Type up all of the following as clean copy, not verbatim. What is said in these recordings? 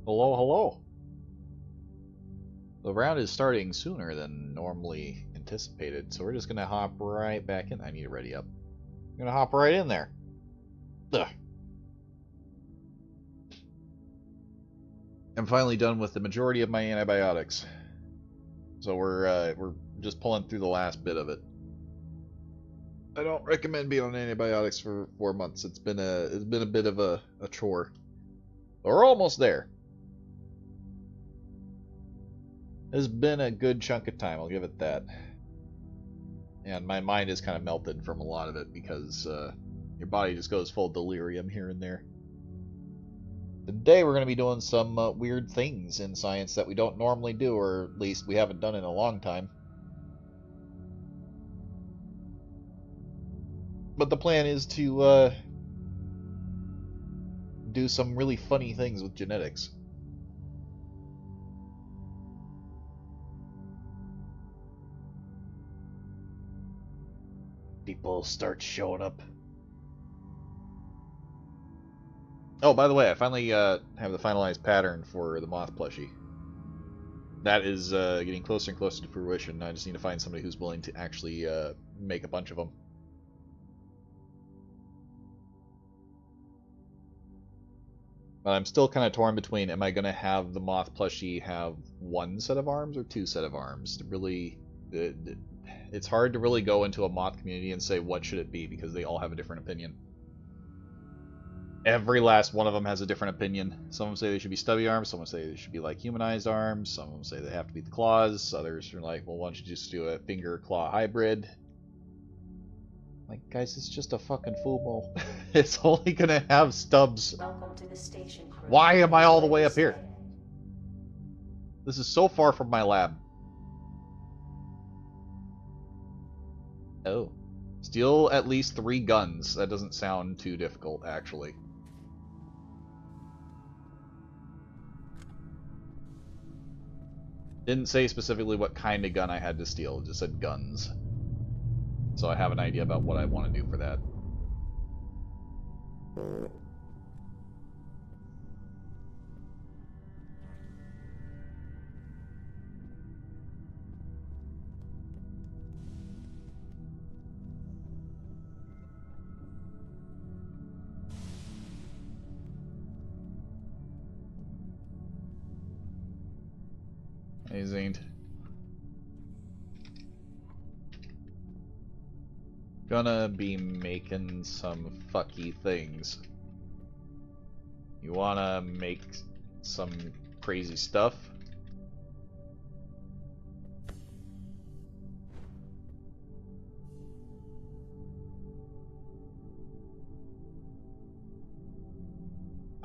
Hello, hello. The round is starting sooner than normally anticipated, so we're just gonna hop right back in. I need to ready up. I'm gonna hop right in there. Ugh. I'm finally done with the majority of my antibiotics, so we're just pulling through the last bit of it. I don't recommend being on antibiotics for 4 months. It's been a bit of a chore. We're almost there. It's been a good chunk of time. I'll give it that. And my mind is kind of melted from a lot of it because your body just goes full delirium here and there. Today we're going to be doing some weird things in science that we don't normally do, or at least we haven't done in a long time. But the plan is to do some really funny things with genetics. People start showing up. Oh, by the way, I finally have the finalized pattern for the moth plushie. That is getting closer and closer to fruition. I just need to find somebody who's willing to actually make a bunch of them. But I'm still kind of torn between, am I going to have the moth plushie have one set of arms or two set of arms? It's hard to really go into a moth community and say what should it be, because they all have a different opinion. Every last one of them has a different opinion. Some of them say they should be stubby arms, some of them say they should be like humanized arms, some of them say they have to be the claws, others are like, well, why don't you just do a finger-claw hybrid? Like, guys, it's just a fucking fumo. It's only gonna have stubs. Welcome to the station crew. Why am I all the way up here? This is so far from my lab. Oh. Steal at least 3 guns. That doesn't sound too difficult, actually. Didn't say specifically what kind of gun I had to steal, it just said guns. So I have an idea about what I want to do for that. Amazing. Gonna be making some fucky things. You wanna make some crazy stuff?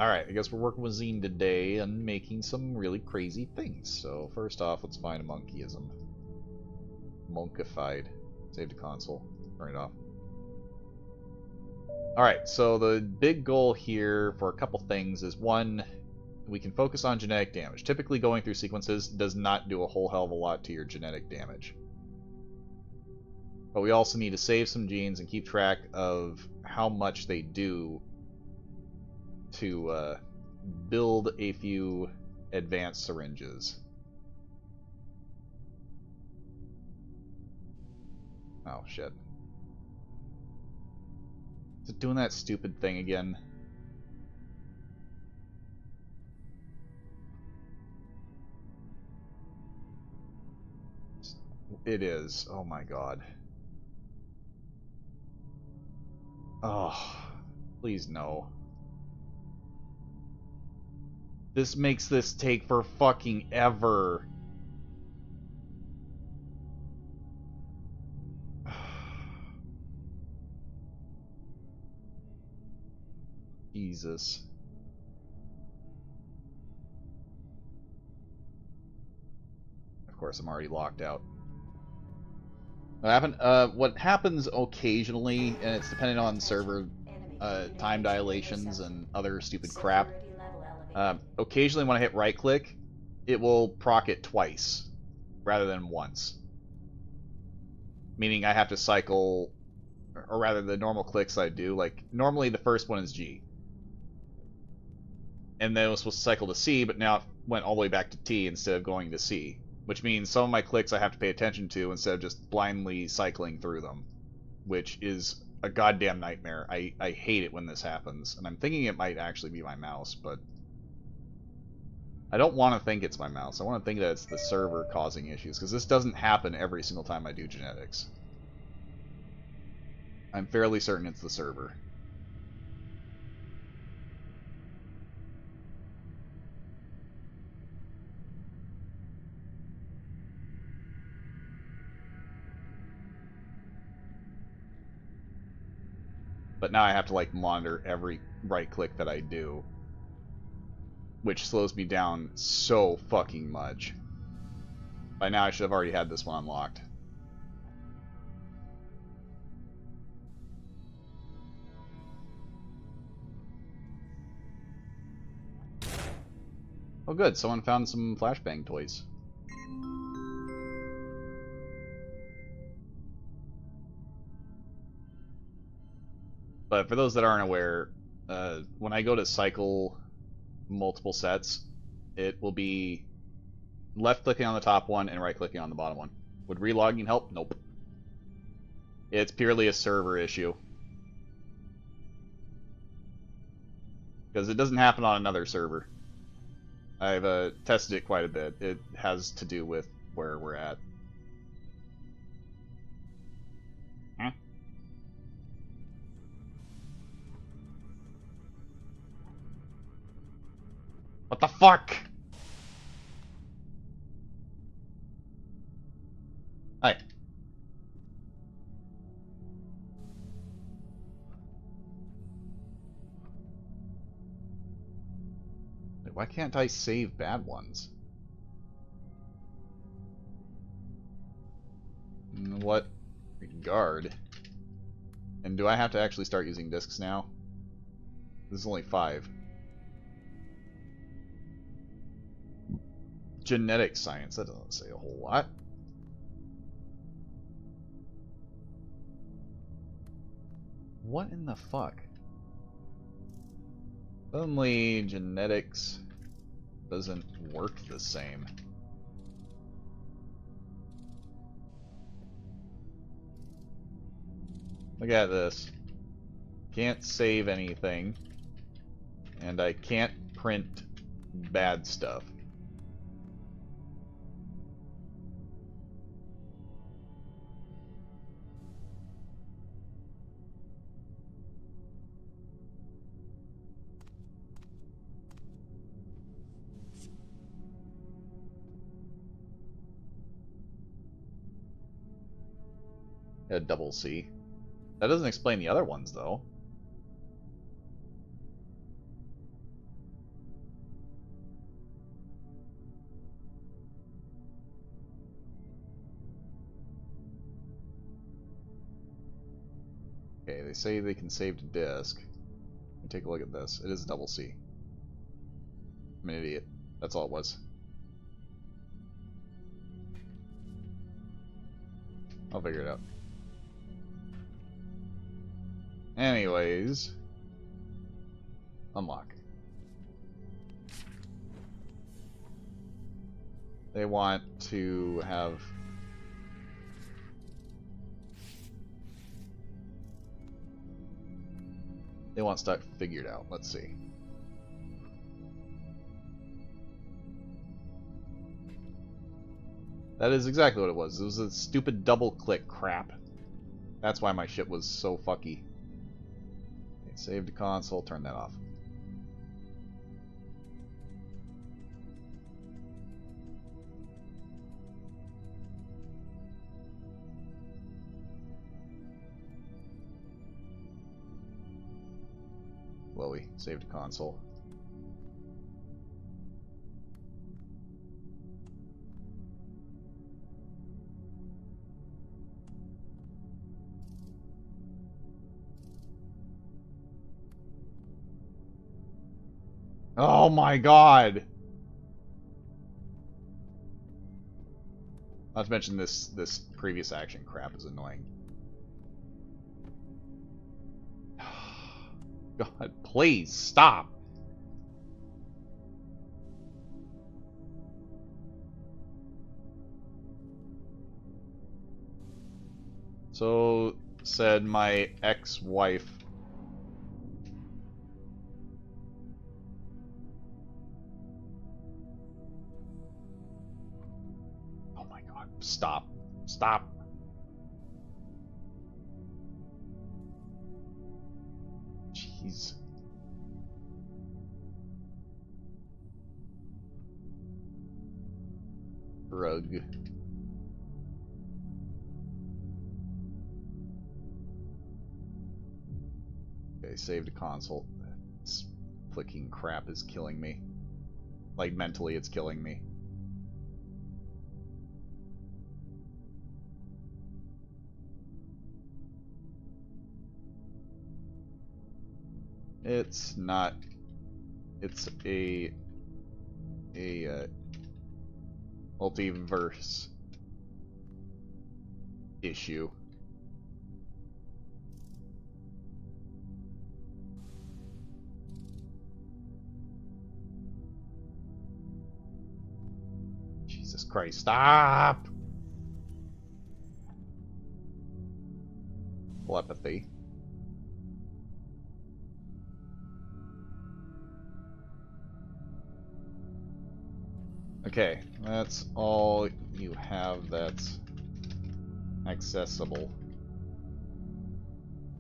Alright, I guess we're working with Zine today and making some really crazy things. So first off, let's find a monkeyism. Monkified. Save the console. Turn it off. Alright, so the big goal here for a couple things is, one, we can focus on genetic damage. Typically going through sequences does not do a whole hell of a lot to your genetic damage. But we also need to save some genes and keep track of how much they do to build a few advanced syringes. Oh, shit. Is it doing that stupid thing again? It is. Oh my god. Oh, please no. This makes this take for fucking ever. Jesus. Of course, I'm already locked out. What happens occasionally, and it's dependent on server time dilations and other stupid crap. Occasionally when I hit right click, it will proc it twice rather than once. Meaning I have to cycle, or rather the normal clicks I do, like normally the first one is G. and then it was supposed to cycle to C, but now it went all the way back to T instead of going to C. Which means some of my clicks I have to pay attention to instead of just blindly cycling through them. Which is a goddamn nightmare. I hate it when this happens. And I'm thinking it might actually be my mouse, but I don't want to think it's my mouse. I want to think that it's the server causing issues, because this doesn't happen every single time I do genetics. I'm fairly certain it's the server. But now I have to, like, monitor every right click that I do, which slows me down so fucking much. By now I should have already had this one unlocked. Oh good, someone found some flashbang toys. But for those that aren't aware, when I go to cycle multiple sets, it will be left-clicking on the top one and right-clicking on the bottom one. Would relogging help? Nope. It's purely a server issue. Because it doesn't happen on another server. I've tested it quite a bit. It has to do with where we're at. Huh? What the fuck? Hi. Wait, why can't I save bad ones? What regard? And do I have to actually start using discs now? This is only 5. Genetic science, that doesn't say a whole lot. What in the fuck? Suddenly genetics doesn't work the same. Look at this. Can't save anything. And I can't print bad stuff. A double C. That doesn't explain the other ones, though. Okay, they say they can save to disk. Take a look at this. It is a double C. I'm an idiot. That's all it was. I'll figure it out. Anyways, unlock. They want to have stuff figured out. Let's see. That is exactly what it was. It was a stupid double click crap. That's why my shit was so fucky. Okay, save to console, turn that off. Chloe, save to console. Oh my god! Not to mention this previous action crap is annoying. God, please stop! So said my ex-wife. Oh my god. Stop. Stop. Jeez. Rug. Okay, saved a console. This clicking crap is killing me. Like, mentally, it's killing me. It's not. It's a multiverse issue. Jesus Christ, stop! Telepathy. Okay, that's all you have that's accessible.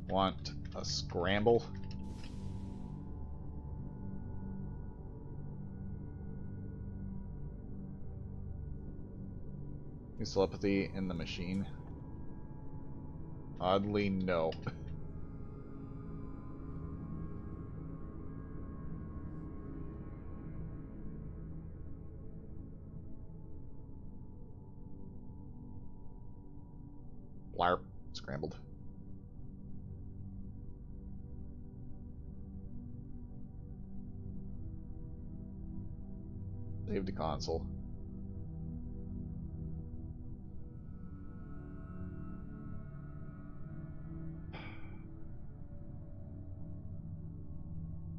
Want a scramble? Use telepathy in the machine? Oddly, no. Blarp. Scrambled. Save the console.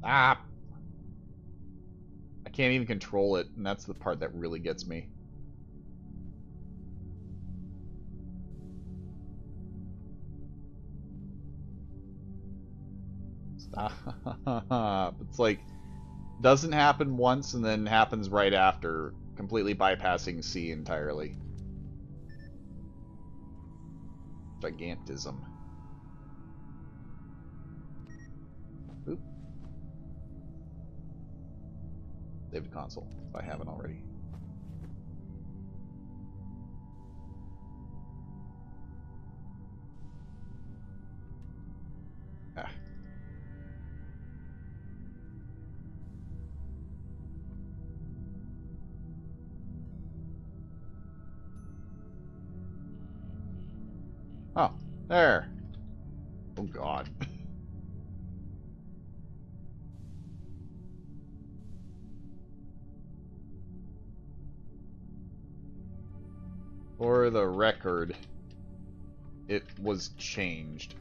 Ah! I can't even control it, and that's the part that really gets me. Stop. It's like, doesn't happen once and then happens right after, completely bypassing C entirely. Gigantism. Oop. Save the console, if I haven't already. Ah. Oh, there. Oh god. For the record, it was changed.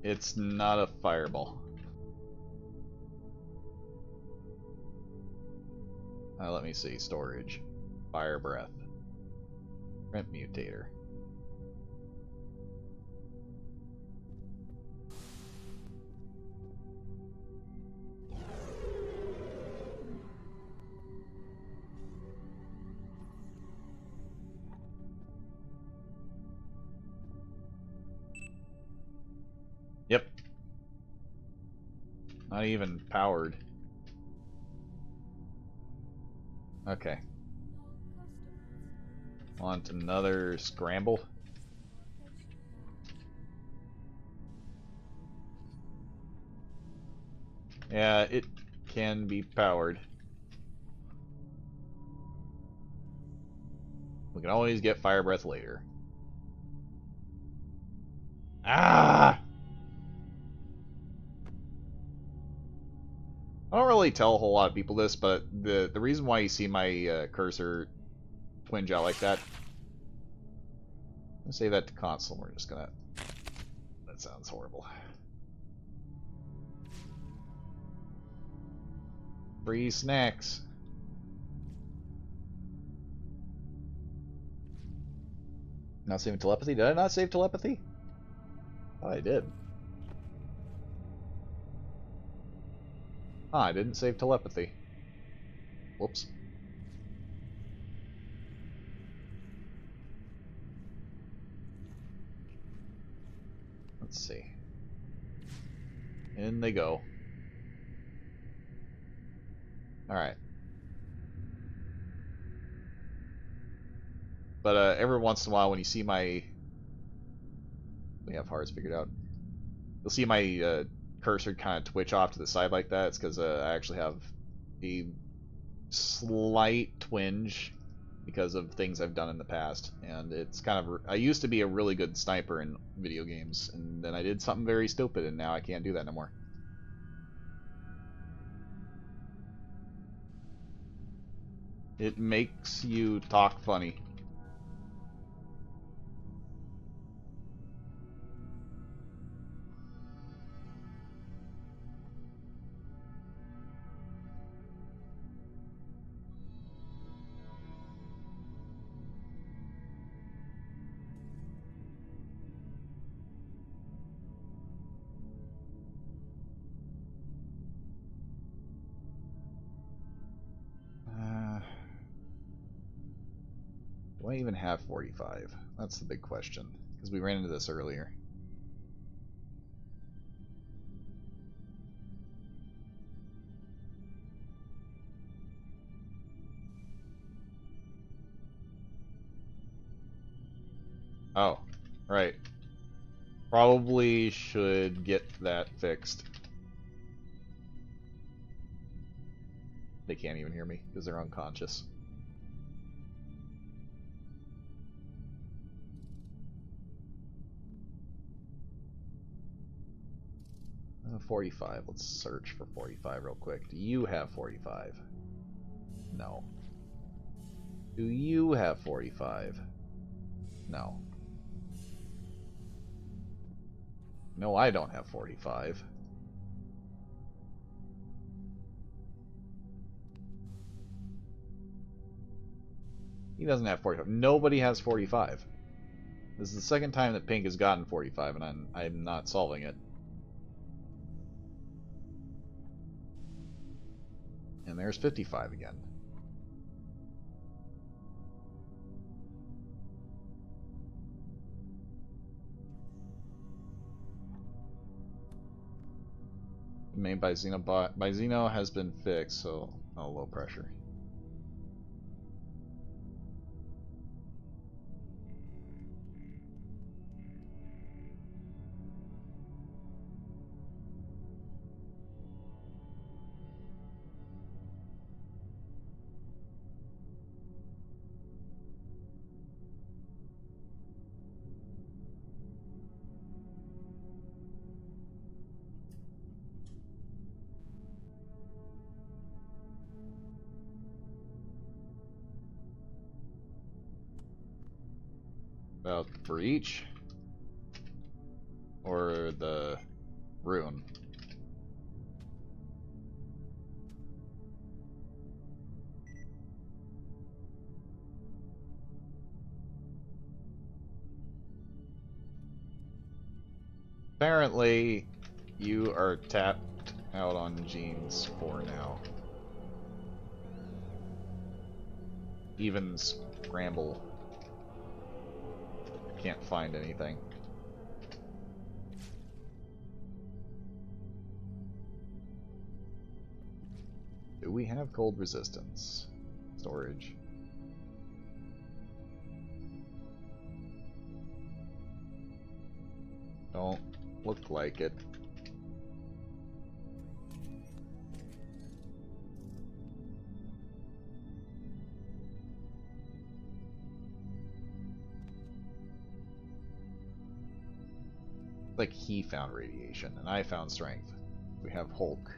It's not a fireball. Let me see. Storage. Fire breath. Rent mutator. Yep. Not even powered. Okay. Want another scramble? Yeah, it can be powered. We can always get fire breath later. Ah! I don't really tell a whole lot of people this, but the reason why you see my cursor twinge out like that Let's save that to console. We're just gonna... That sounds horrible. Free snacks. Not saving telepathy? Did I not save telepathy? Oh, I did. Ah, I didn't save telepathy. Whoops. Let's see. In they go. Alright. But every once in a while when you see my... We have hearts figured out. You'll see my cursor kind of twitch off to the side like that. It's because I actually have a slight twinge because of things I've done in the past. And it's kind of... I used to be a really good sniper in video games, and then I did something very stupid, and now I can't do that no more. It makes you talk funny. Do I even have 45? That's the big question, because we ran into this earlier. Oh, right. Probably should get that fixed. They can't even hear me because they're unconscious. 45. Let's search for 45 real quick. Do you have 45? No. Do you have 45? No. No, I don't have 45. He doesn't have 45. Nobody has 45. This is the second time that Pink has gotten 45, and I'm not solving it. And there's 55 again. Made by Xenobot. By Xeno has been fixed, so low pressure. About for each? Or the rune? Apparently, you are tapped out on genes for now. Even scramble. Can't find anything. Do we have cold resistance? Storage. Don't look like it. Like he found radiation, and I found strength. We have Hulk.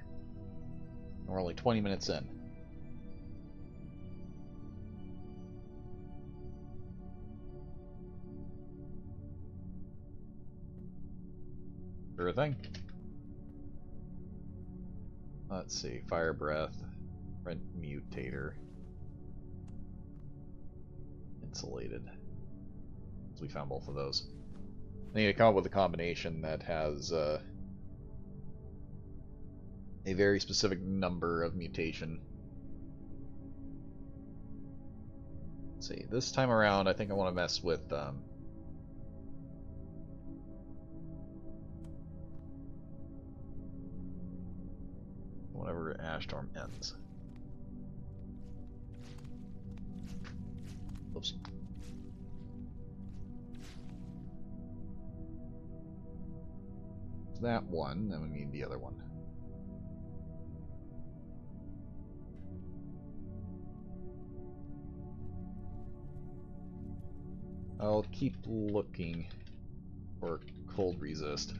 And we're only 20 minutes in. Sure thing. Let's see. Fire breath. Rent mutator. Insulated. So we found both of those. I need to come up with a combination that has a very specific number of mutation. Let's see. This time around, I think I want to mess with whenever Ashstorm ends. Oops. That one, then we need the other one. I'll keep looking for cold resist.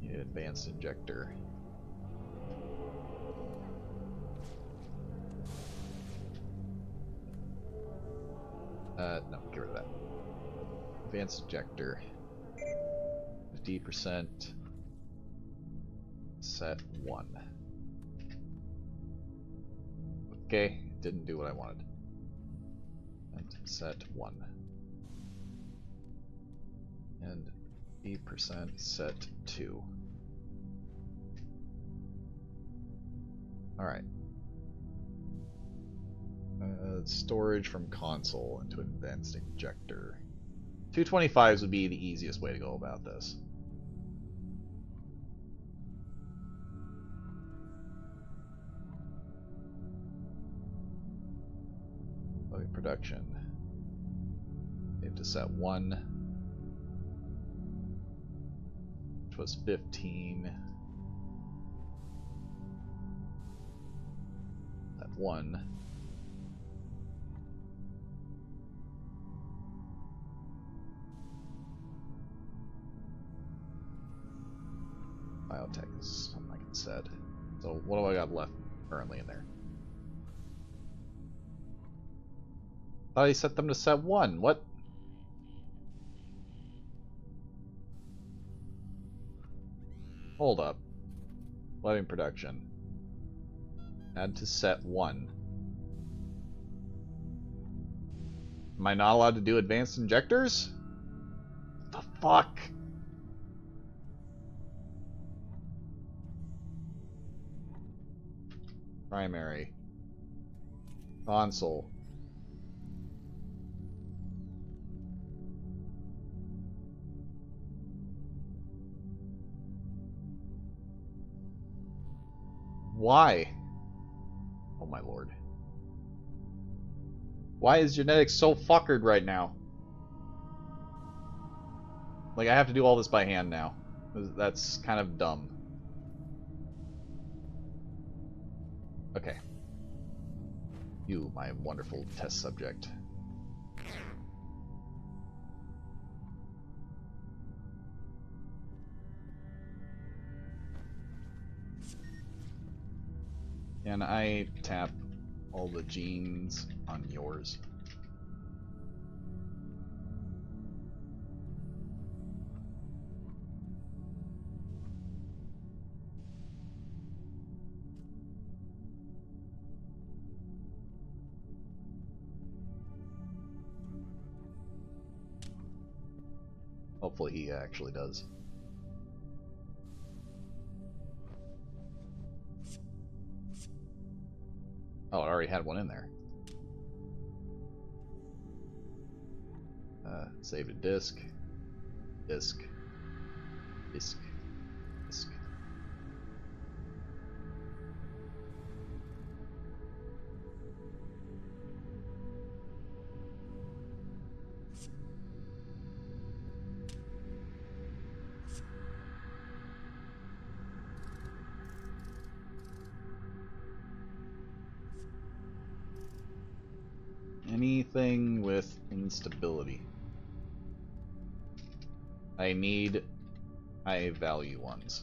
Need an advanced injector. No, get rid of that. Advanced injector. 50%. Set 1. Okay, didn't do what I wanted. And set 1. And 50% set 2. Alright. Storage from console into advanced injector. 225s would be the easiest way to go about this. Loading production. Save to set 1. Which was 15. That 1. Biotech is something I can set. So what do I got left currently in there? Thought I set them to set 1. What? Hold up. Loading production. Add to set 1. Am I not allowed to do advanced injectors? What the fuck? Primary. Console. Why? Oh my lord. Why is genetics so fuckered right now? Like, I have to do all this by hand now. That's kind of dumb. Okay. You, my wonderful test subject. Can I tap all the genes on yours? Hopefully he actually does. Oh, it already had one in there. Save to disk. Disk. Disk. Disk. Anything with instability. I need high value ones.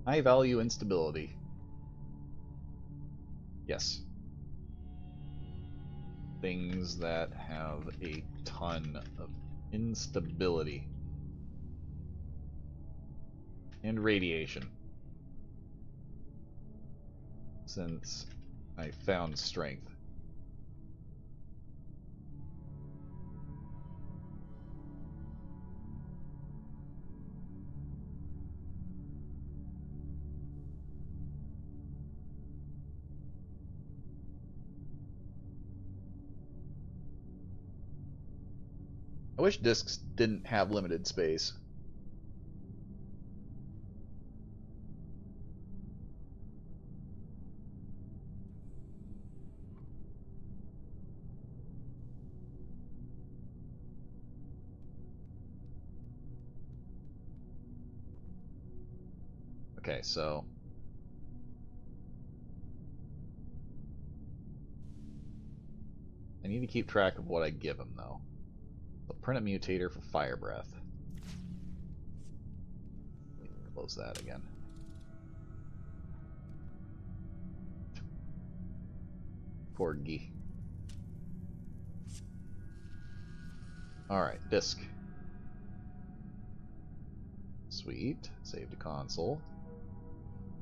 High value instability. Yes. Things that have a ton of instability. And radiation. Since I found strength. I wish discs didn't have limited space. Okay, so I need to keep track of what I give him, though. So print a mutator for fire breath. Close that again. Corgi. Alright, disk. Sweet. Save to console.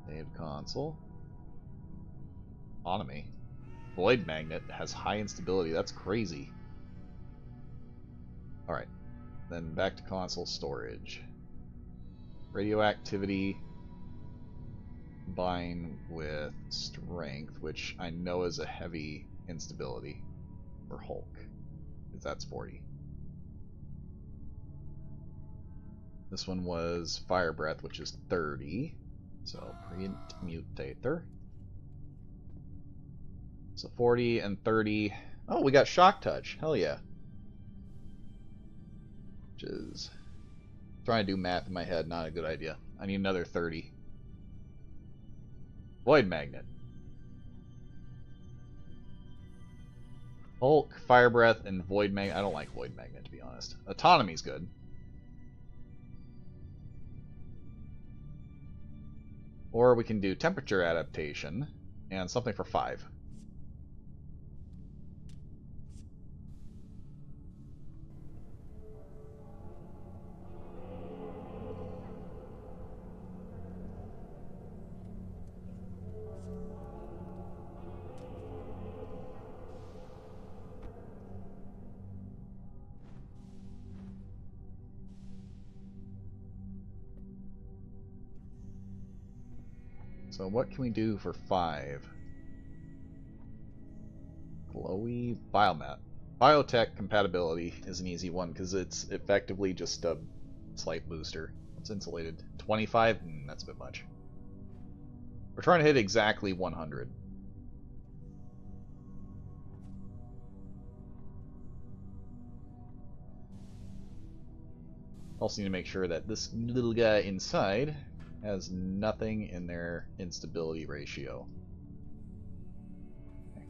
Save to console. Autonomy. Void magnet has high instability. That's crazy. Alright. Then back to console storage. Radioactivity combined with strength, which I know is a heavy instability for Hulk, because that's 40. This one was fire breath, which is 30. So print mutator. So 40 and 30. Oh, we got shock touch. Hell yeah. Which is trying to do math in my head, not a good idea. I need another 30. Void magnet. Hulk, fire breath, and void magnet. I don't like void magnet, to be honest. Autonomy's good. Or we can do temperature adaptation and something for 5. So what can we do for 5? Glowy biomat. Biotech compatibility is an easy one because it's effectively just a slight booster. It's insulated. 25? That's a bit much. We're trying to hit exactly 100. Also need to make sure that this little guy inside has nothing in their instability ratio. Okay.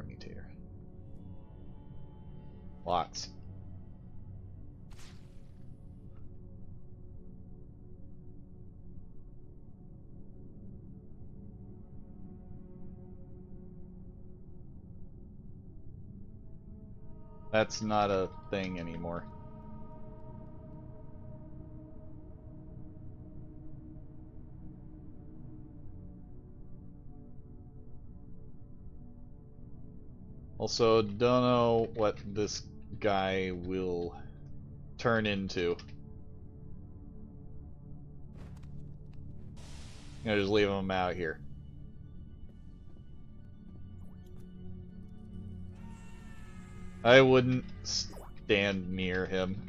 Mutator. Lots. That's not a thing anymore. Also, don't know what this guy will turn into. I'm gonna just leave him out here. I wouldn't stand near him.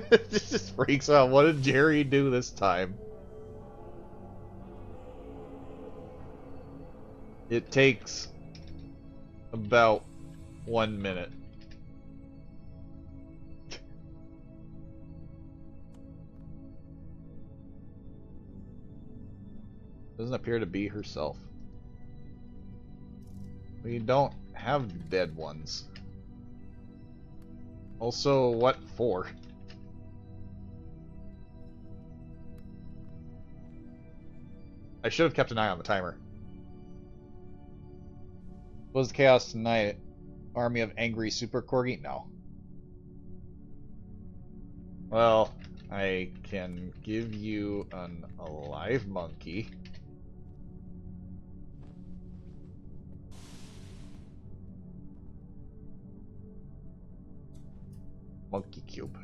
This just freaks out. What did Jerry do this time? It takes about 1 minute. Doesn't appear to be herself. We don't have dead ones. Also, what for? I should have kept an eye on the timer. Was the chaos tonight? Army of angry super corgi? No. Well, I can give you an alive monkey. Monkey cube.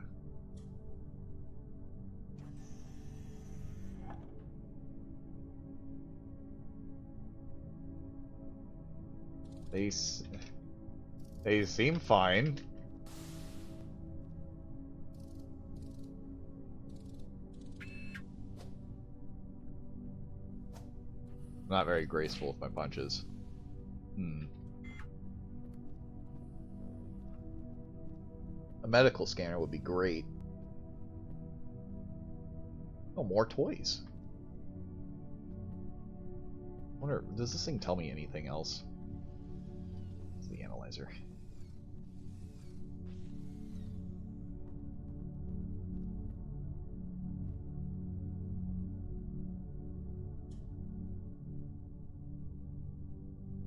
They seem fine. Not very graceful with my punches. A medical scanner would be great. Oh, more toys. Wonder, does this thing tell me anything else? It's the analyzer.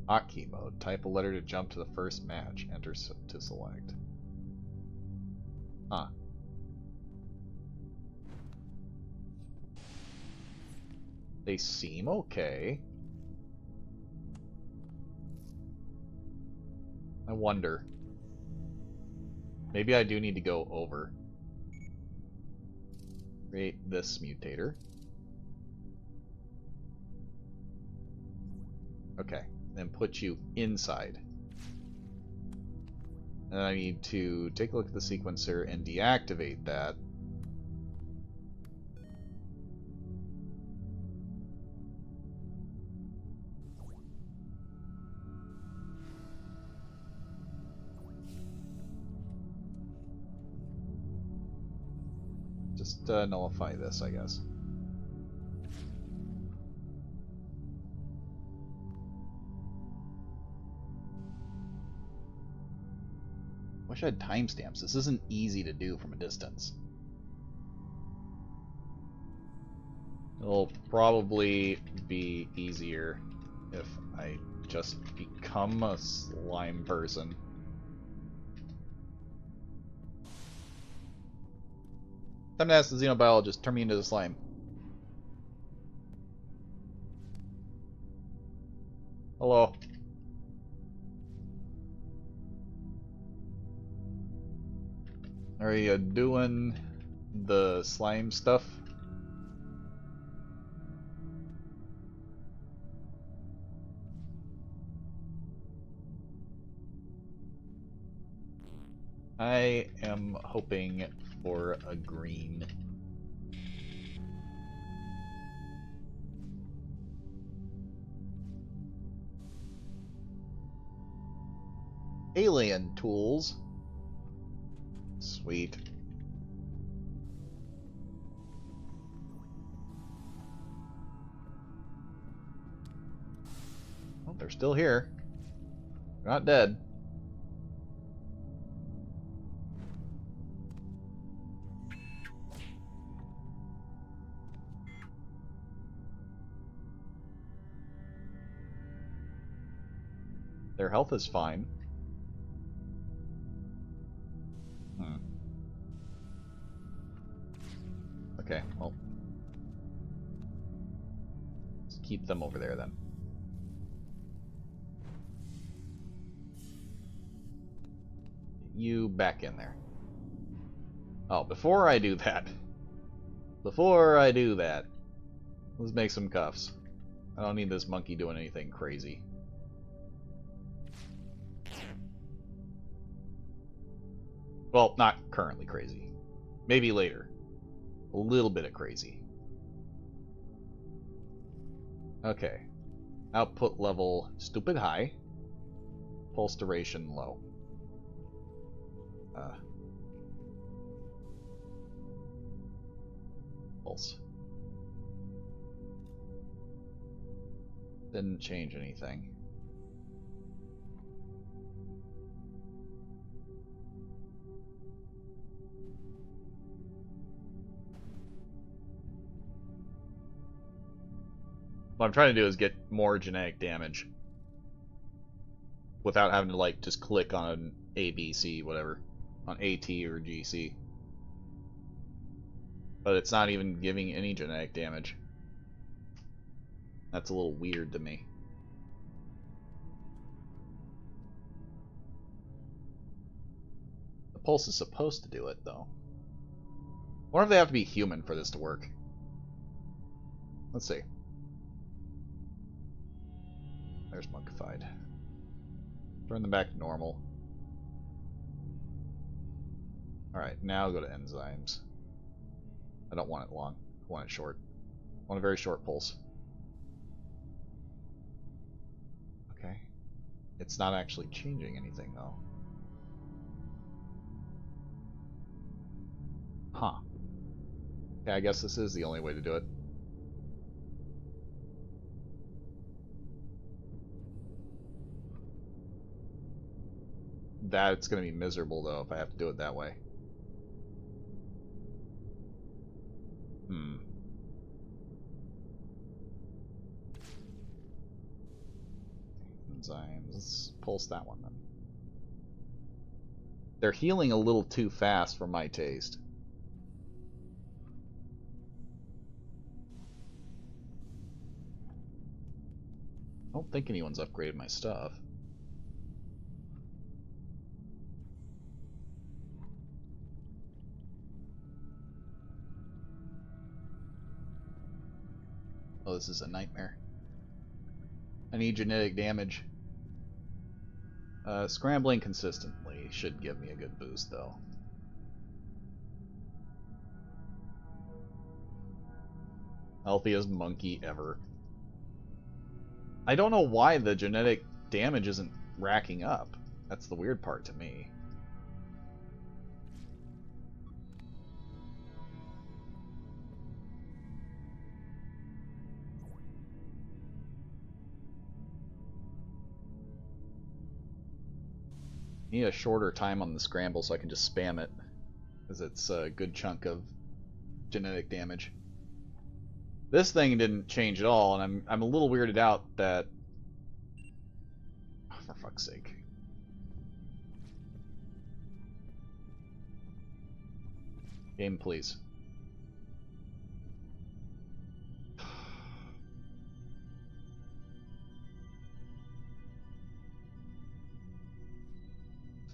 Hotkey mode. Type a letter to jump to the first match. Enter to select. Huh. They seem okay. I wonder. Maybe I do need to go over. Create this mutator. Okay. Then put you inside. And I need to take a look at the sequencer and deactivate that. Just nullify this, I guess. Wish I had timestamps. This isn't easy to do from a distance. It'll probably be easier if I just become a slime person. Time to ask the xenobiologist, turn me into the slime. Hello. Are you doing the slime stuff? I am hoping for a green. Alien tools. Sweet. Oh, they're still here. They're not dead. Their health is fine. Okay, well. Let's keep them over there then. You back in there. Oh, before I do that. Let's make some cuffs. I don't need this monkey doing anything crazy. Well, not currently crazy. Maybe later. A little bit of crazy. Okay. Output level stupid high. Pulse duration low. Pulse. Didn't change anything. What I'm trying to do is get more genetic damage without having to like just click on an A, B, C, whatever, on AT or GC. But it's not even giving any genetic damage. That's a little weird to me. The pulse is supposed to do it, though. I wonder if they have to be human for this to work. Let's see. There's monkified. Turn them back to normal. Alright, now go to enzymes. I don't want it long. I want it short. I want a very short pulse. Okay. It's not actually changing anything, though. Huh. Yeah, I guess this is the only way to do it. That's going to be miserable, though, if I have to do it that way. Enzymes. Let's pulse that one, then. They're healing a little too fast for my taste. I don't think anyone's upgraded my stuff. Oh, this is a nightmare. I need genetic damage. Scrambling consistently should give me a good boost, though. Healthiest monkey ever. I don't know why the genetic damage isn't racking up. That's the weird part to me. Need a shorter time on the scramble so I can just spam it, because it's a good chunk of genetic damage. This thing didn't change at all, and I'm a little weirded out that... Oh, for fuck's sake. Game, please.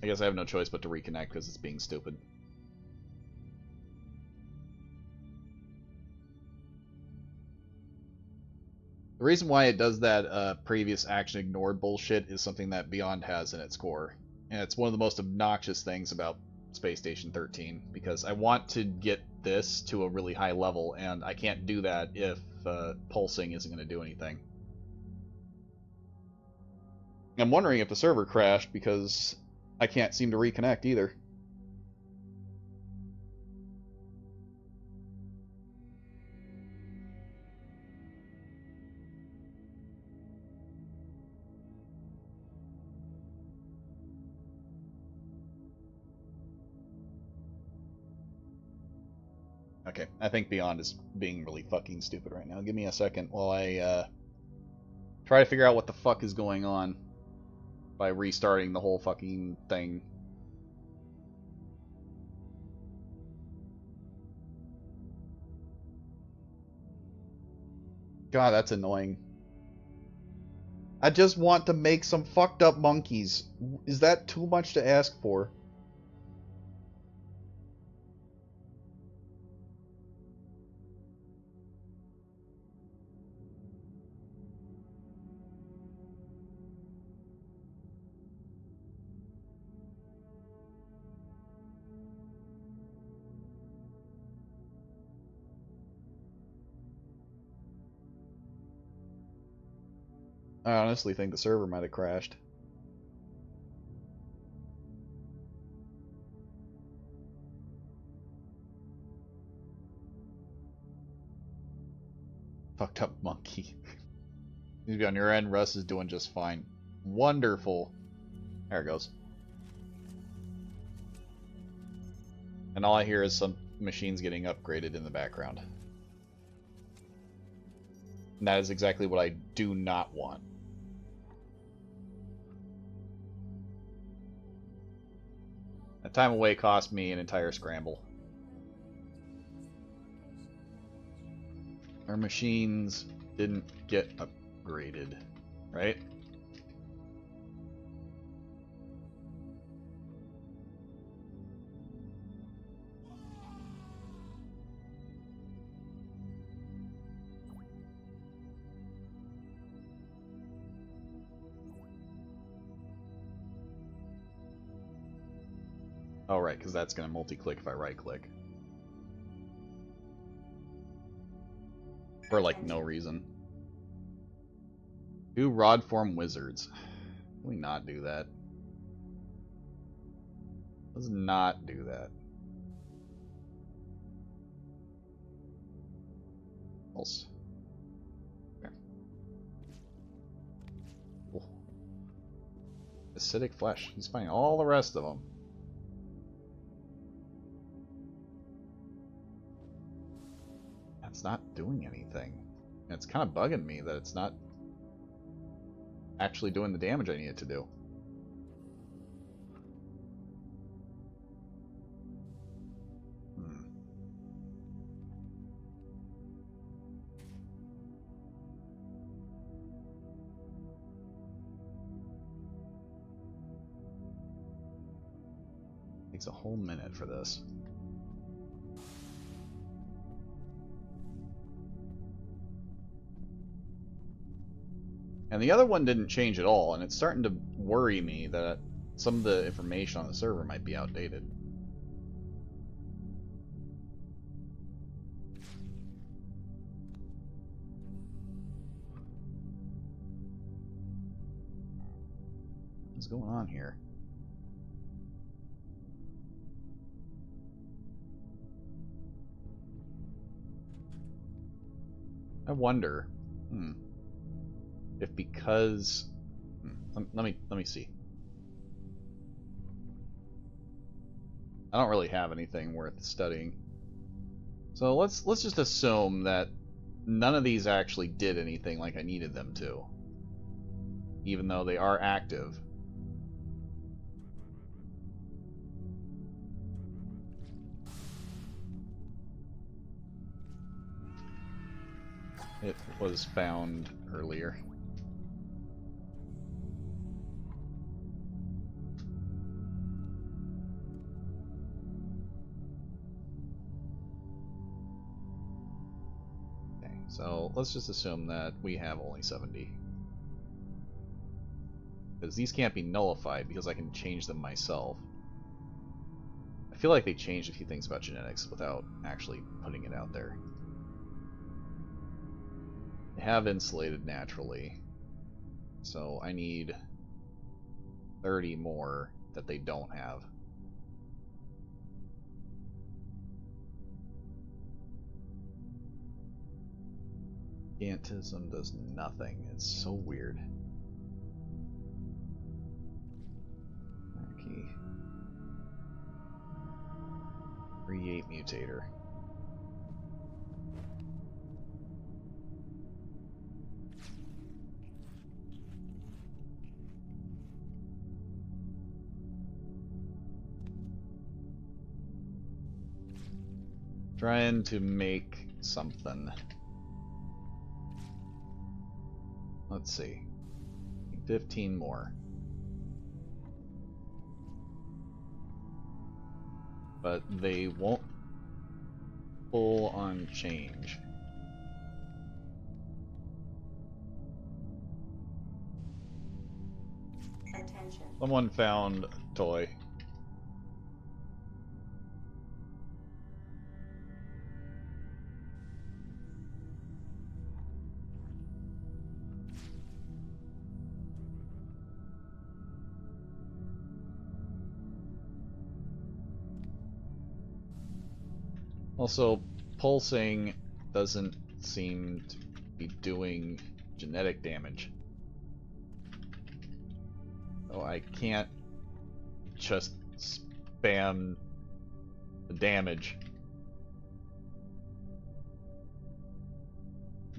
I guess I have no choice but to reconnect because it's being stupid. The reason why it does that previous action ignored bullshit is something that Beyond has in its core. And it's one of the most obnoxious things about Space Station 13, because I want to get this to a really high level, and I can't do that if pulsing isn't going to do anything. I'm wondering if the server crashed, because I can't seem to reconnect either. Okay, I think Beyond is being really fucking stupid right now. Give me a second while I try to figure out what the fuck is going on by restarting the whole fucking thing. God, that's annoying. I just want to make some fucked up monkeys. Is that too much to ask for? I honestly think the server might have crashed. Fucked up monkey. Needs to be on your end. Russ is doing just fine. Wonderful. There it goes. And all I hear is some machines getting upgraded in the background. And that is exactly what I do not want. That time away cost me an entire scramble. Our machines didn't get upgraded, right? Oh, right, because that's going to multi-click if I right-click. For, like, no reason. Do rod form wizards. Can we not do that? Let's not do that. Else. Okay. Oh. Acidic flesh. He's finding all the rest of them. That's not doing anything. It's kind of bugging me that it's not actually doing the damage I need it to do. Takes a whole minute for this. And the other one didn't change at all, and it's starting to worry me that some of the information on the server might be outdated. What's going on here? I wonder, if because let me see. I don't really have anything worth studying, so let's just assume that none of these actually did anything like I needed them to, even though they are active. It was found earlier. Okay, so let's just assume that we have only 70. Because these can't be nullified because I can change them myself. I feel like they changed a few things about genetics without actually putting it out there. They have insulated naturally, so I need 30 more that they don't have. Gigantism does nothing. It's so weird. Key. Create mutator. Trying to make something. Let's see. 15 more. But they won't full on change. Attention. Someone found a toy. Also, pulsing doesn't seem to be doing genetic damage. So I can't just spam the damage.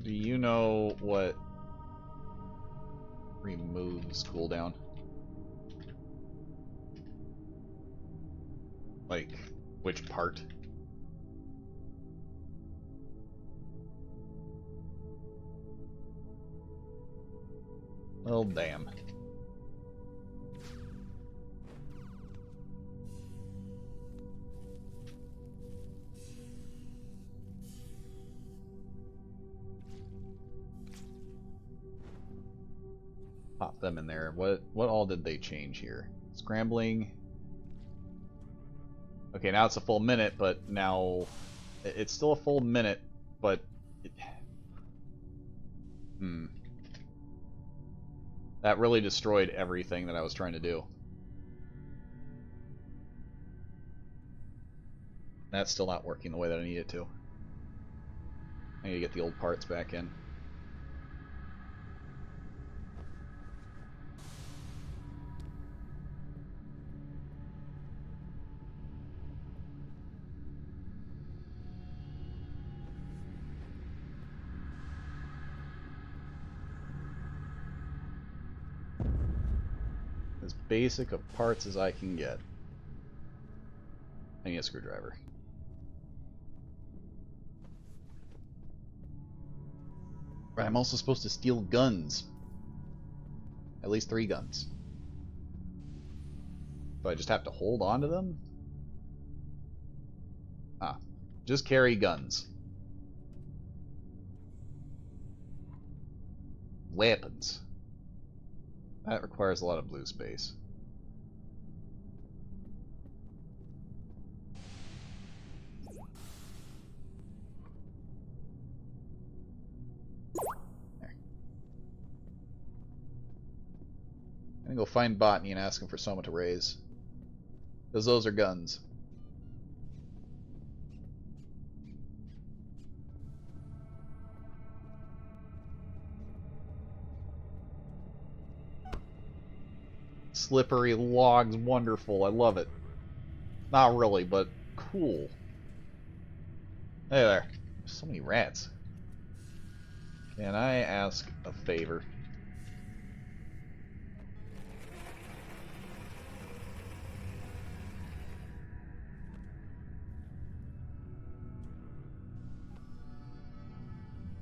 Do you know what removes cooldown? Like, which part? Well, damn. Pop them in there. What all did they change here? Scrambling. Okay, now it's a full minute, but now it's still a full minute, but that really destroyed everything that I was trying to do. That's still not working the way that I need it to. I need to get the old parts back in. As basic of parts as I can get. I need a screwdriver. But I'm also supposed to steal guns. At least 3 guns. Do I just have to hold on to them? Ah. Just carry guns. Weapons. That requires a lot of blue space. There. I'm gonna go find Botany and ask him for Soma to raise. Because those are guns. Slippery logs, wonderful. I love it. Not really, but cool. Hey there. So many rats. Can I ask a favor?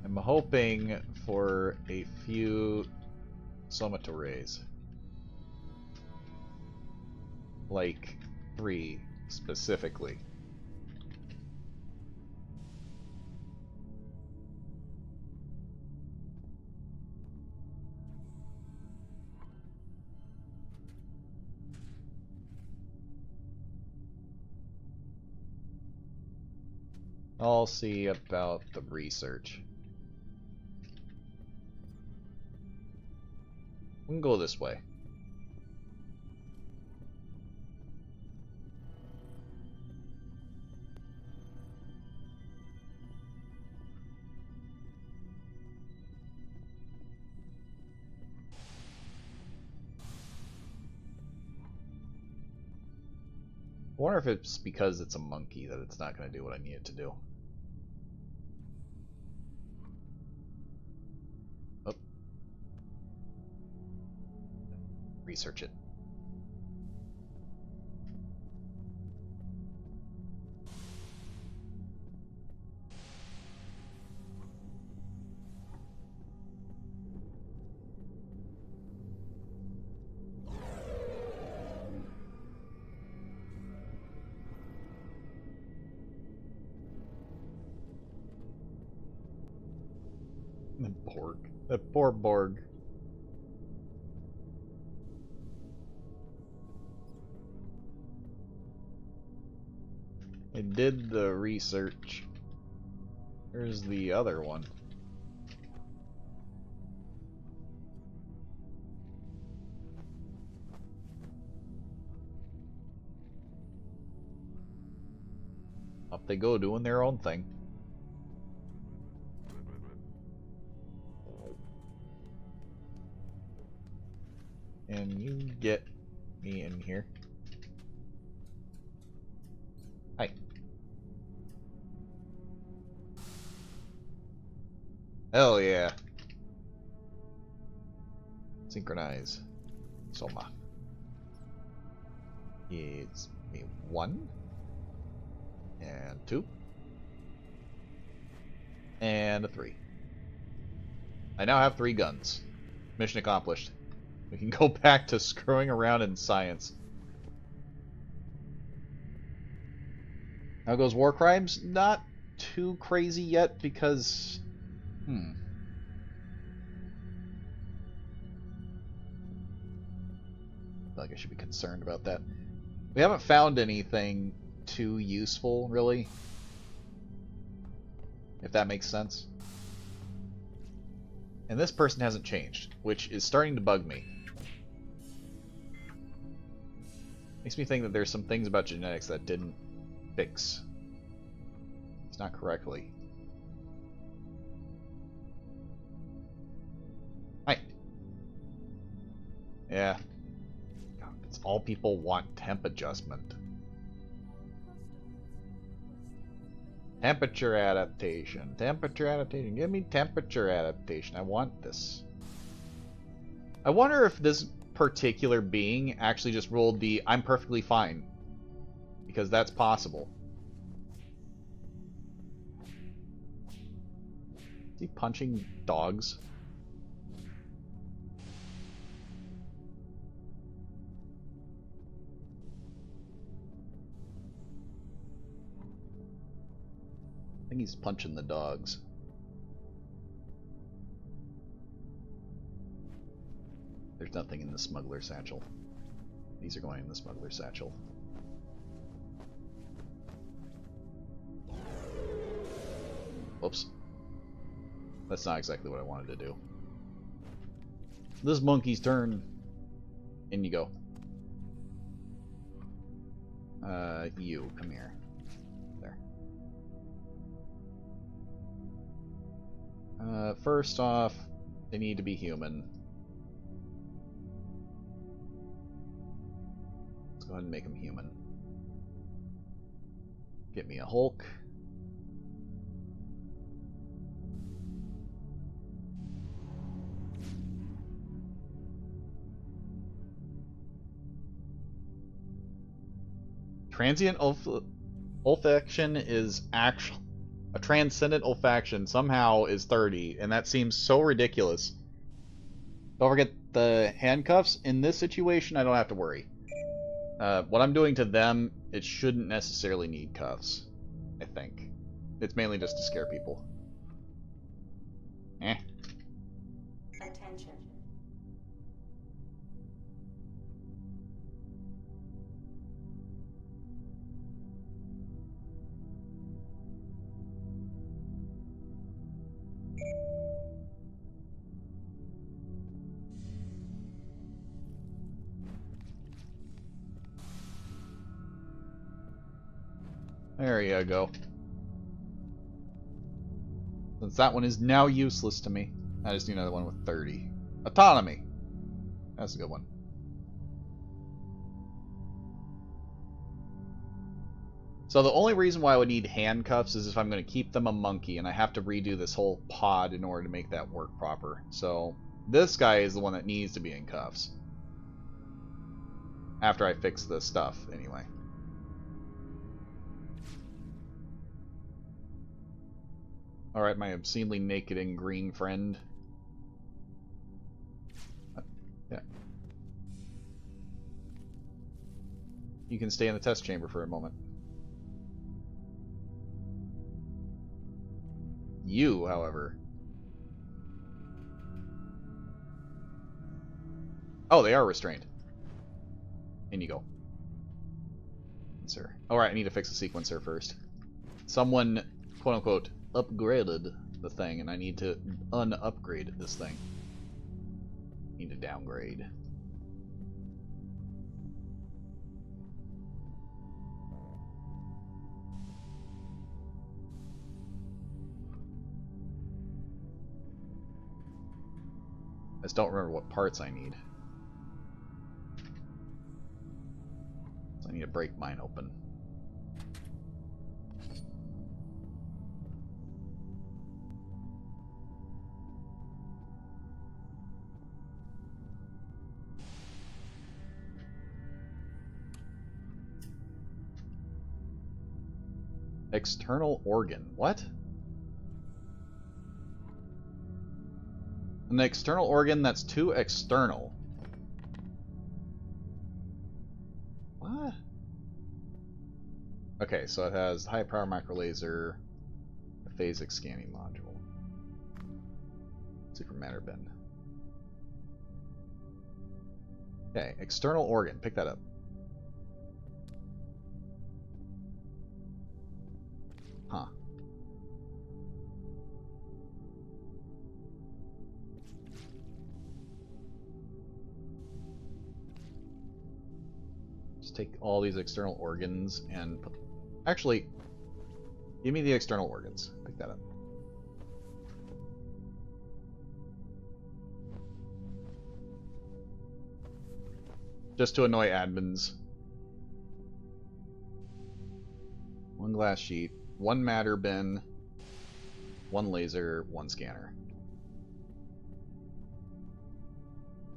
I'm hoping for a few Soma to raise. Like 3 specifically. I'll see about the research. We can go this way. I wonder if it's because it's a monkey that it's not going to do what I need it to do. Oh. Research it. The Borg. The poor Borg. I did the research. Here's the other one. Up they go doing their own thing. And you get me in here. Hi. Hell yeah. Synchronize. Soma. It's me 1 and 2 and a 3. I now have 3 guns. Mission accomplished. We can go back to screwing around in science. How goes war crimes? Not too crazy yet because... I feel like I should be concerned about that. We haven't found anything too useful, really. If that makes sense. And this person hasn't changed, which is starting to bug me. Makes me think that there's some things about genetics that didn't fix. It's not correctly. Hi. Yeah. It's all people want temp adjustment. Temperature adaptation. Temperature adaptation. Give me temperature adaptation. I want this. I wonder if this particular being actually just rolled the I'm perfectly fine. Because that's possible. Is he punching dogs? I think he's punching the dogs. There's nothing in the smuggler satchel. These are going in the smuggler satchel. Whoops. That's not exactly what I wanted to do. This monkey's turn. In you go. You, come here. There. First off, they need to be human. Let's go ahead and make them human. Get me a Hulk. Transient olfaction is actual. A transcendent olfaction somehow is 30, and that seems so ridiculous. Don't forget the handcuffs. In this situation, I don't have to worry. What I'm doing to them, it shouldn't necessarily need cuffs, I think. It's mainly just to scare people. Eh. Attention. There you go. Since that one is now useless to me, I just need another one with 30. Autonomy! That's a good one. So the only reason why I would need handcuffs is if I'm going to keep them a monkey, and I have to redo this whole pod in order to make that work proper. So this guy is the one that needs to be in cuffs. After I fix this stuff, anyway. Alright, my obscenely naked and green friend. Yeah. You can stay in the test chamber for a moment. You, however... Oh, they are restrained. In you go. Sir. Alright, I need to fix the sequencer first. Someone, quote-unquote, upgraded the thing, and I need to un-upgrade this thing. Need to downgrade. I just don't remember what parts I need. So I need to break mine open. External organ. What? An external organ that's too external. What? Okay, so it has high power macro laser, a phasic scanning module. Super matter bin. Okay, external organ. Pick that up. Huh. Just take all these external organs and put... Actually, give me the external organs. Pick that up. Just to annoy admins. One glass sheet, one matter bin, one laser, one scanner.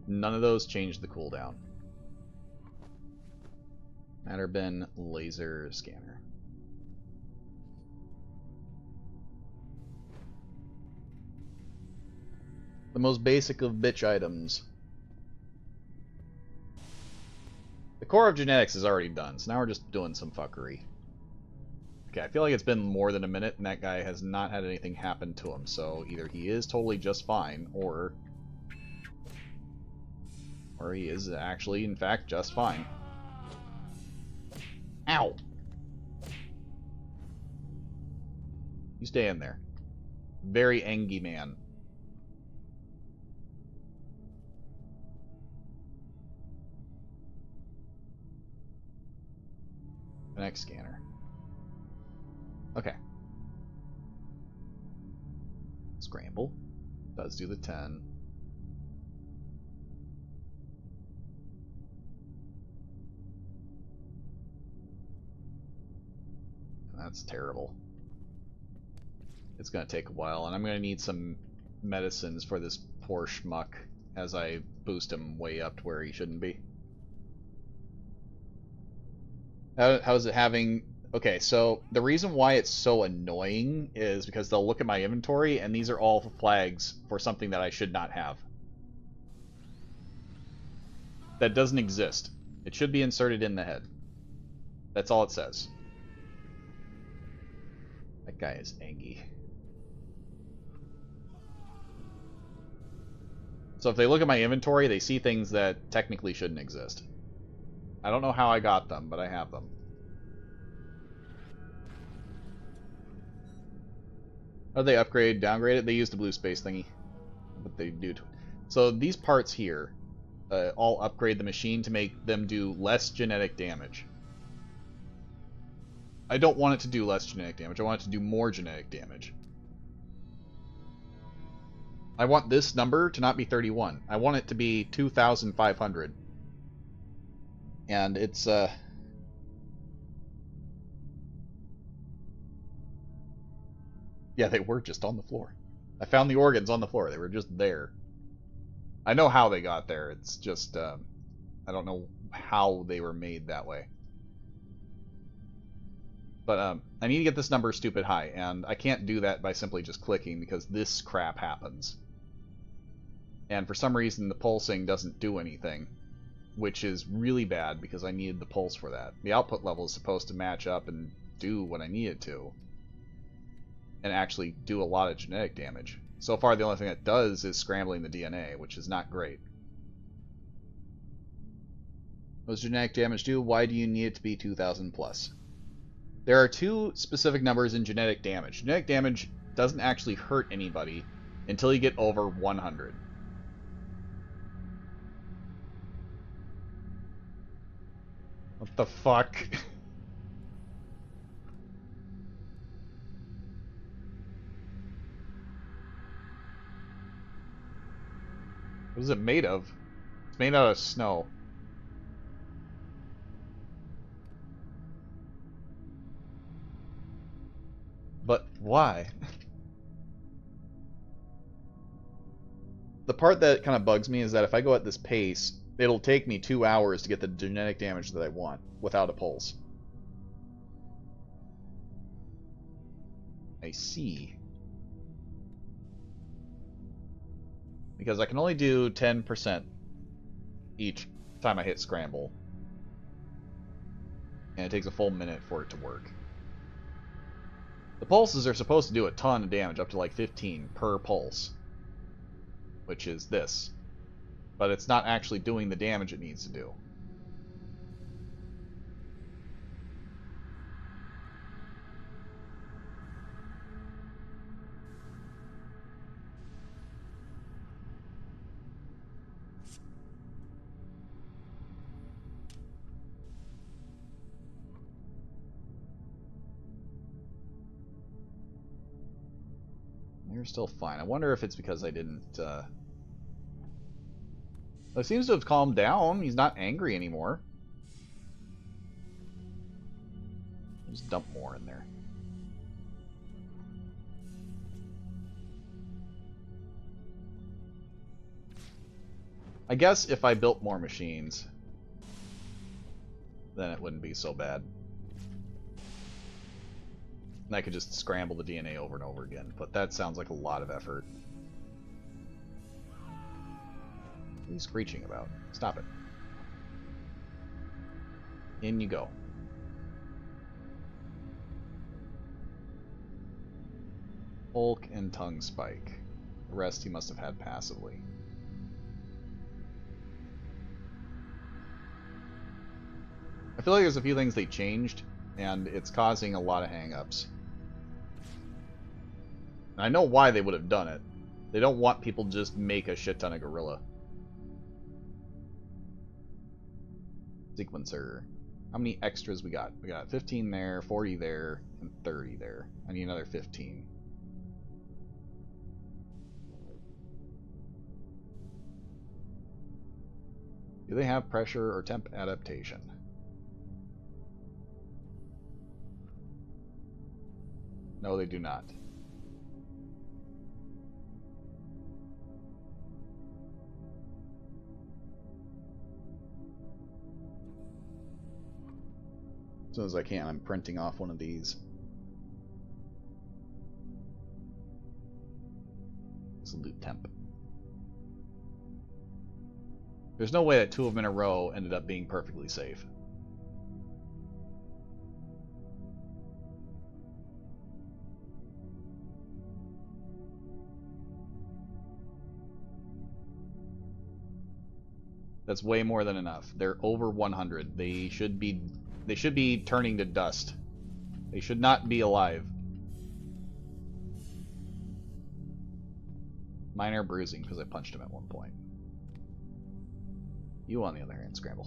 None of those change the cooldown. Matter bin, laser, scanner. The most basic of bitch items. The core of genetics is already done, so now we're just doing some fuckery. Okay, I feel like it's been more than a minute, and that guy has not had anything happen to him, so either he is totally just fine, or he is actually, in fact, just fine. Ow! You stay in there. Very angry man. Next scanner. Okay. Scramble. Does do the 10. That's terrible. It's going to take a while, and I'm going to need some medicines for this poor schmuck as I boost him way up to where he shouldn't be. How's it having... Okay, so the reason why it's so annoying is because they'll look at my inventory, and these are all flags for something that I should not have. That doesn't exist. It should be inserted in the head. That's all it says. That guy is angry. So if they look at my inventory, they see things that technically shouldn't exist. I don't know how I got them, but I have them. How do they upgrade, downgrade it? They use the blue space thingy. But they do. So these parts here all upgrade the machine to make them do less genetic damage. I don't want it to do less genetic damage. I want it to do more genetic damage. I want this number to not be 31. I want it to be 2,500. And it's, yeah, they were just on the floor. I found the organs on the floor. They were just there. I know how they got there. It's just, I don't know how they were made that way. But, I need to get this number stupid high, and I can't do that by simply just clicking, because this crap happens. And for some reason, the pulsing doesn't do anything, which is really bad, because I needed the pulse for that. The output level is supposed to match up and do what I need it to, and actually do a lot of genetic damage. So far, the only thing it does is scrambling the DNA, which is not great. What does genetic damage do? Why do you need it to be 2,000 plus? There are two specific numbers in genetic damage. Genetic damage doesn't actually hurt anybody until you get over 100. What the fuck? What is it made of? It's made out of snow. But why? The part that kind of bugs me is that if I go at this pace, it'll take me 2 hours to get the genetic damage that I want without a pulse. I see. Because I can only do 10% each time I hit scramble. And it takes a full minute for it to work. The pulses are supposed to do a ton of damage, up to like 15 per pulse. Which is this. But it's not actually doing the damage it needs to do. You're still fine. I wonder if it's because I didn't, It seems to have calmed down. He's not angry anymore. Just dump more in there. I guess if I built more machines, then it wouldn't be so bad. And I could just scramble the DNA over and over again, but that sounds like a lot of effort. What are you screeching about? Stop it. In you go. Hulk and Tongue Spike. The rest he must have had passively. I feel like there's a few things they changed, and it's causing a lot of hang-ups. I know why they would have done it. They don't want people to just make a shit ton of gorilla. Sequencer. How many extras we got? We got 15 there, 40 there, and 30 there. I need another 15. Do they have pressure or temp adaptation? No, they do not. As soon as I can, I'm printing off one of these. Salute temp. There's no way that 2 of them in a row ended up being perfectly safe. That's way more than enough. They're over 100. They should be turning to dust. They should not be alive. Minor bruising because I punched him at one point. You, on the other hand, scramble.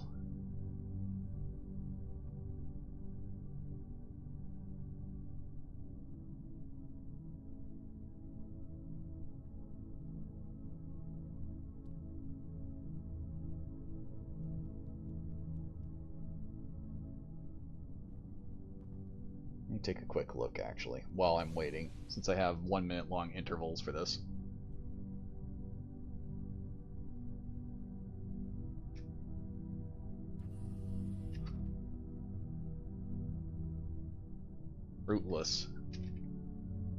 Let me take a quick look, actually, while I'm waiting, since I have 1 minute long intervals for this. Rootless.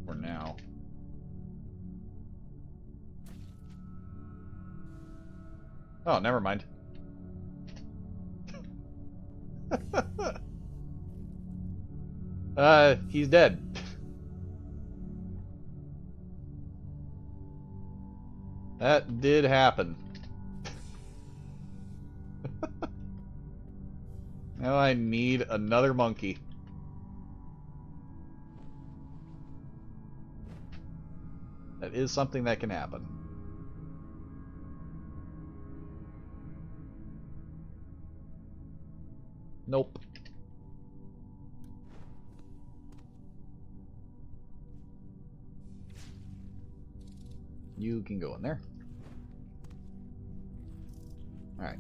For now. Oh, never mind. He's dead. That did happen. Now I need another monkey. That is something that can happen. Nope. You can go in there. Alright.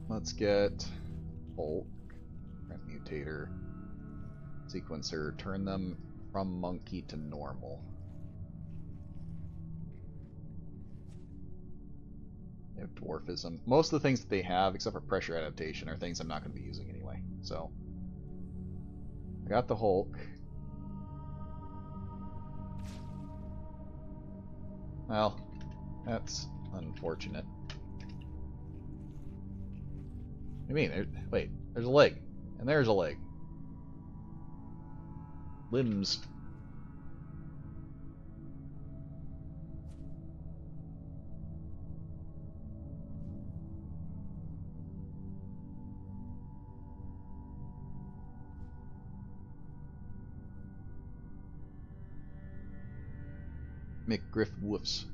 Let's get Hulk, Mutator, Sequencer, turn them from monkey to normal. They have dwarfism. Most of the things that they have, except for pressure adaptation, are things I'm not going to be using anyway. So, I got the Hulk. Well, that's unfortunate. What do you mean? Wait, there's a leg. And there's a leg. Limbs. McGriff woofs.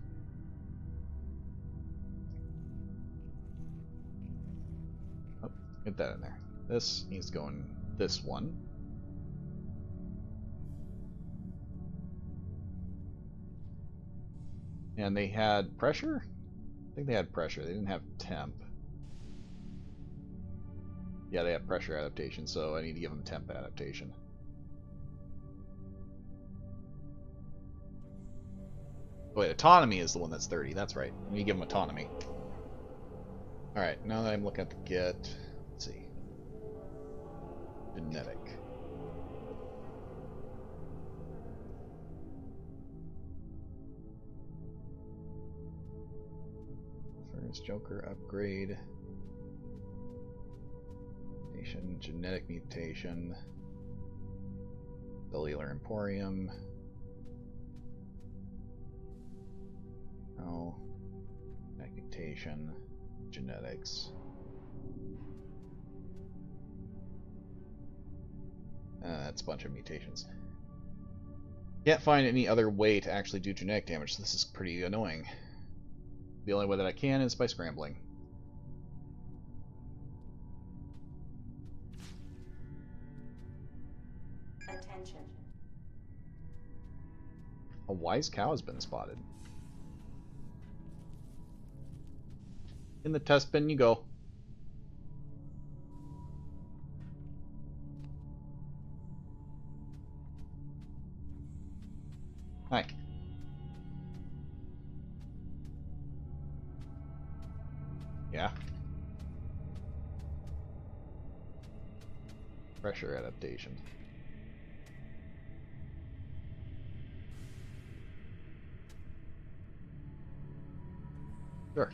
Oh, get that in there. This needs to go in this one. And they had pressure? I think they had pressure. They didn't have temp. Yeah, they have pressure adaptation, so I need to give them temp adaptation. Wait, autonomy is the one that's 30. That's right. I need to give them autonomy. Alright, now that I'm looking at the get, let's see. Genetic. First Joker upgrade. Mutation, genetic mutation. Cellular Emporium. Oh. Mutation. Genetics. That's a bunch of mutations. Can't find any other way to actually do genetic damage, so this is pretty annoying. The only way that I can is by scrambling. Attention. A wise cow has been spotted. In the test bin you go. Hi. Yeah. Pressure adaptation. Sure.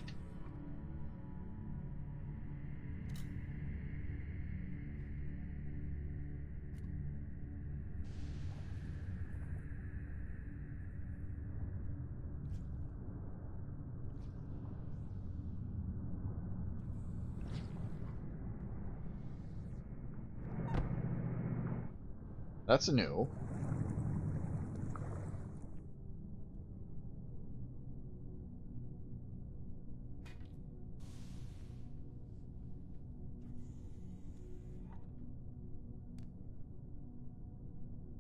That's new.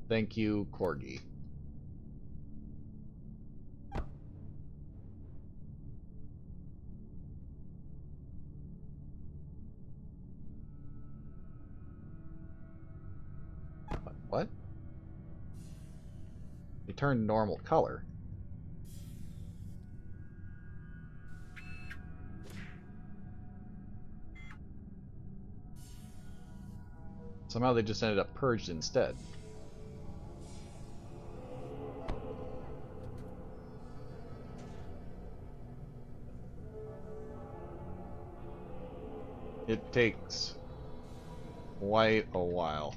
Thank you, Corgi. What? They turned normal color. Somehow they just ended up purged instead. It takes quite a while.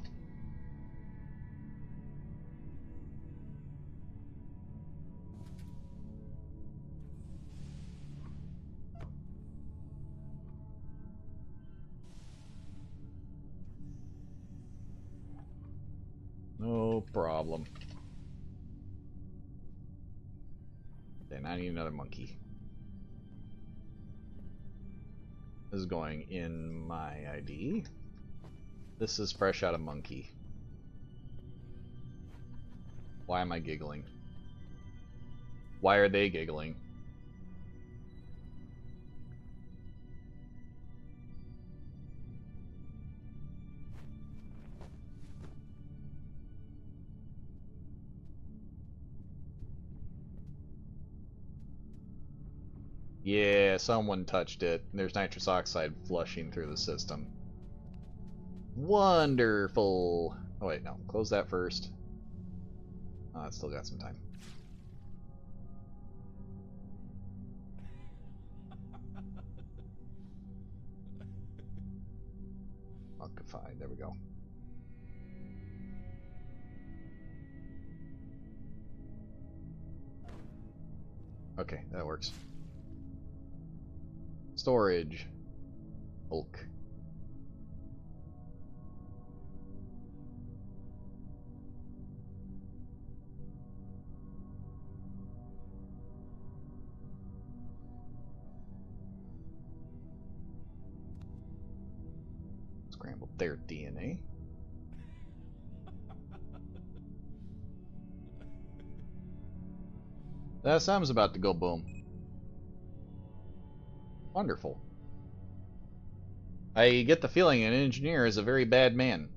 No problem. Then I need another monkey. This is going in my ID. This is fresh out of monkey. Why am I giggling? Why are they giggling? Yeah, someone touched it. There's nitrous oxide flushing through the system. Wonderful. Oh wait, no. Close that first. Oh, it's still got some time. Occupied. There we go. Okay, that works. Storage. Bulk. Scrambled their DNA. That sound's about to go boom. Wonderful. I get the feeling an engineer is a very bad man.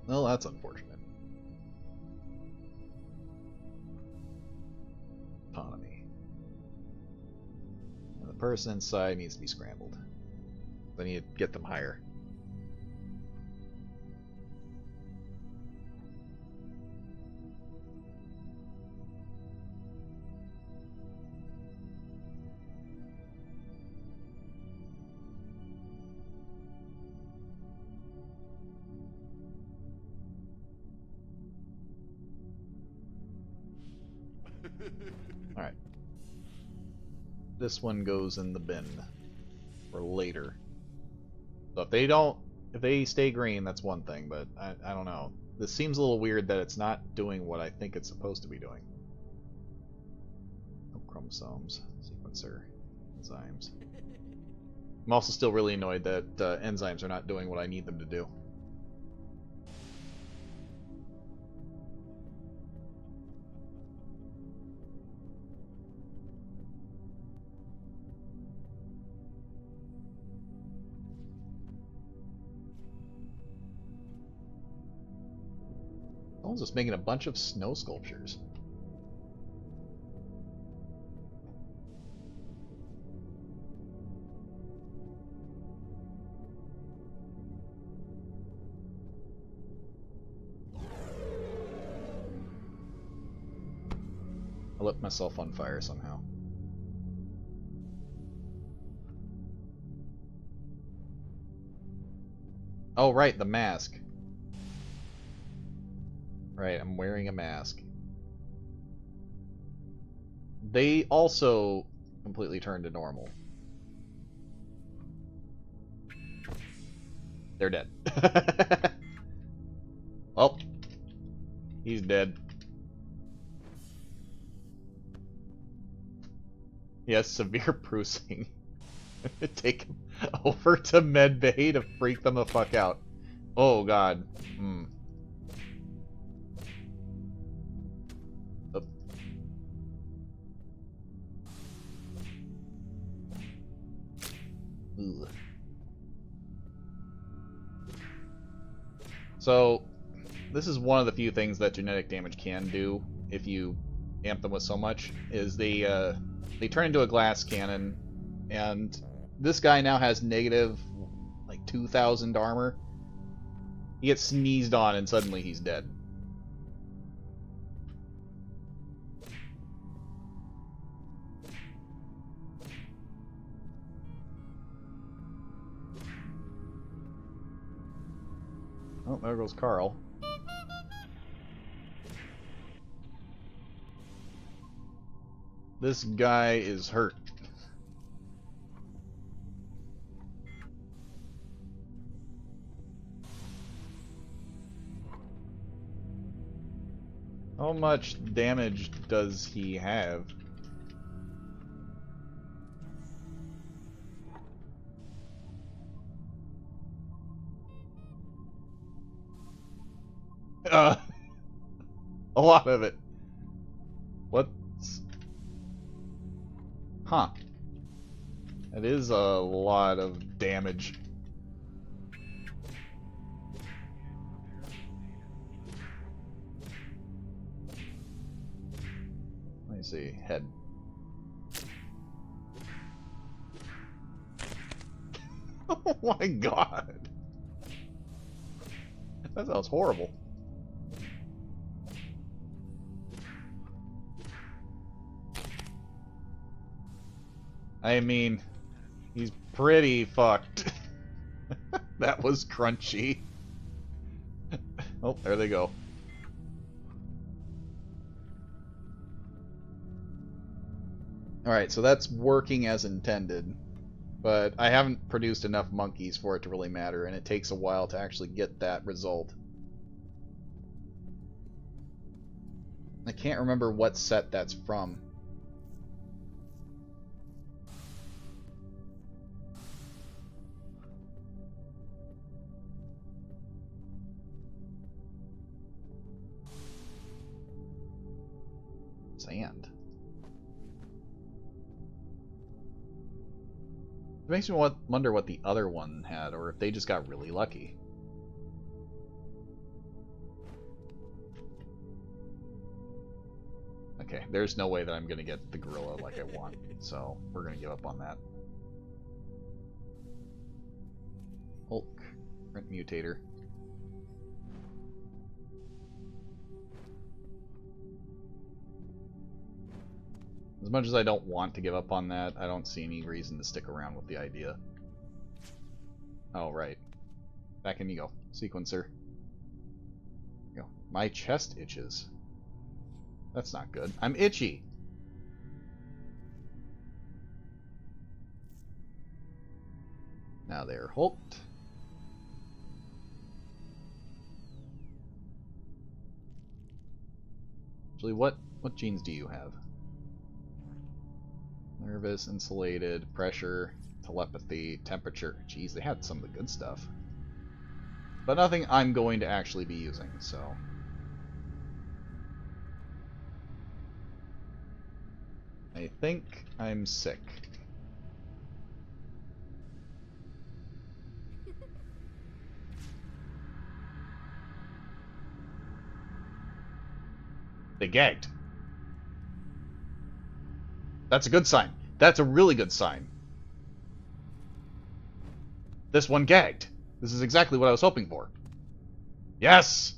Well, that's unfortunate. Autonomy. And the person inside needs to be scrambled. I need to get them higher. Alright. This one goes in the bin for later. So if they stay green, that's one thing, but I don't know. This seems a little weird that it's not doing what I think it's supposed to be doing. No chromosomes, sequencer, enzymes. I'm also still really annoyed that enzymes are not doing what I need them to do. Someone's just making a bunch of snow sculptures. I lit myself on fire somehow. Oh, right, the mask. Right, I'm wearing a mask. They also completely turned to normal. They're dead. Well, he's dead. He has severe bruising. Take him over to medbay to freak them the fuck out. Oh god. Hmm. Ugh. So, this is one of the few things that genetic damage can do if you amp them with so much, is they turn into a glass cannon, and this guy now has negative, like, 2,000 armor. He gets sneezed on and suddenly he's dead. Oh, there goes Carl. This guy is hurt. How much damage does he have? Uh, a lot of it. What's... Huh. That is a lot of damage. Let me see. Head. Oh my god. That sounds horrible. I mean, he's pretty fucked. That was crunchy. Oh, there they go. Alright, so that's working as intended. But I haven't produced enough monkeys for it to really matter, and it takes a while to actually get that result. I can't remember what set that's from. Sand. It makes me wonder what the other one had, or if they just got really lucky. Okay, there's no way that I'm going to get the gorilla like I want, so we're going to give up on that. Hulk. Rent mutator. As much as I don't want to give up on that, I don't see any reason to stick around with the idea. Oh, right. Back in you go. Sequencer. Go. My chest itches. That's not good. I'm itchy! Now they're hulked. Actually, what genes do you have? Nervous, insulated, pressure, telepathy, temperature. Jeez, they had some of the good stuff. But nothing I'm going to actually be using, so... I think I'm sick. They gagged. That's a good sign. That's a really good sign. This one gagged. This is exactly what I was hoping for. Yes!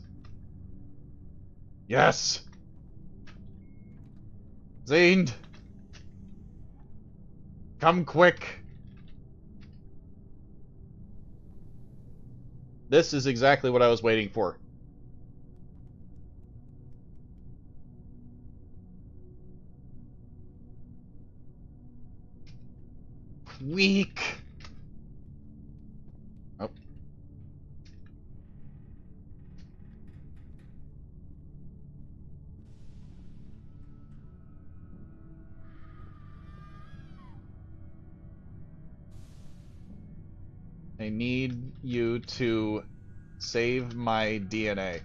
Yes! Zane! Come quick! This is exactly what I was waiting for. Weak! Oh. I need you to save my DNA.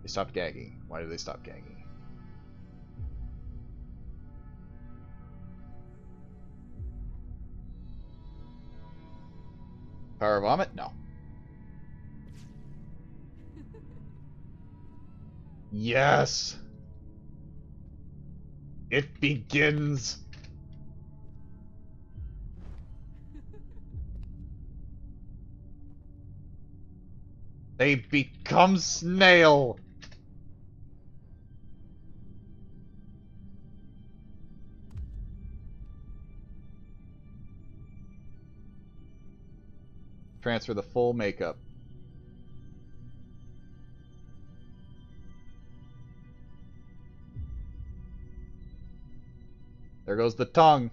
They stopped gagging. Why did they stop gagging? Power vomit? No. Yes! It begins! They become snail! Transfer the full makeup. There goes the tongue.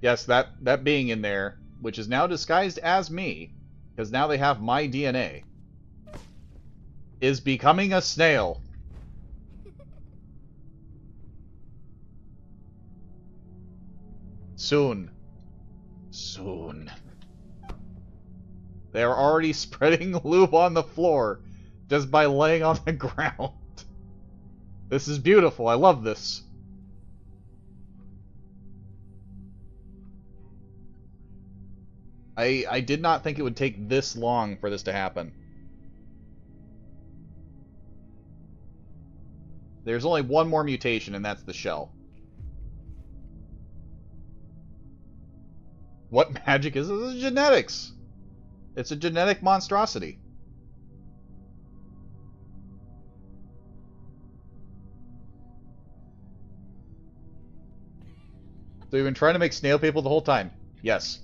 Yes, that being in there, which is now disguised as me, because now they have my DNA, is becoming a snail. Soon. Soon. They are already spreading lube on the floor just by laying on the ground. This is beautiful. I love this. I did not think it would take this long for this to happen. There's only one more mutation, and that's the shell. What magic is this? This is genetics. It's a genetic monstrosity. So you've been trying to make snail people the whole time? Yes.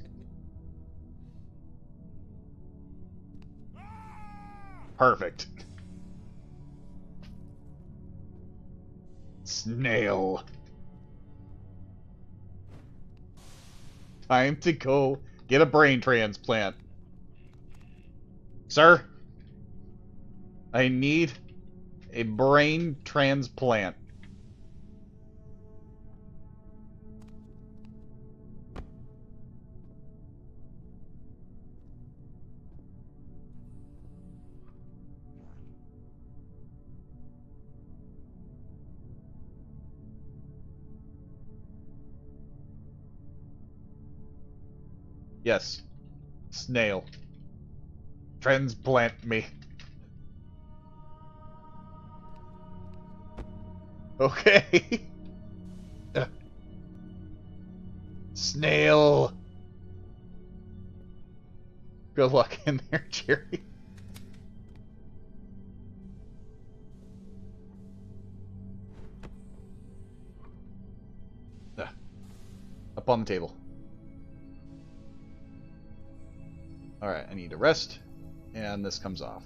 Perfect. Snail. Time to go get a brain transplant. Sir? I need a brain transplant. Yes. Snail. Transplant me. Okay. Snail. Good luck in there, Jerry. Up on the table. Alright, I need to rest, and this comes off.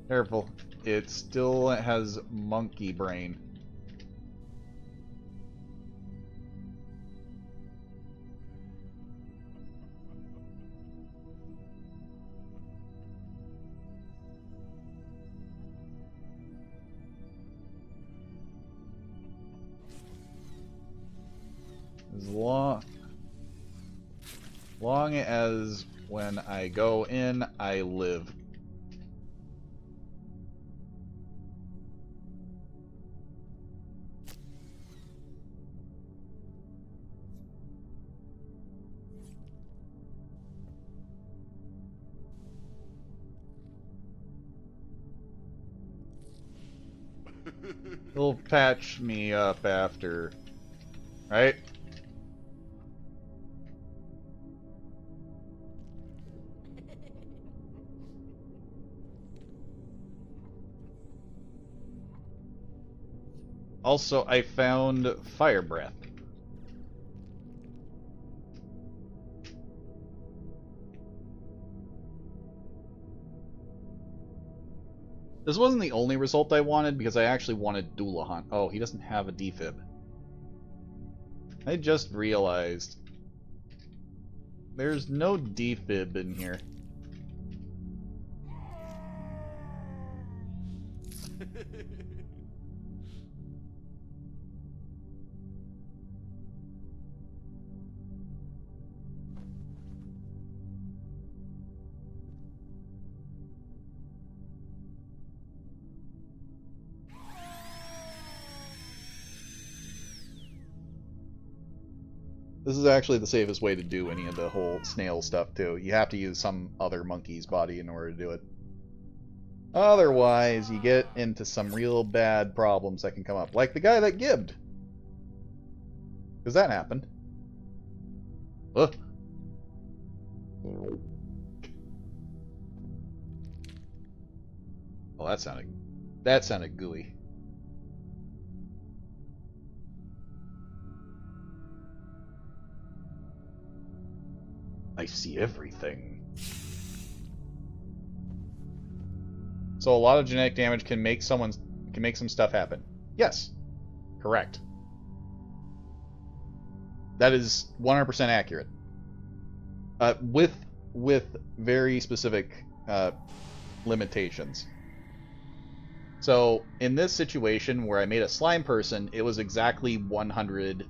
Careful, it still has monkey brain. As long as when I go in, I live. He'll patch me up after, right? Also, I found fire breath. This wasn't the only result I wanted, because I actually wanted Doulahan. Oh, he doesn't have a defib. I just realized there's no defib in here. This is actually the safest way to do any of the whole snail stuff, too. You have to use some other monkey's body in order to do it. Otherwise, you get into some real bad problems that can come up. Like the guy that gibbed. Because that happened. Ugh. Oh, that sounded gooey. I see everything. So a lot of genetic damage can make some stuff happen. Yes. Correct. That is 100% accurate. With very specific limitations. So, in this situation where I made a slime person, it was exactly 100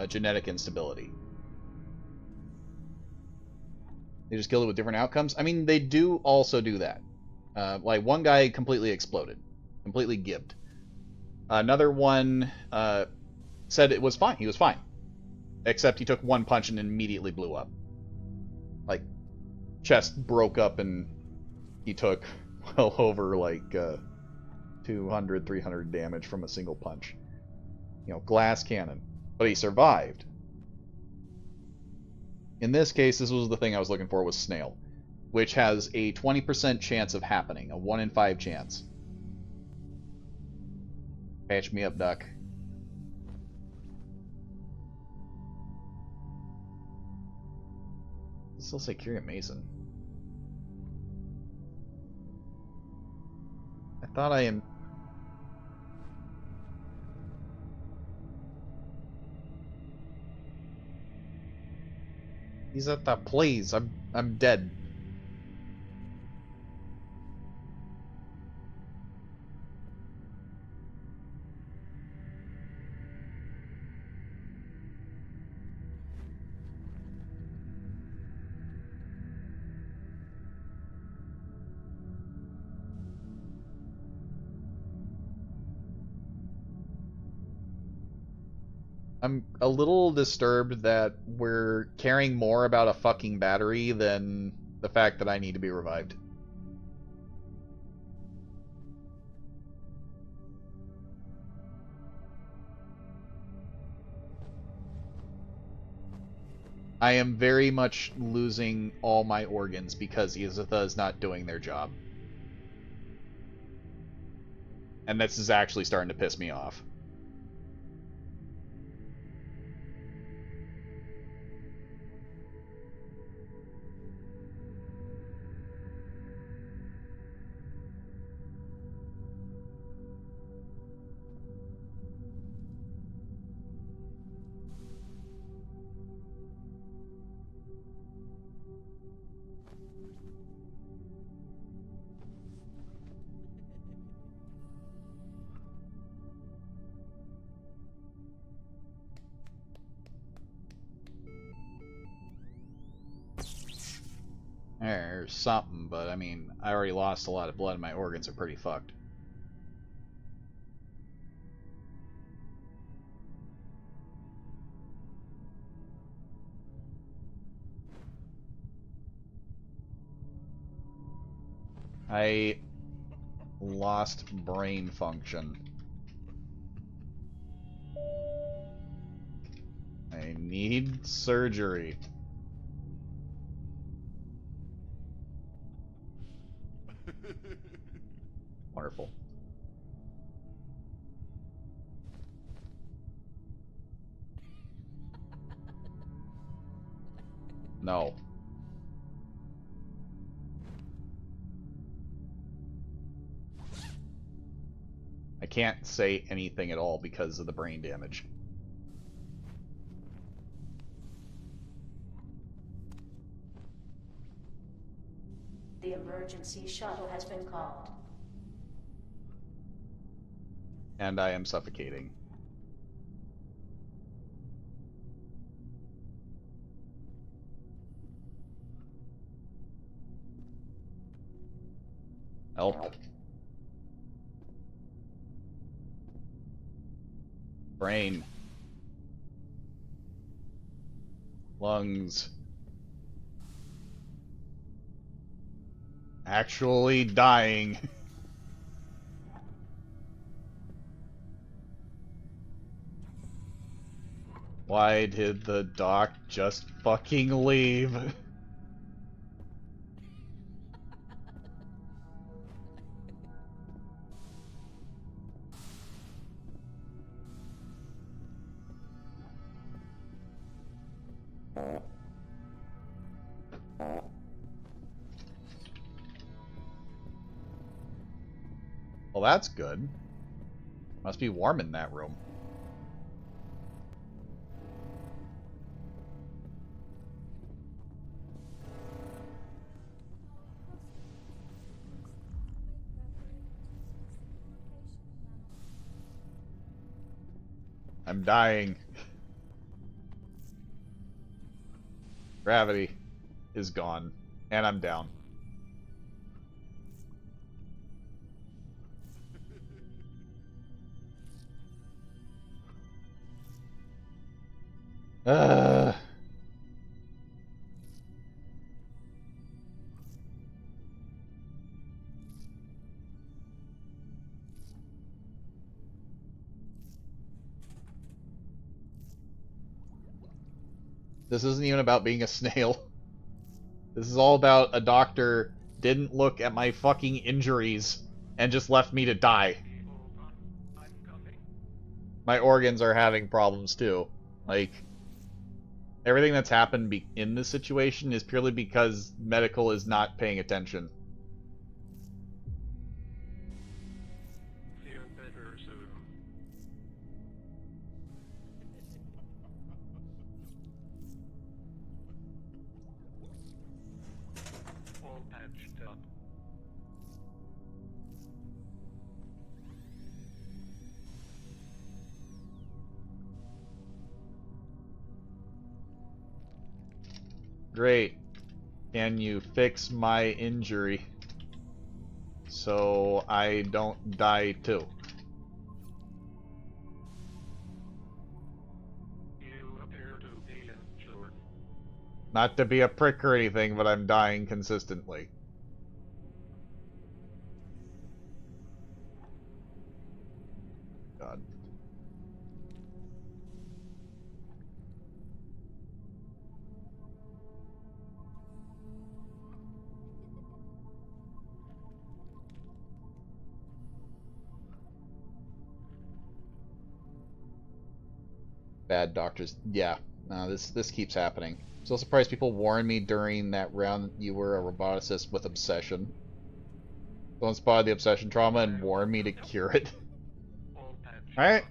genetic instability. They just killed it with different outcomes. I mean, they do also do that. Like, one guy completely exploded. Completely gibbed. Another one said it was fine. He was fine. Except he took one punch and immediately blew up. Like, chest broke up and he took well over, like, 200, 300 damage from a single punch. You know, glass cannon. But he survived. In this case, this was the thing I was looking for, was snail, which has a 20% chance of happening, a 1 in 5 chance. Patch me up, duck. I still say Curium Mason. I thought I am. He's at the please. I'm dead. I'm a little disturbed that we're caring more about a fucking battery than the fact that I need to be revived. I am very much losing all my organs because Izatha is not doing their job. And this is actually starting to piss me off. There's something, but I mean, I already lost a lot of blood and my organs are pretty fucked. I lost brain function. I need surgery. Wonderful. No. I can't say anything at all because of the brain damage. The emergency shuttle has been called. And I am suffocating. Help. Brain. Lungs. Actually dying. Why did the doc just fucking leave? Well, that's good. Must be warm in that room. I'm dying. Gravity is gone. And I'm down. Uh. This isn't even about being a snail. This is all about a doctor didn't look at my fucking injuries and just left me to die. My organs are having problems too. Like, everything that's happened in this situation is purely because medical is not paying attention. Feel better soon. All patched up. Great. Can you fix my injury so I don't die too? You appear to be injured. Not to be a prick or anything, but I'm dying consistently. God. Bad doctors. Yeah. No, this keeps happening. So surprised people warned me during that round that you were a roboticist with obsession. Someone spotted the obsession trauma and warned me to cure it. All patched Alright. up.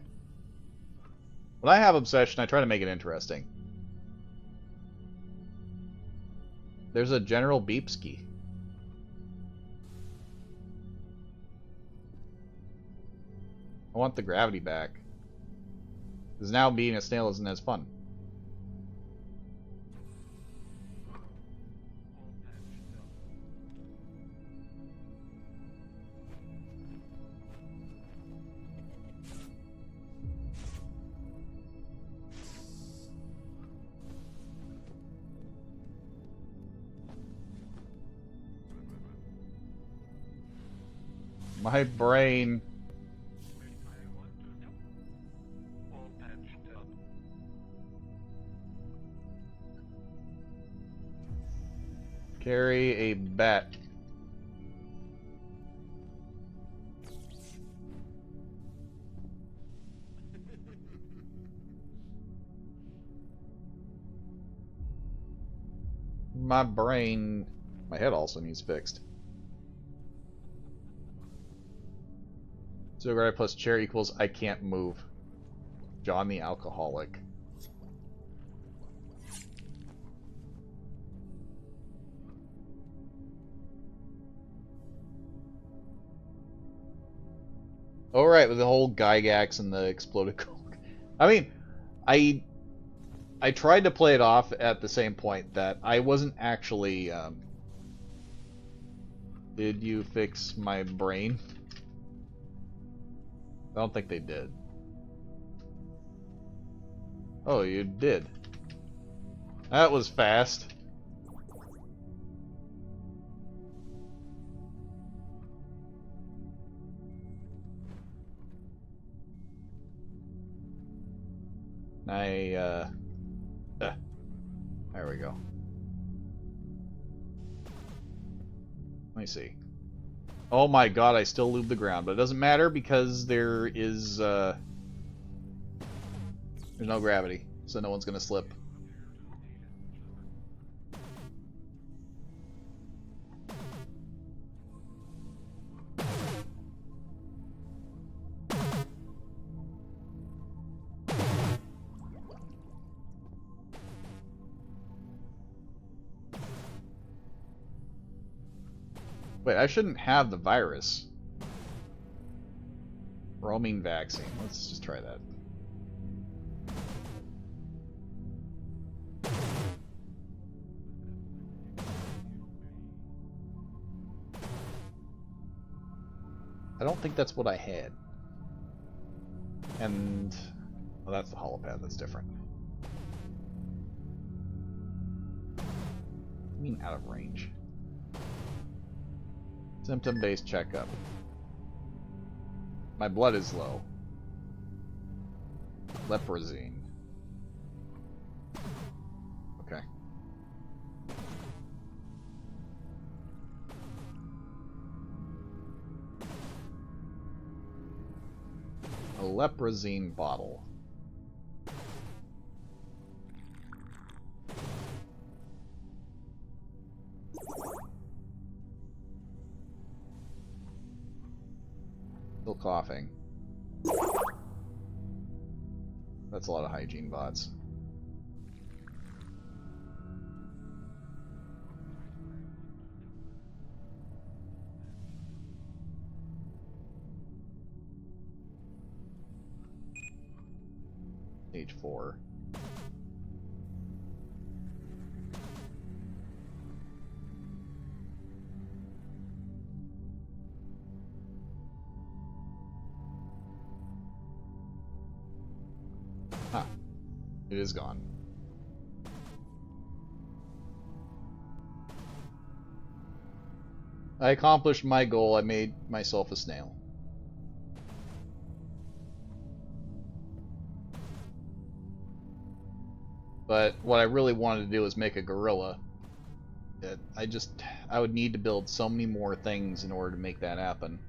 When I have obsession, I try to make it interesting. There's a General Beepski. I want the gravity back. Because now being a snail isn't as fun. All patched up. My brain. I want to do. All patched up. Carry a bat. My brain. My head also needs fixed. So gravity plus chair equals I can't move. John the alcoholic. Oh right, with the whole Gygax and the exploded Coke. I mean, I tried to play it off at the same point that I wasn't actually. Did you fix my brain? I don't think they did. Oh, you did. That was fast. There we go. Let me see. Oh my god, I still lube the ground, but it doesn't matter because there's no gravity, so no one's gonna slip. Wait, I shouldn't have the virus. Roaming vaccine. Let's just try that. I don't think that's what I had. And... well, that's the holopad. That's different. I mean out of range. Symptom-based checkup. My blood is low. Leprosine. Okay. A leprosine bottle. Still coughing. That's a lot of hygiene bots. Stage 4. Huh. It is gone. I accomplished my goal. I made myself a snail. But what I really wanted to do is make a gorilla. I would need to build so many more things in order to make that happen.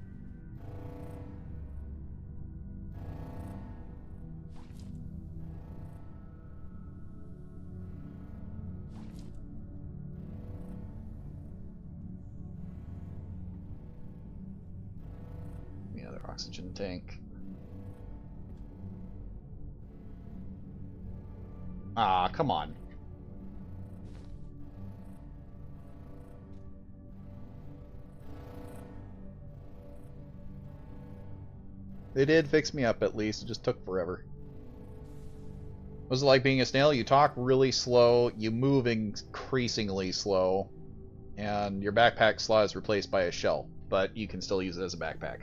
The other oxygen tank. Ah, come on. They did fix me up at least. It just took forever. Was it like being a snail? You talk really slow, you move increasingly slow, and your backpack slot is replaced by a shell, but you can still use it as a backpack.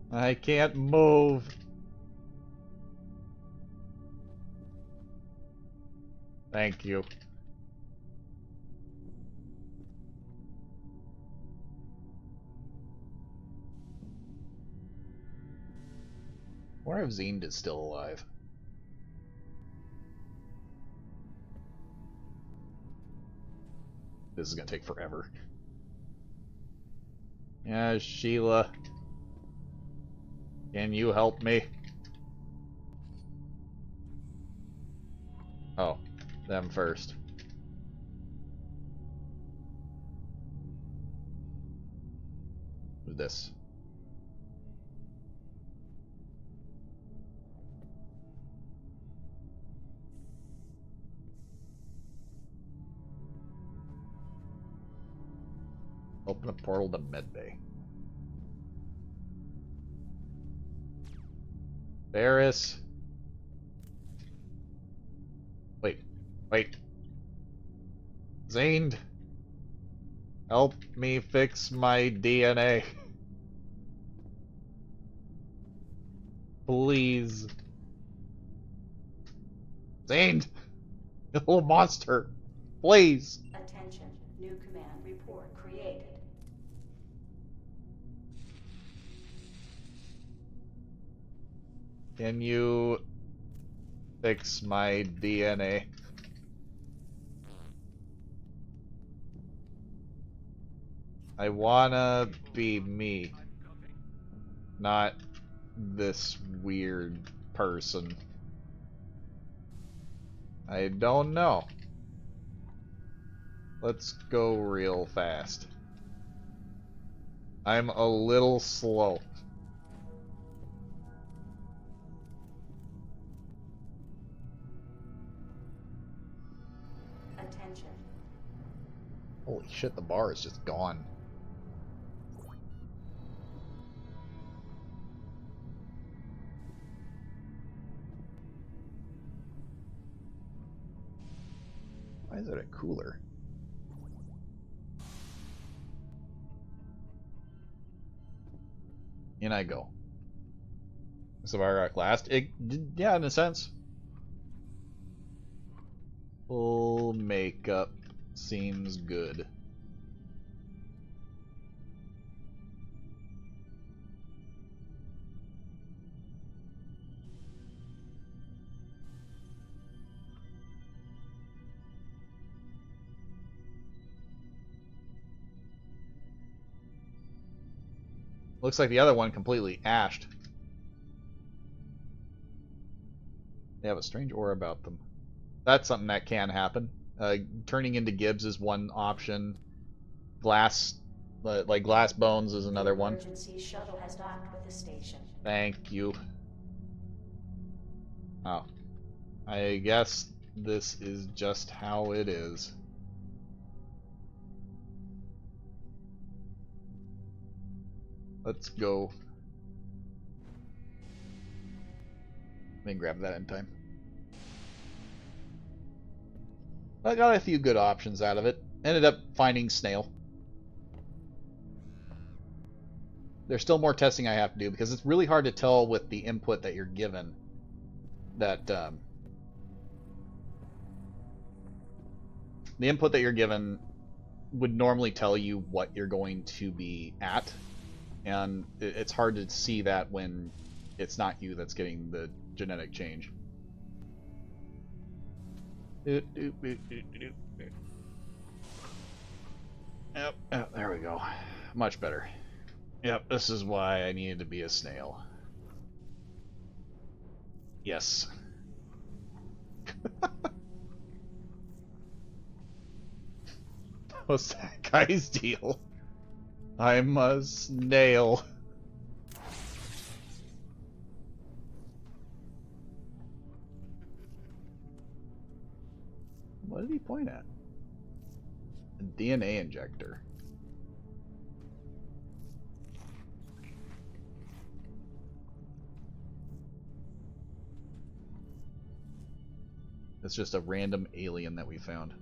I can't move. Thank you. I wonder if Zend is still alive. This is gonna take forever. Yeah, Sheila. Can you help me? Oh, them first. Who's this? Open a portal to medbay. Varys. Wait. Zend. Help me fix my DNA. Please. Zend! You little monster. Please. Attention. New command report created. Can you fix my DNA? I wanna be me, not this weird person. I don't know. Let's go real fast. I'm a little slow. Attention. Holy shit, the bar is just gone. Why is it a cooler? In I go. So I got last. Yeah, in a sense. Full makeup seems good. Looks like the other one completely ashed. They have a strange aura about them. That's something that can happen. Turning into Gibbs is one option. Glass, like glass bones, is another one. Emergency shuttle has docked with the station. Thank you. Oh. I guess this is just how it is. Let's go. Let me grab that in time. I got a few good options out of it. Ended up finding snail. There's still more testing I have to do because it's really hard to tell with the input that you're given that the input that you're given would normally tell you what you're going to be at, and it's hard to see that when it's not you that's getting the genetic change. Yep, there we go. Much better. Yep, this is why I needed to be a snail. Yes. What's that guy's deal? I'm a snail. What did he point at? A DNA injector. It's just a random alien that we found.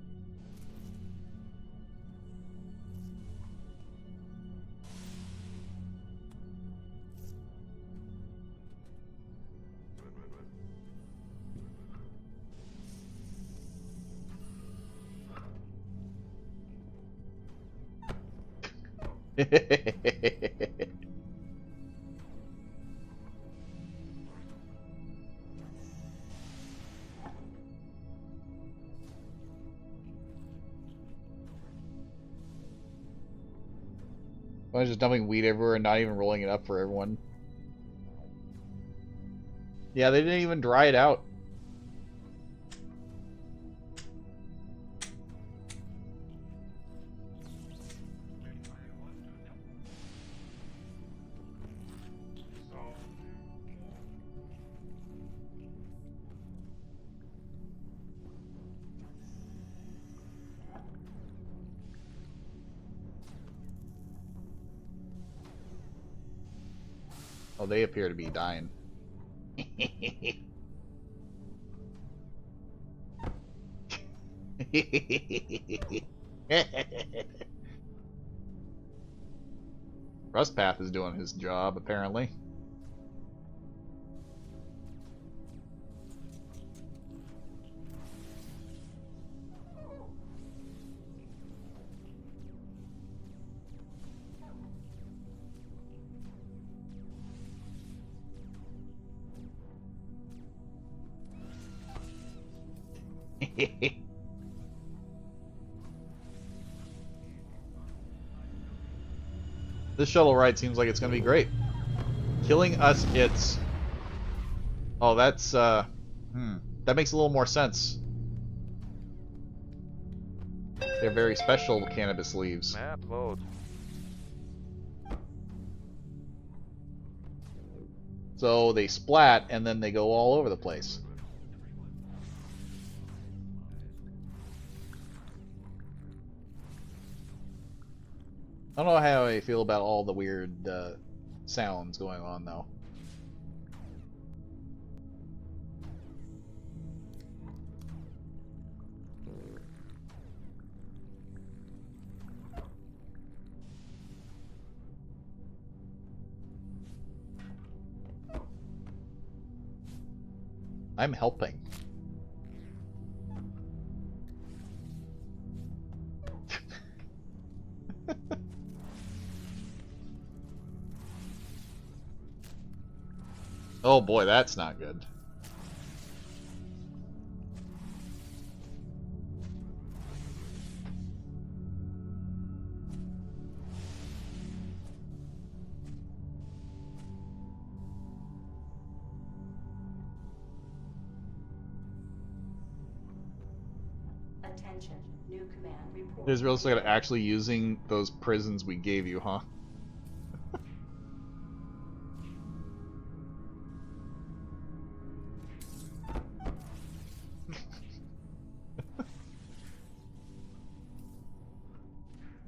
I was just dumping weed everywhere and not even rolling it up for everyone. Yeah, they didn't even dry it out. Oh, they appear to be dying. Rustpath is doing his job, apparently. This shuttle ride seems like it's going to be great. Killing us, it's... Oh, that's, that makes a little more sense. They're very special cannabis leaves. Mad mode. So they splat and then they go all over the place. I don't know how I feel about all the weird sounds going on though. I'm helping. Oh boy, that's not good. Attention. New command report. Israel's gonna actually using those prisons we gave you, huh?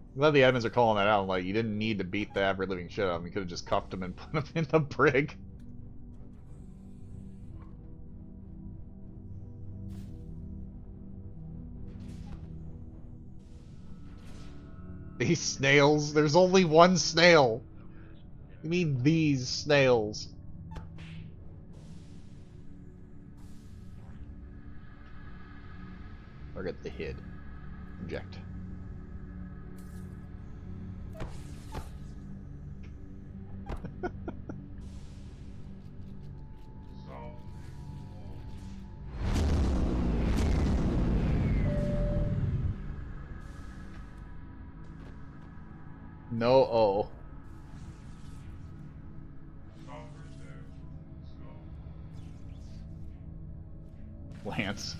I'm glad the admins are calling that out. Like, you didn't need to beat the ever living shit out of him. You could have just cuffed him and put him in the brig. These snails? There's only one snail. You mean these snails? Target the hid. Inject. No O. Lance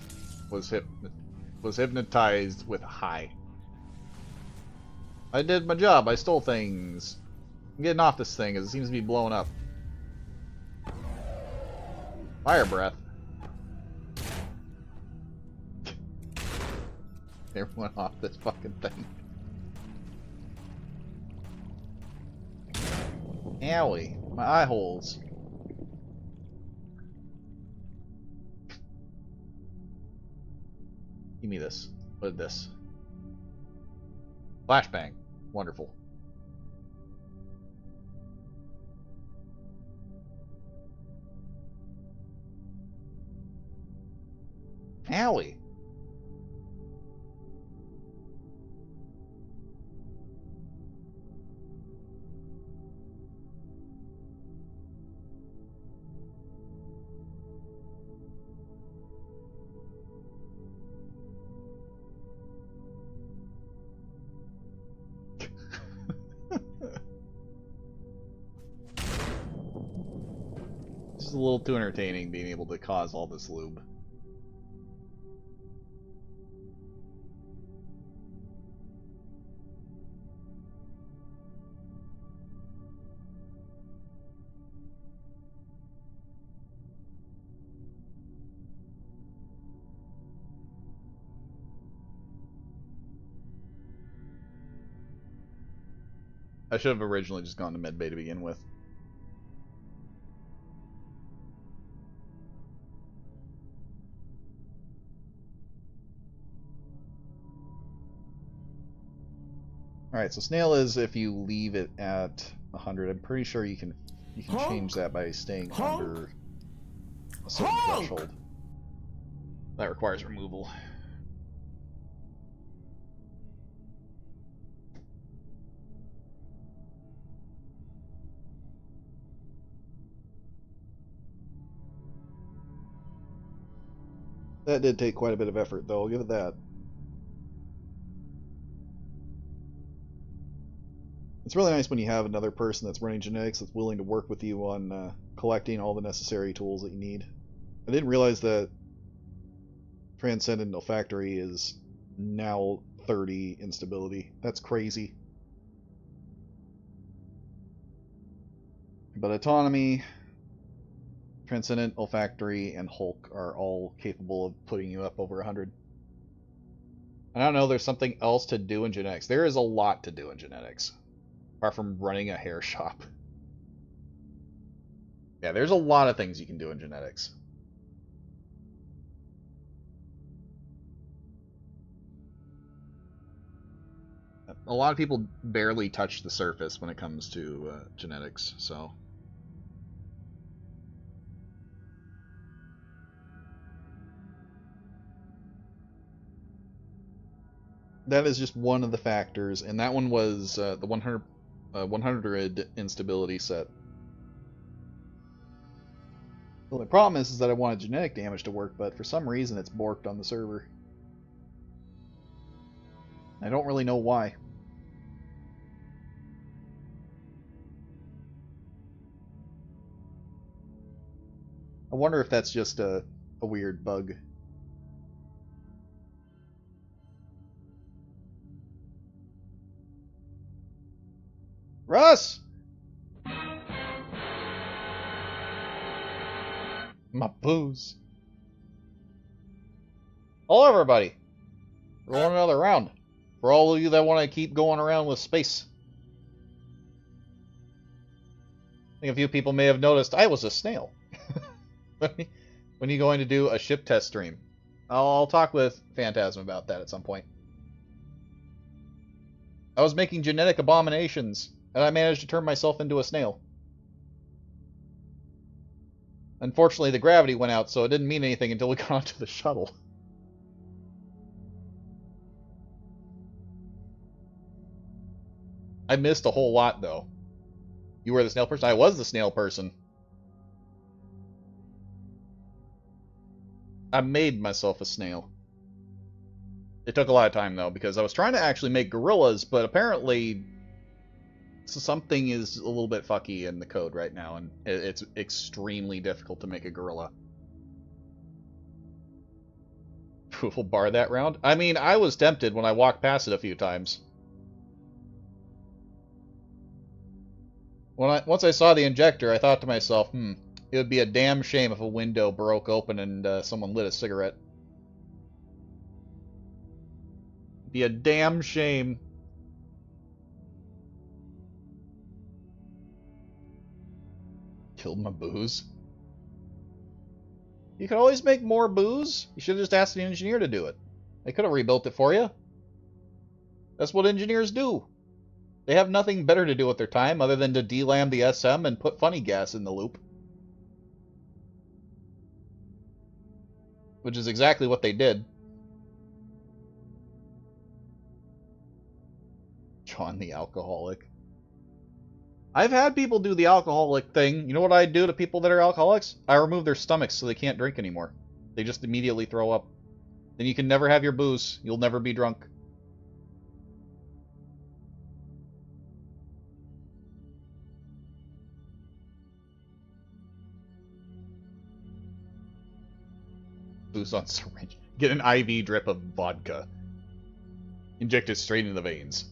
was hypnotized with high. I did my job. I stole things. I'm getting off this thing as it seems to be blowing up. Fire breath. Everyone off this fucking thing. Owie, my eye holes. Give me this. What is this? Flashbang. Wonderful. Owie. This is a little too entertaining being able to cause all this lube. I should have originally just gone to medbay to begin with. Alright, so snail is if you leave it at 100. I'm pretty sure you can change that by staying under a certain threshold. That requires removal. That did take quite a bit of effort, though. I'll give it that. It's really nice when you have another person that's running genetics that's willing to work with you on collecting all the necessary tools that you need. I didn't realize that Transcendental Factory is now 30 instability. That's crazy. But autonomy, transcendent, olfactory, and Hulk are all capable of putting you up over 100. I don't know, there's something else to do in genetics. There is a lot to do in genetics, apart from running a hair shop. Yeah, there's a lot of things you can do in genetics. A lot of people barely touch the surface when it comes to genetics, so... That is just one of the factors, and that one was the 100 instability set. The only problem is that I wanted genetic damage to work, but for some reason it's borked on the server. I don't really know why. I wonder if that's just a weird bug. Russ! My booze. Hello, everybody. Rolling another round. For all of you that want to keep going around with space. I think a few people may have noticed I was a snail. When are you going to do a ship test stream? I'll talk with Phantasm about that at some point. I was making genetic abominations, and I managed to turn myself into a snail. Unfortunately, the gravity went out, so it didn't mean anything until we got onto the shuttle. I missed a whole lot, though. You were the snail person? I was the snail person. I made myself a snail. It took a lot of time, though, because I was trying to actually make gorillas, but apparently something is a little bit fucky in the code right now, and it's extremely difficult to make a gorilla. We'll bar that round. I mean, I was tempted when I walked past it a few times. Once I saw the injector, I thought to myself, it would be a damn shame if a window broke open and someone lit a cigarette. It'd be a damn shame. Killed my booze. You could always make more booze. You should have just asked the engineer to do it. They could have rebuilt it for you. That's what engineers do. They have nothing better to do with their time other than to delam the SM and put funny gas in the loop. Which is exactly what they did. John the alcoholic. I've had people do the alcoholic thing. You know what I do to people that are alcoholics? I remove their stomachs so they can't drink anymore. They just immediately throw up. Then you can never have your booze. You'll never be drunk. Booze on syringe. Get an IV drip of vodka. Inject it straight into the veins.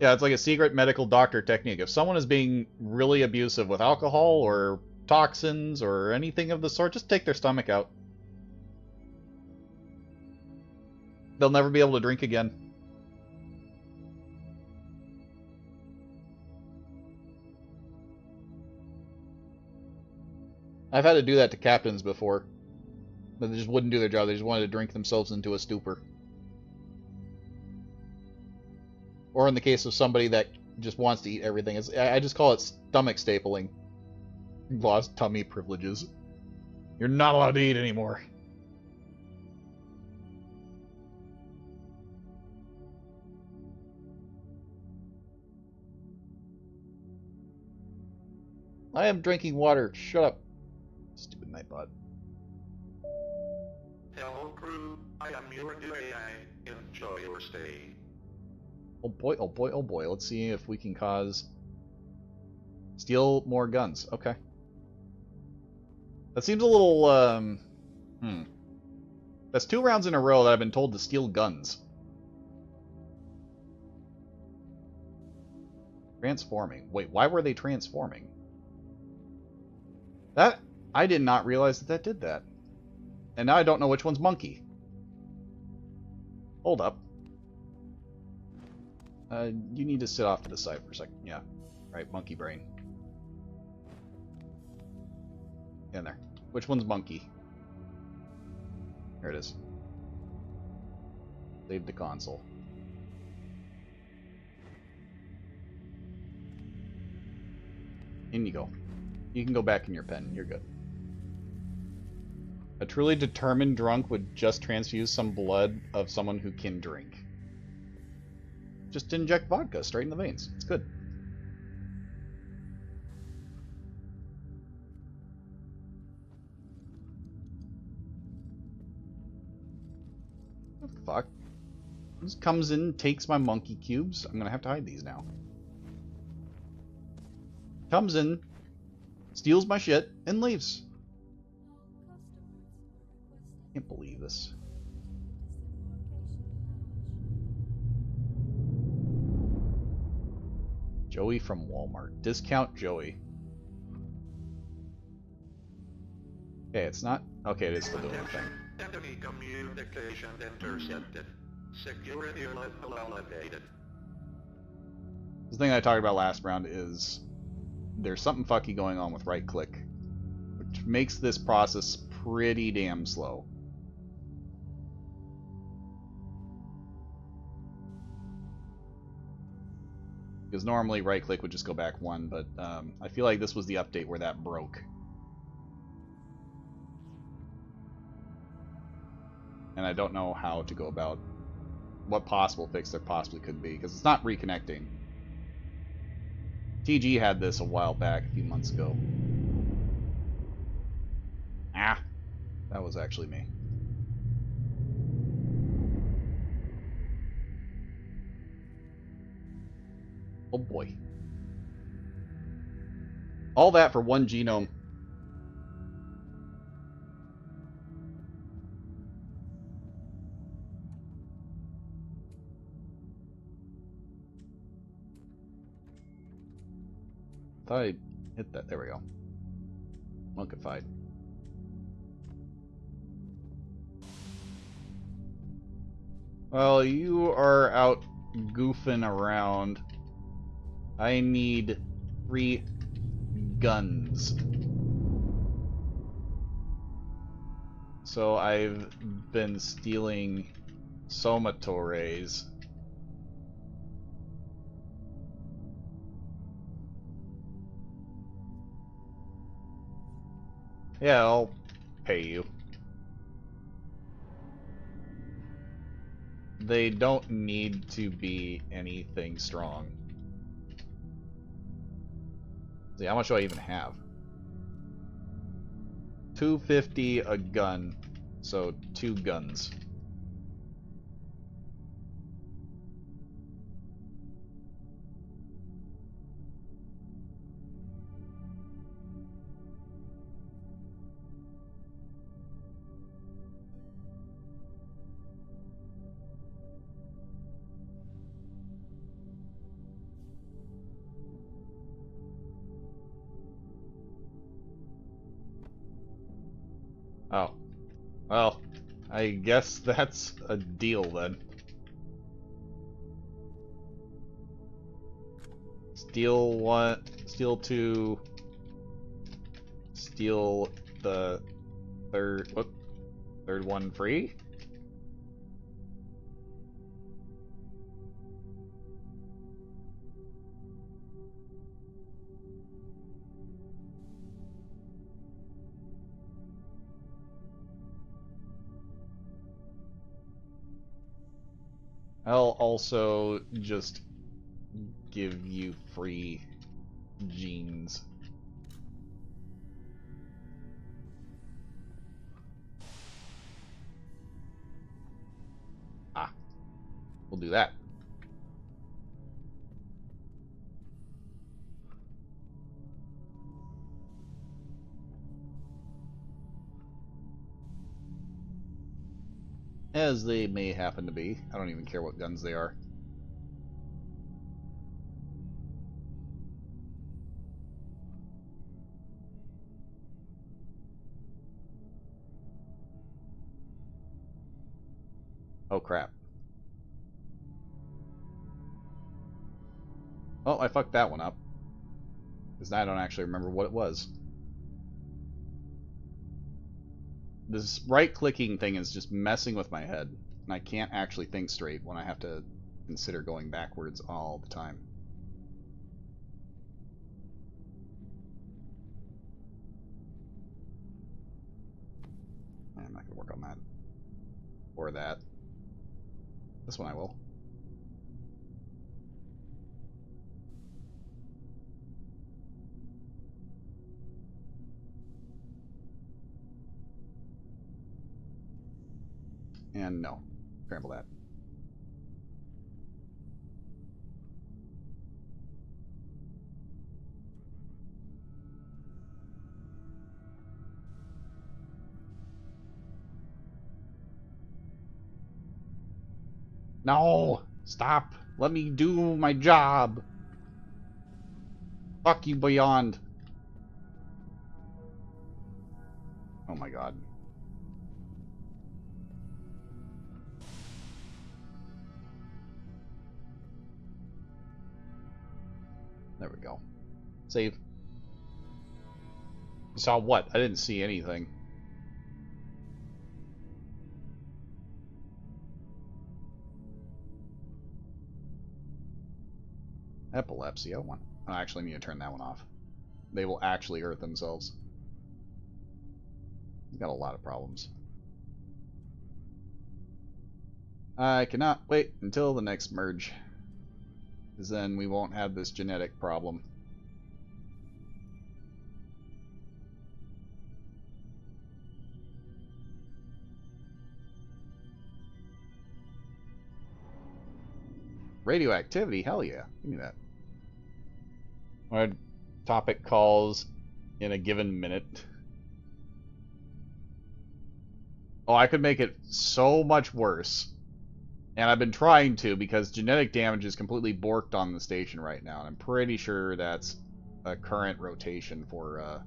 Yeah, it's like a secret medical doctor technique. If someone is being really abusive with alcohol or toxins or anything of the sort, just take their stomach out. They'll never be able to drink again. I've had to do that to captains before. But they just wouldn't do their job. They just wanted to drink themselves into a stupor. Or in the case of somebody that just wants to eat everything. I just call it stomach stapling. Lost tummy privileges. You're not allowed to eat anymore. I am drinking water. Shut up. Stupid Nightbot. Hello, crew. I am your new AI. Enjoy your stay. Oh boy, oh boy, oh boy. Let's see if we can cause... Steal more guns. Okay. That seems a little, That's 2 rounds in a row that I've been told to steal guns. Transforming. Wait, why were they transforming? That... I did not realize that that did that. And now I don't know which one's monkey. Hold up. You need to sit off to the side for a second. Yeah. Right, monkey brain. In there. Which one's monkey? There it is. Save the console. In you go. You can go back in your pen. You're good. A truly determined drunk would just transfuse some blood of someone who can drink. Just inject vodka straight in the veins. It's good. What the fuck? This comes in, takes my monkey cubes. I'm gonna have to hide these now. Comes in, steals my shit, and leaves. Can't believe this. Joey from Walmart. Discount Joey. Okay, it's not... Okay, it is still doing the thing. Enemy communication intercepted. Security level elevated. The thing I talked about last round is there's something fucky going on with right click, which makes this process pretty damn slow. Because normally right click would just go back 1, but I feel like this was the update where that broke. And I don't know how to go about what possible fix there possibly could be, because it's not reconnecting. TG had this a while back, a few months ago. Ah, that was actually me. Oh boy. All that for 1 genome. Thought I hit that. There we go. Monkified. Well, you are out goofing around. I need 3 guns. So I've been stealing somatores. Yeah, I'll pay you. They don't need to be anything strong. See, how much do I even have? 250 a gun, so 2 guns. Oh. Well, I guess that's a deal then. Steal 1, steal 2, steal the third one free? I'll also just give you free jeans. Ah, we'll do that. As they may happen to be. I don't even care what guns they are. Oh crap. Oh, I fucked that one up. Because I don't actually remember what it was. This right-clicking thing is just messing with my head. And I can't actually think straight when I have to consider going backwards all the time. I'm not going to work on that. Or that. This one I will. And no. Scramble that. No! Stop! Let me do my job! Fuck you, Beyond! Oh my god. There we go. Save. You saw what? I didn't see anything. Epilepsy. I actually need to turn that one off. They will actually hurt themselves. Got a lot of problems. I cannot wait until the next merge. Because then we won't have this genetic problem. Radioactivity? Hell yeah. Give me that. Our topic calls in a given minute. Oh, I could make it so much worse. And I've been trying to, because genetic damage is completely borked on the station right now. And I'm pretty sure that's a current rotation for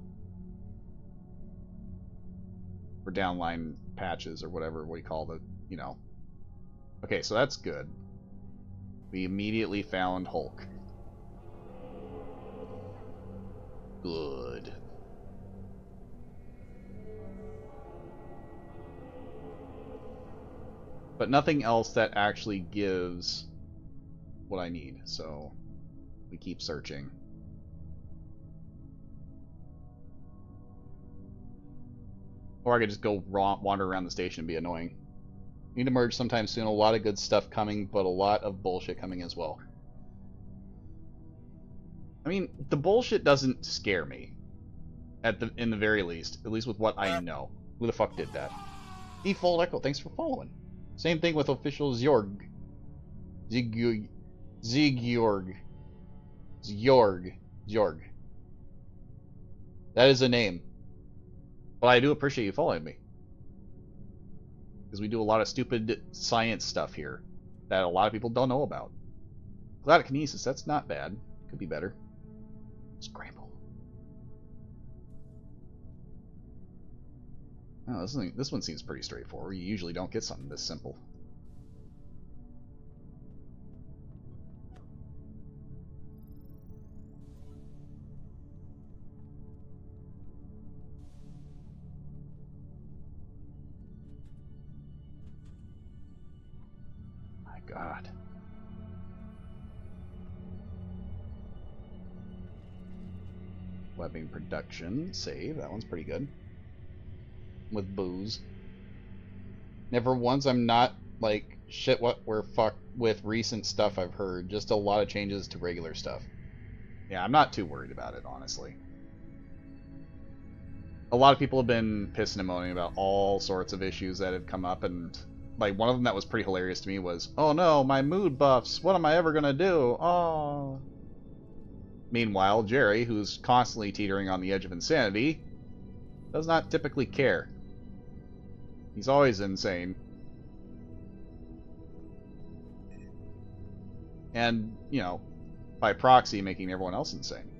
downline patches or whatever we call the, you know. Okay, so that's good. We immediately found Hulk. Good. But nothing else that actually gives what I need, so we keep searching. Or I could just go wander around the station and be annoying. Need to merge sometime soon. A lot of good stuff coming, but a lot of bullshit coming as well. I mean, the bullshit doesn't scare me. In the very least. At least with what I know. Who the fuck did that? Default Echo, thanks for following. Same thing with official Zyorg. Zyorg. That is a name. But I do appreciate you following me. Because we do a lot of stupid science stuff here that a lot of people don't know about. Gladikinesis, that's not bad. Could be better. Scramble. Oh, this one seems pretty straightforward. You usually don't get something this simple. My God. Webbing production. Save. That one's pretty good. With booze. Never once I'm not like shit what we're fucked with recent stuff I've heard. Just a lot of changes to regular stuff. Yeah, I'm not too worried about it, honestly. A lot of people have been pissing and moaning about all sorts of issues that have come up, and like one of them that was pretty hilarious to me was, oh no, my mood buffs, what am I ever gonna do? Oh. Meanwhile, Jerry, who's constantly teetering on the edge of insanity, does not typically care. He's always insane. And, you know, by proxy, making everyone else insane.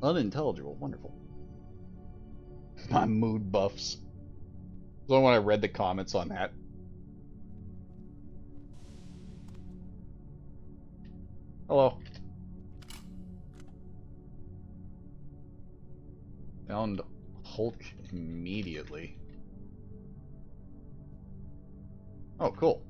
Unintelligible. Wonderful. My mood buffs. So when I read the comments on that. Hello. Found Hulk immediately. Oh, cool.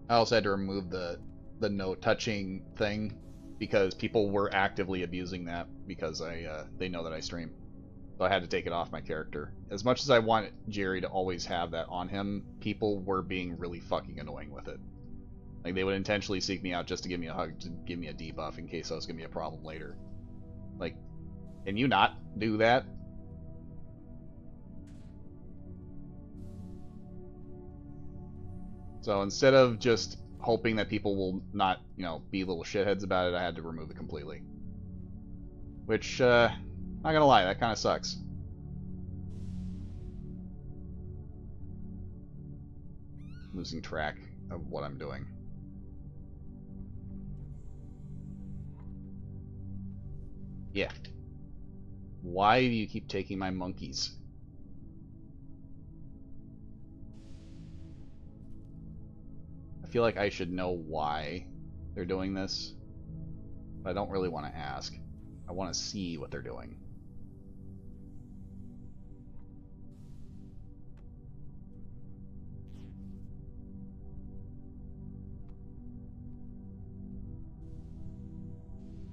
I also had to remove the no touching thing because people were actively abusing that because they know that I stream. So I had to take it off my character. As much as I want Jerry to always have that on him, people were being really fucking annoying with it. Like, they would intentionally seek me out just to give me a hug, to give me a debuff in case I was going to be a problem later. Like, can you not do that? So instead of just hoping that people will not, you know, be little shitheads about it, I had to remove it completely. Which, not gonna lie, that kind of sucks. Losing track of what I'm doing. Yeah. Why do you keep taking my monkeys? I feel like I should know why they're doing this, but I don't really want to ask. I want to see what they're doing.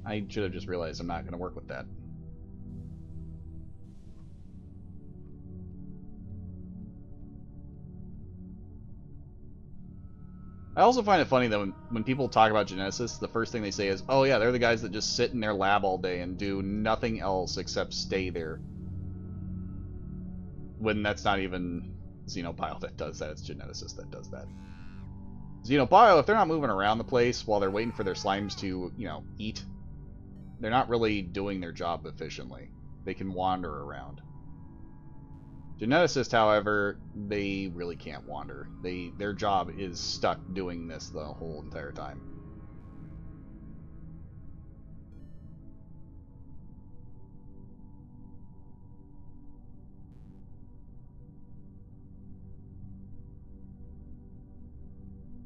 I should have just realized I'm not going to work with that. I also find it funny that when people talk about geneticists, the first thing they say is, oh yeah, they're the guys that just sit in their lab all day and do nothing else except stay there. When that's not even Xenobio that does that, it's geneticists that does that. Xenobio, if they're not moving around the place while they're waiting for their slimes to, you know, eat, they're not really doing their job efficiently. They can wander around. Geneticists, however, they really can't wander. Their job is stuck doing this the whole entire time.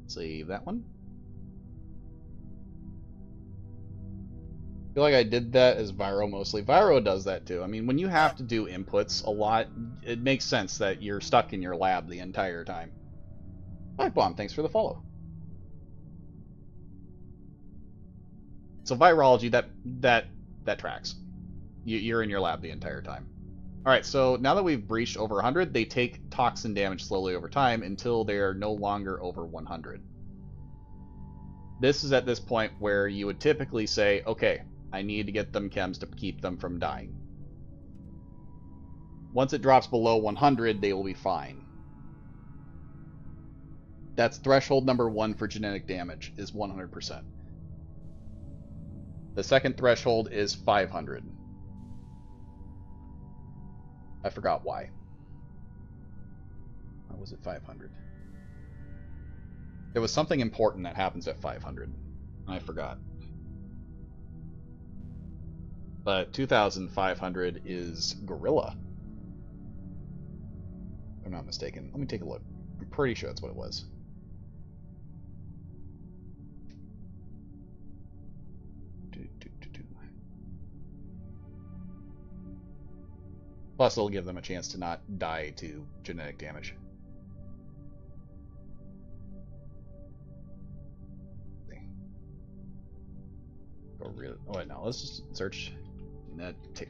Save that one. I feel like I did that as Vyro mostly. Vyro does that too. I mean, when you have to do inputs a lot, it makes sense that you're stuck in your lab the entire time. Pipe Bomb, thanks for the follow. So virology, that tracks. You're in your lab the entire time. Alright, so now that we've breached over 100, they take toxin damage slowly over time until they are no longer over 100. This is at this point where you would typically say, okay, I need to get them chems to keep them from dying. Once it drops below 100, they will be fine. That's threshold number 1 for genetic damage, is 100%. The second threshold is 500. I forgot why. Or was it 500? There was something important that happens at 500. I forgot. But 2,500 is Gorilla. If I'm not mistaken. Let me take a look. I'm pretty sure that's what it was. Plus, it'll give them a chance to not die to genetic damage. Go real. Oh wait, no. Let's just search genetic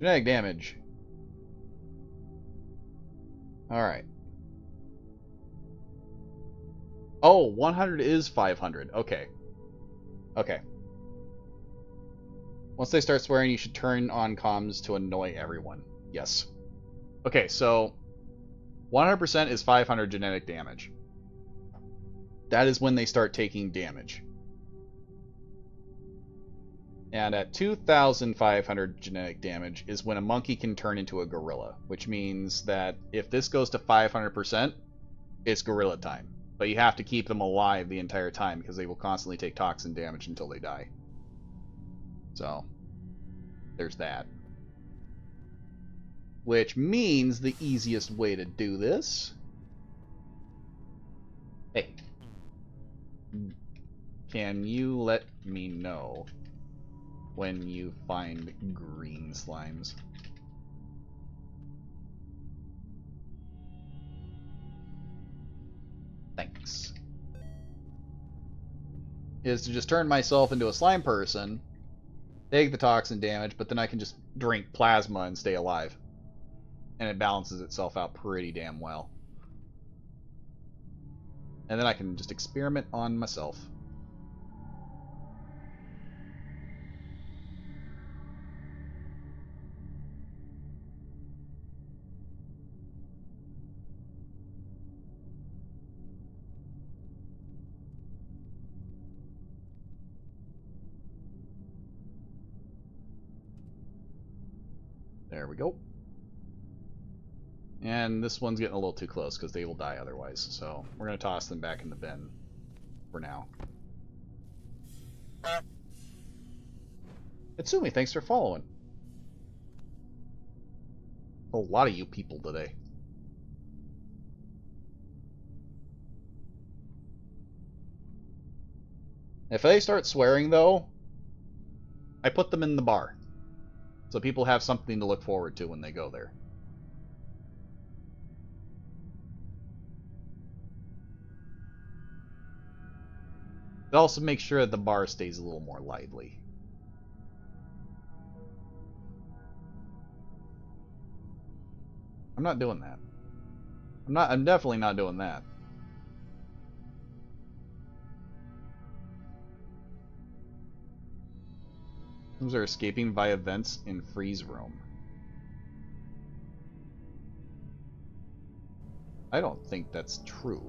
damage. All right. Oh, 100 is 500. Okay. Okay. Once they start swearing, you should turn on comms to annoy everyone. Yes. Okay, so 100% is 500 genetic damage. That is when they start taking damage. And at 2,500 genetic damage is when a monkey can turn into a gorilla, which means that if this goes to 500%, it's gorilla time. But you have to keep them alive the entire time because they will constantly take toxin damage until they die. So, there's that. Which means the easiest way to do this... Hey. Can you let me know when you find green slimes? Thanks. Is to just turn myself into a slime person, take the toxin damage, but then I can just drink plasma and stay alive. And it balances itself out pretty damn well. And then I can just experiment on myself. There we go. And this one's getting a little too close because they will die otherwise. So we're going to toss them back in the bin for now. Itsumi, thanks for following. A lot of you people today. If they start swearing, though, I put them in the bar. So people have something to look forward to when they go there. It also makes sure that the bar stays a little more lively. I'm not doing that. I'm definitely not doing that. Those are escaping via vents in freeze room. I don't think that's true.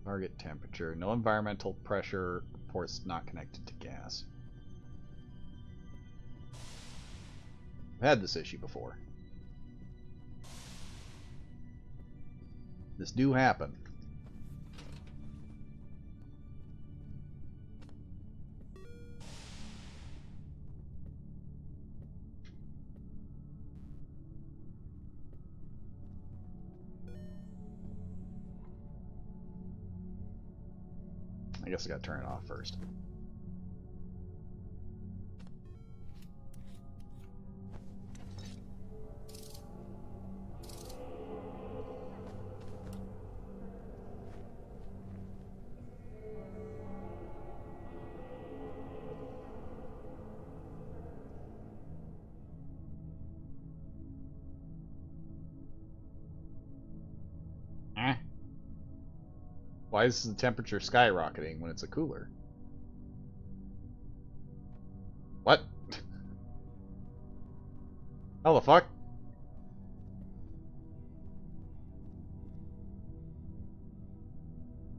Target temperature. No environmental pressure reports not connected to gas. I've had this issue before. This do happen. I guess I gotta turn it off first. Why is the temperature skyrocketing when it's a cooler? What? How the fuck?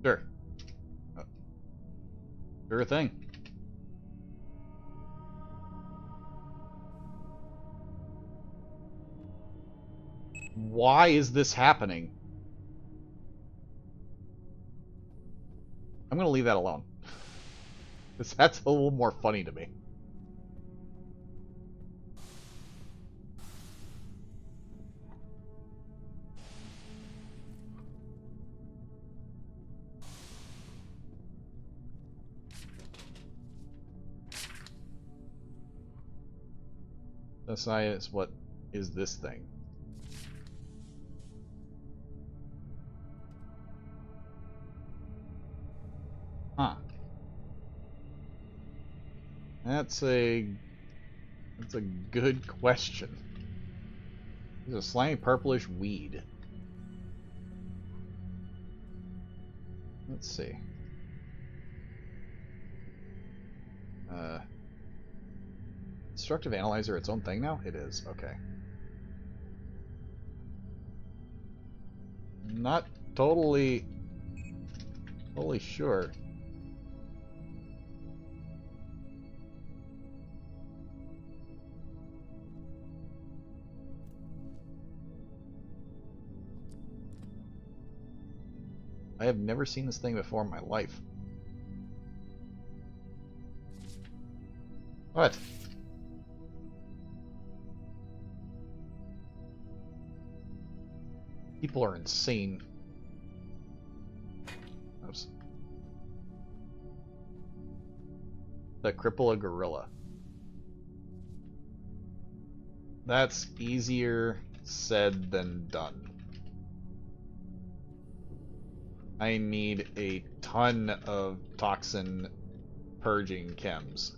Sure. Sure thing. Why is this happening? I'm gonna leave that alone. That's a little more funny to me. The science, what is this thing? Huh. That's a good question. It's a slimy purplish weed. Let's see. Destructive analyzer its own thing now? It is. Okay. Not totally sure. I have never seen this thing before in my life. What? People are insane. Oops. That cripple a gorilla. That's easier said than done. I need a ton of toxin purging chems.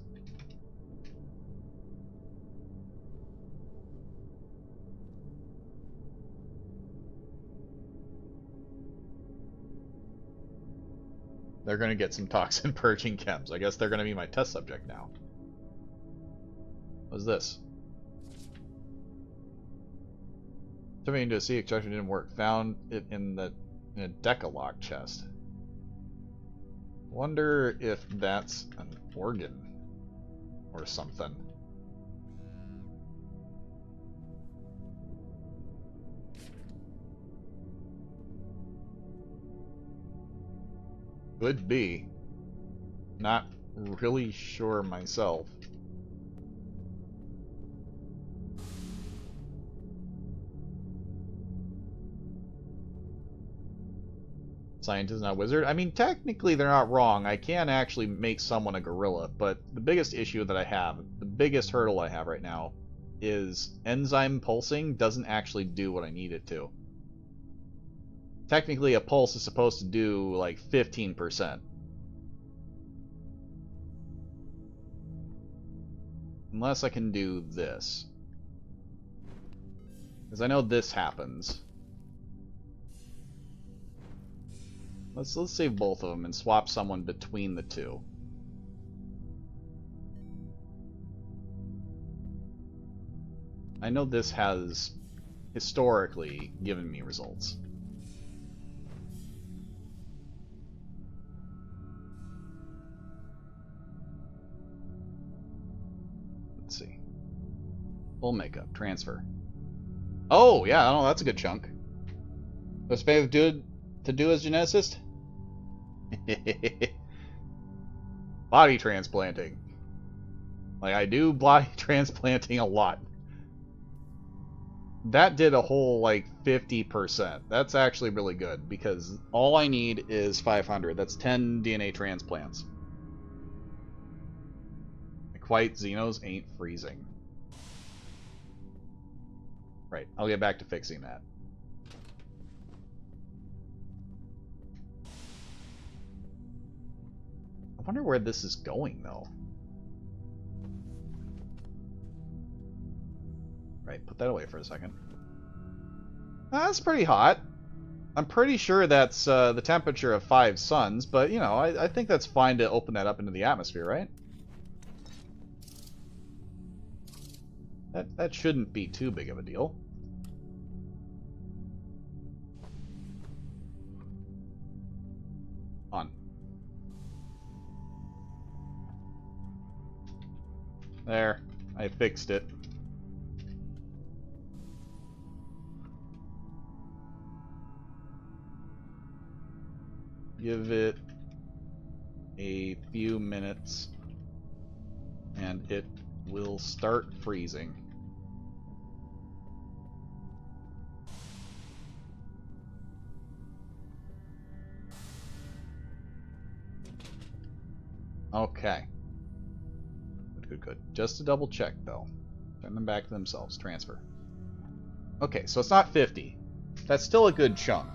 They're going to get some toxin purging chems. I guess they're going to be my test subject now. What's this? Took me into a sea extraction, didn't work. Found it in a Decalock chest. Wonder if that's an organ or something. Could be. Not really sure myself. Scientist, not wizard. I mean, technically they're not wrong. I can actually make someone a gorilla, but the biggest issue that I have, the biggest hurdle I have right now, is enzyme pulsing doesn't actually do what I need it to. Technically, a pulse is supposed to do like 15%. Unless I can do this. Because I know this happens. Let's save both of them and swap someone between the two. I know this has historically given me results. Let's see. Full makeup. Transfer. Oh, yeah, no, that's a good chunk. What's favorite dude to do as geneticist? Body transplanting. Like, I do body transplanting a lot. That did a whole, like, 50%. That's actually really good, because all I need is 500. That's 10 DNA transplants. Quite Xenos ain't freezing. Right, I'll get back to fixing that. I wonder where this is going, though. Right, put that away for a second. That's pretty hot. I'm pretty sure that's the temperature of 5 suns, but, you know, I think that's fine to open that up into the atmosphere, right? That shouldn't be too big of a deal. On. There. I fixed it. Give it a few minutes and it will start freezing. Okay. Good. Just to double check, though. Turn them back to themselves. Transfer. Okay, so it's not 50. That's still a good chunk.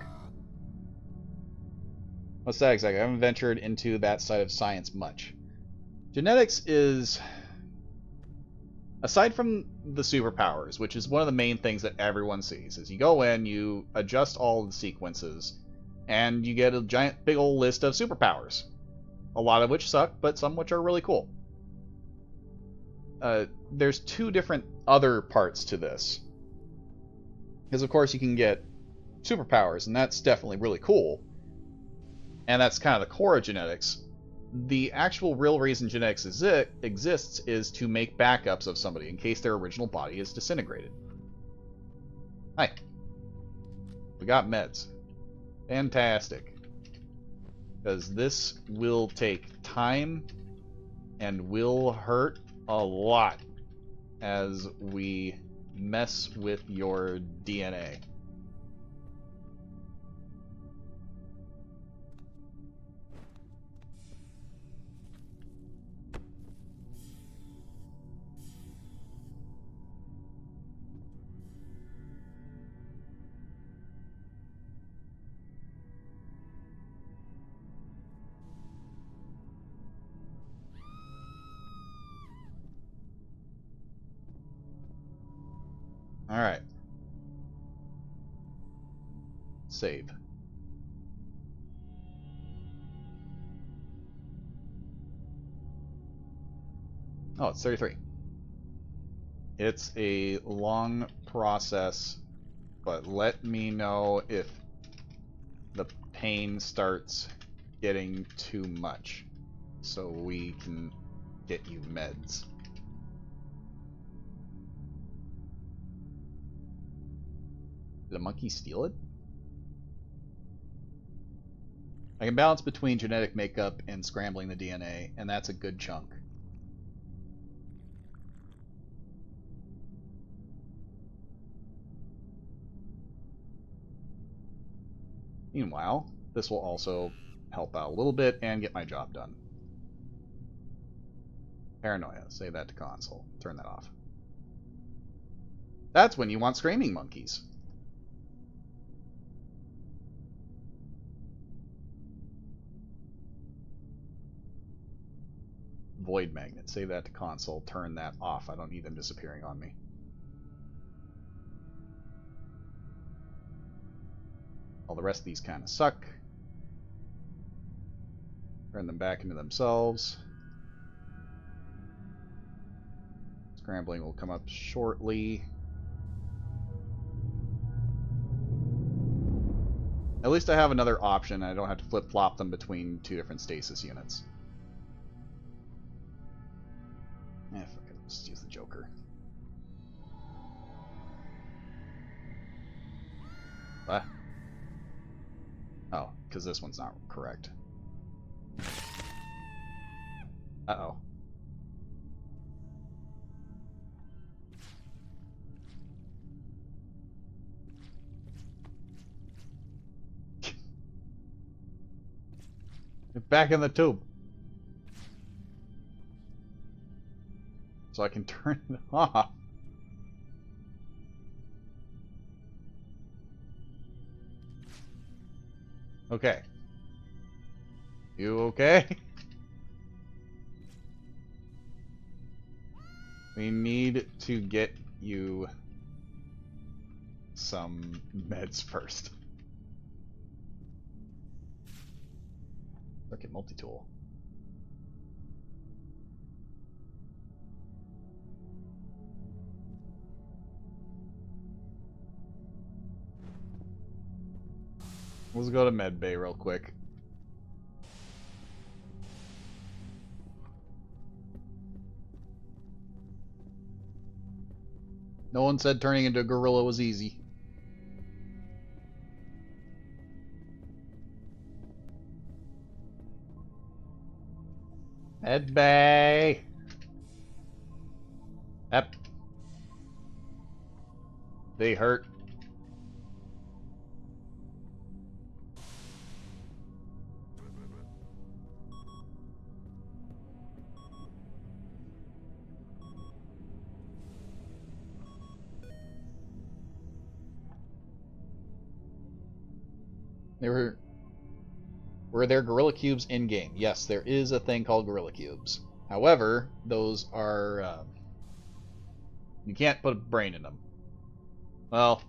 What's that exactly? I haven't ventured into that side of science much. Genetics is... Aside from the superpowers, which is one of the main things that everyone sees, is you go in, you adjust all the sequences, And you get a giant big old list of superpowers. A lot of which suck, but some which are really cool. There's two different other parts to this. Because of course you can get superpowers, and that's definitely really cool. And that's kind of the core of genetics. The actual real reason genetics exists is to make backups of somebody in case their original body is disintegrated. Hi. We got meds. Fantastic. Because this will take time and will hurt a lot as we mess with your DNA. Alright. Save. Oh, it's 33. It's a long process, but let me know if the pain starts getting too much so we can get you meds. Did a monkey steal it? I can balance between genetic makeup and scrambling the DNA, and that's a good chunk. Meanwhile, this will also help out a little bit and get my job done. Paranoia. Save that to console. Turn that off. That's when you want screaming monkeys. Void magnet. Save that to console. Turn that off. I don't need them disappearing on me. All the rest of these kind of suck. Turn them back into themselves. Scrambling will come up shortly. At least I have another option. I don't have to flip-flop them between two different stasis units. Fuck it. Let's use the Joker. What? Oh, because this one's not correct. Uh-oh. Get back in the tube. So I can turn it off. Okay. You okay? We need to get you some meds first. Look at multi-tool. Let's go to med bay real quick. No one said turning into a gorilla was easy. Med bay. Yep. They hurt. Were there gorilla cubes in game? Yes, there is a thing called gorilla cubes. However, those are you can't put a brain in them. Well,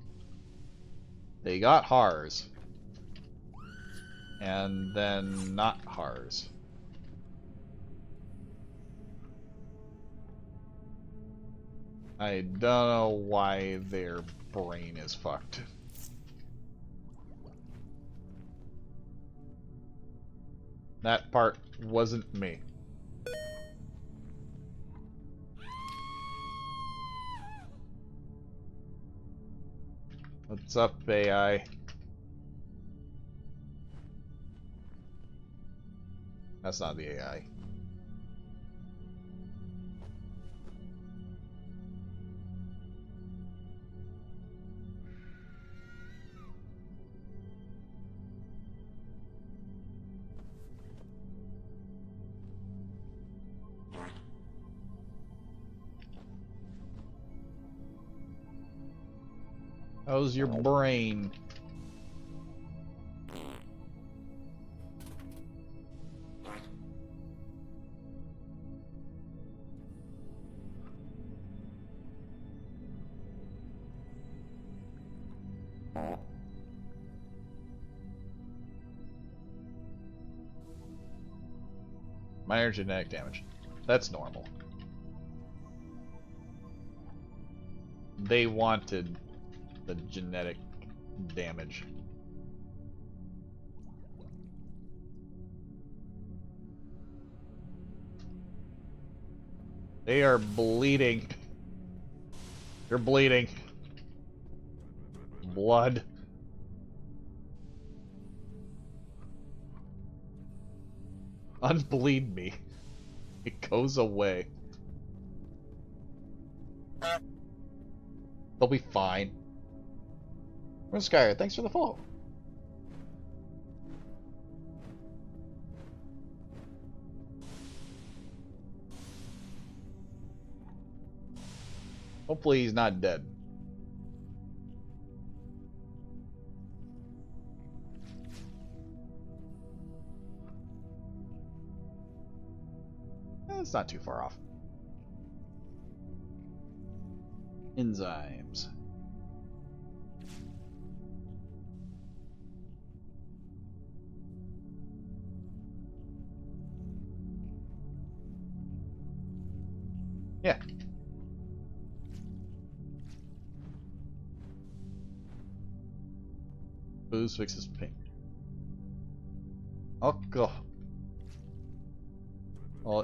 they got HARs. and then not Hars. I don't know why their brain is fucked. That part wasn't me. What's up, AI? That's not the AI. How's your brain? Minor genetic damage. That's normal. They wanted the genetic damage. They are bleeding. They're bleeding. Blood. Unbleed me. It goes away. They'll be fine. Where's Skyr? Thanks for the follow. Hopefully he's not dead. It's not too far off. Enzymes. Yeah. Booze fixes pain. Alcohol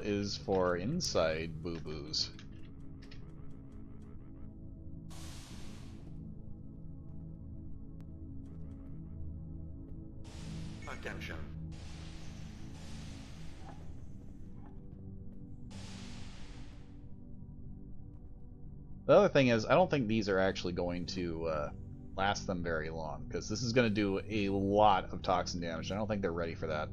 is for inside boo-boos. Attention. The other thing is, I don't think these are actually going to last them very long, because this is going to do a lot of toxin damage. I don't think they're ready for that.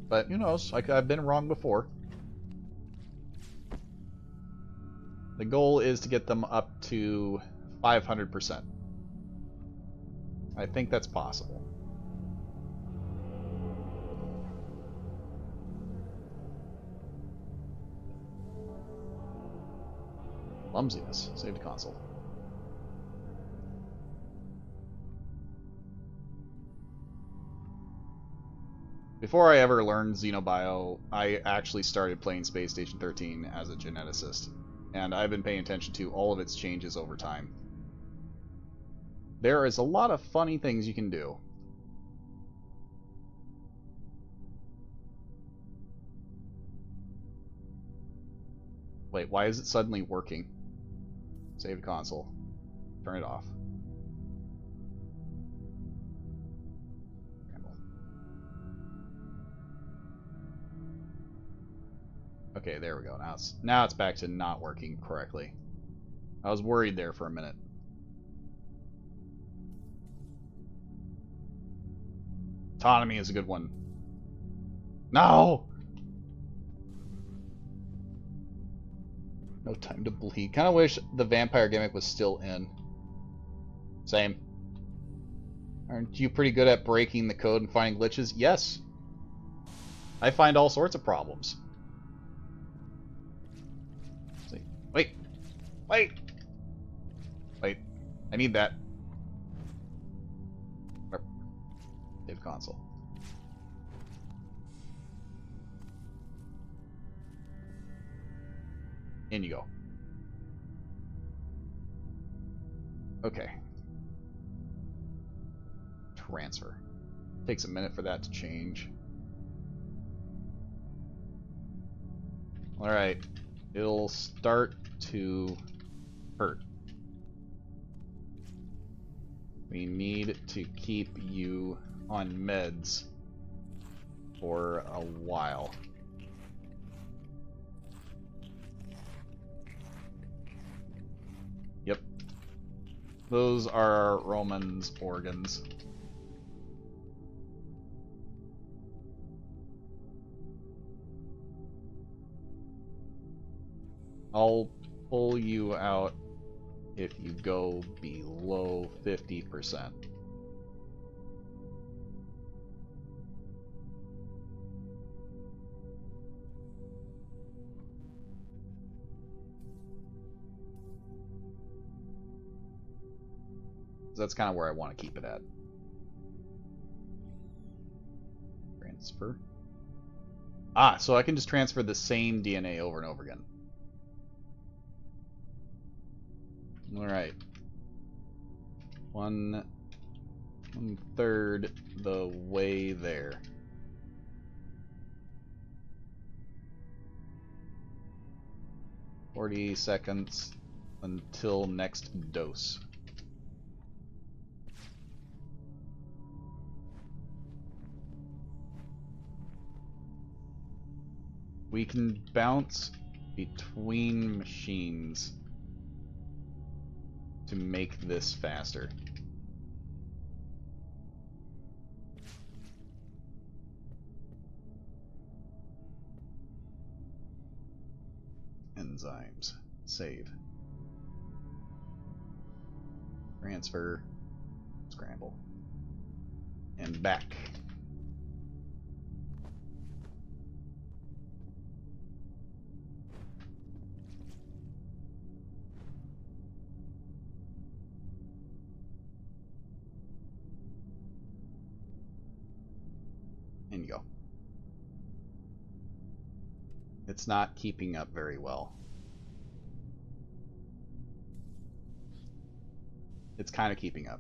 But who knows? I've been wrong before. The goal is to get them up to 500%. I think that's possible. Clumsiness. Save the console. Before I ever learned Xenobio, I actually started playing Space Station 13 as a geneticist, and I've been paying attention to all of its changes over time. There is a lot of funny things you can do. Wait, why is it suddenly working? Save console. Turn it off. Okay, there we go. Now it's back to not working correctly. I was worried there for a minute. Autonomy is a good one. No! No time to bleed. Kind of wish the vampire gimmick was still in. Same. Aren't you pretty good at breaking the code and finding glitches? Yes. I find all sorts of problems. See. Wait! Wait! Wait. I need that. save console. In you go. Okay. Transfer. Takes a minute for that to change. Alright. It'll start to hurt. We need to keep you on meds for a while. Yep. Those are Roman's organs. I'll pull you out if you go below 50%. That's kind of where I want to keep it at. Transfer. Ah, so I can just transfer the same DNA over and over again. Alright. One third the way there. "40 seconds until next dose." We can bounce between machines to make this faster. Enzymes. Save. Transfer. Scramble. And back. In you go. It's not keeping up very well. It's kind of keeping up.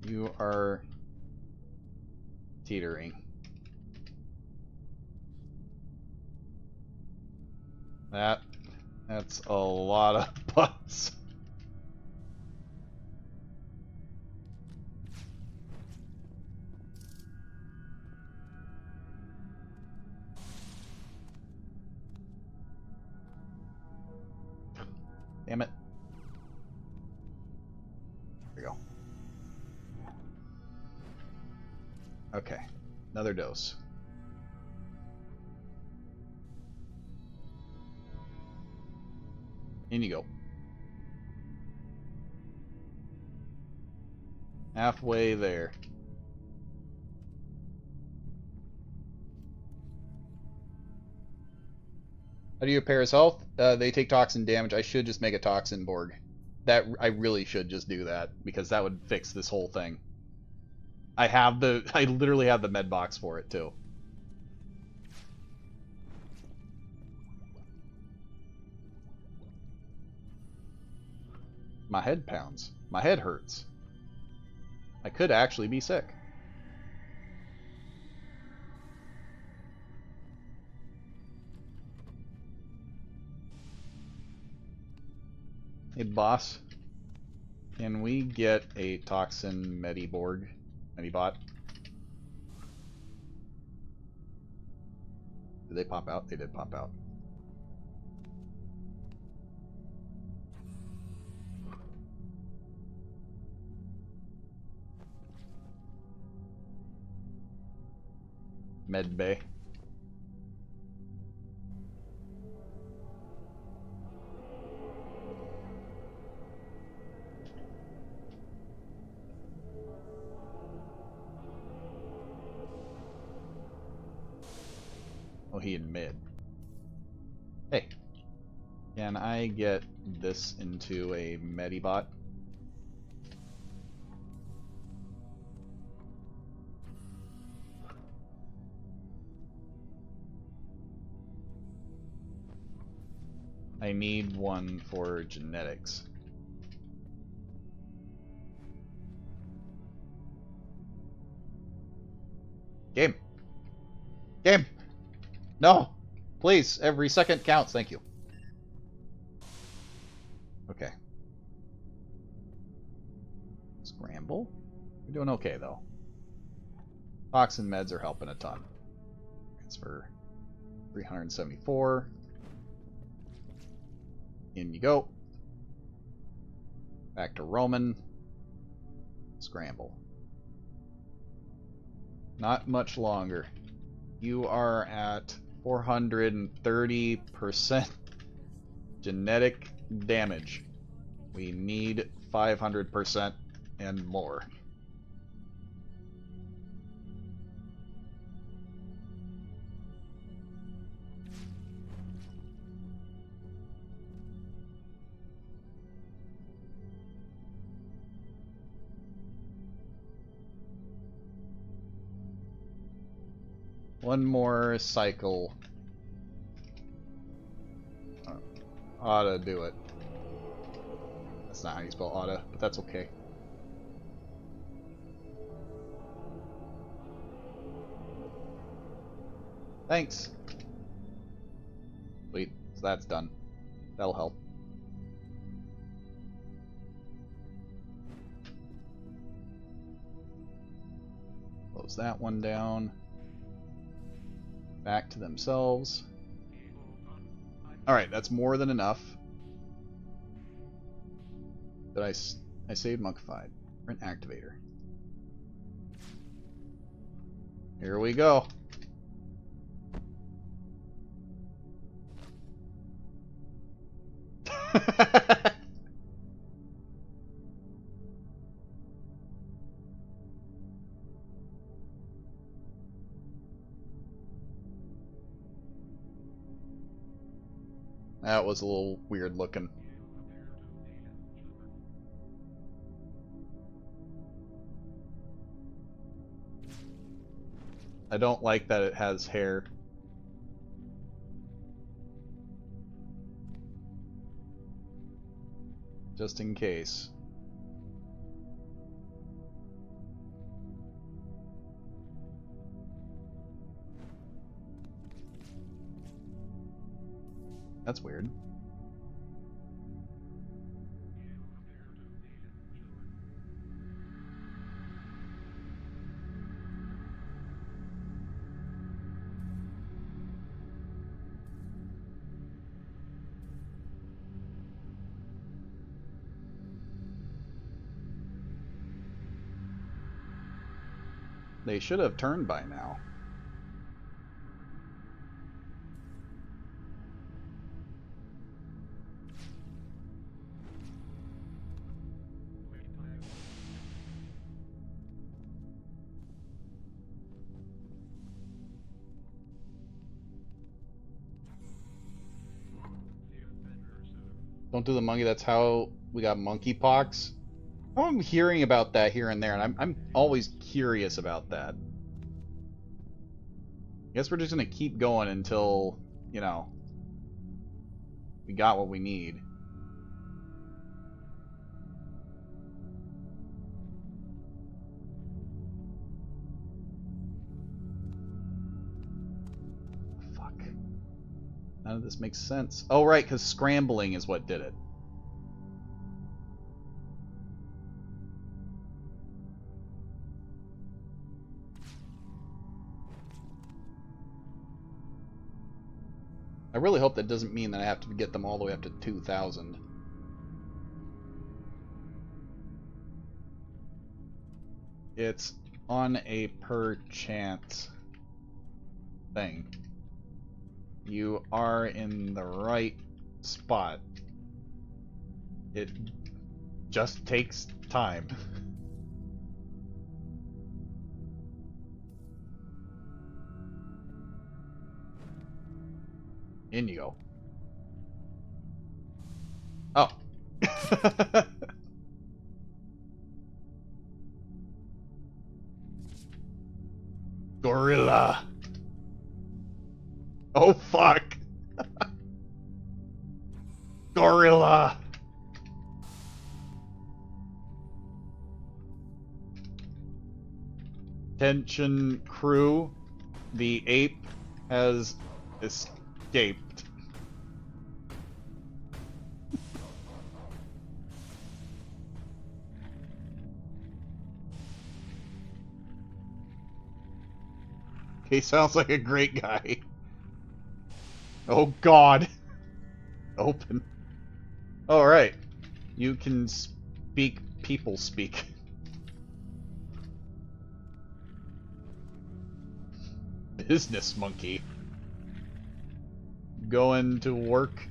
You are teetering. That's a lot of butts. Damn it. There we go. Okay. Another dose. In you go. Halfway there. How do you repair his health? They take toxin damage. I should just make a toxin Borg. I really should just do that, because that would fix this whole thing. I literally have the med box for it too. My head pounds. My head hurts. I could actually be sick. Hey boss, can we get a toxin Mediborg? Medibot? Did they pop out? They did pop out. Med bay. Oh, he in mid. Hey. Can I get this into a Medibot? I need one for genetics. Game! Game! No! Please, every second counts, thank you. Okay. Scramble. We're doing okay, though. Toxin meds are helping a ton. Transfer 374. In you go. Back to Roman. Scramble. Not much longer. You are at 430% genetic damage. We need 500% and more. One more cycle. Ought to do it. That's not how you spell oughta, but that's okay. Thanks. Sweet. So that's done. That'll help. Close that one down. Back to themselves. Alright, that's more than enough. But I saved Monkified. Print Activator. Here we go. That was a little weird looking. I don't like that it has hair. Just in case. That's weird. They should have turned by now. Don't do the monkey, that's how we got monkeypox. I'm hearing about that here and there, and I'm always curious about that. I guess we're just gonna keep going until, you know, we got what we need. Fuck. None of this makes sense. Oh, right, because scrambling is what did it. I really hope that doesn't mean that I have to get them all the way up to 2,000. It's on a per chance thing. You are in the right spot. It just takes time. In you go. Oh. Gorilla. Oh fuck. Gorilla. Attention crew. The ape has escaped. He sounds like a great guy. Oh god. Open. Alright. You can speak people speak. Business monkey. Going to work.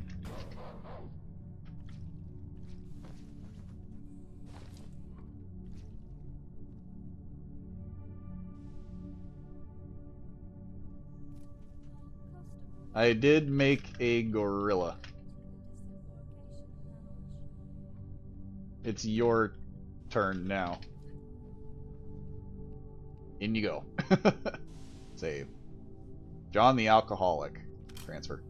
I did make a gorilla. It's your turn now. In you go. Save. John the alcoholic. Transfer.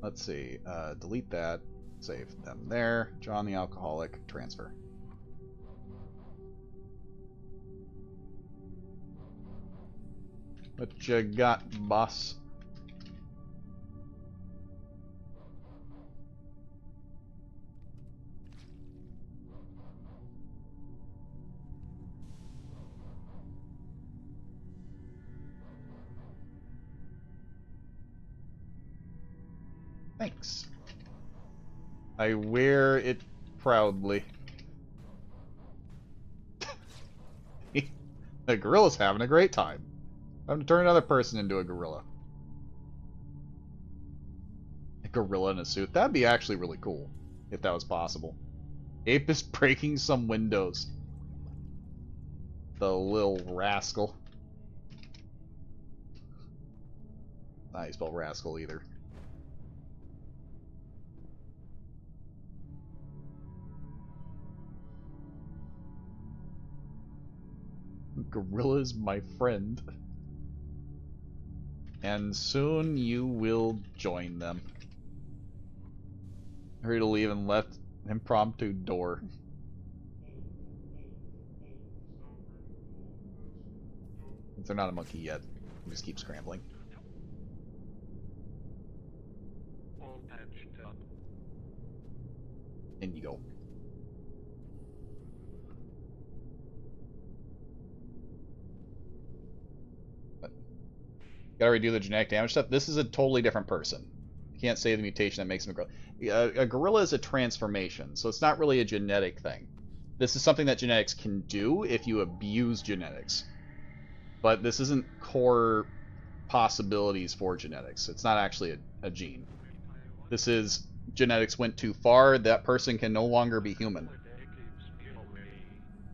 Let's see. Delete that. Save them there. John the alcoholic. Transfer. What you got, boss? Thanks. I wear it proudly. The gorilla's having a great time. I'm to turn another person into a gorilla. A gorilla in a suit. That'd be actually really cool, if that was possible. Ape is breaking some windows. The little rascal. Not how you spell rascal either. Gorilla's my friend. And soon you will join them. Hurry to leave and left impromptu door. Since they're not a monkey yet, we just keep scrambling. All patched up. In you go. Gotta redo the genetic damage stuff. This is a totally different person. You can't say the mutation that makes him a gorilla. A gorilla is a transformation, so it's not really a genetic thing. This is something that genetics can do if you abuse genetics. But this isn't core possibilities for genetics. It's not actually a gene. This is genetics went too far, that person can no longer be human.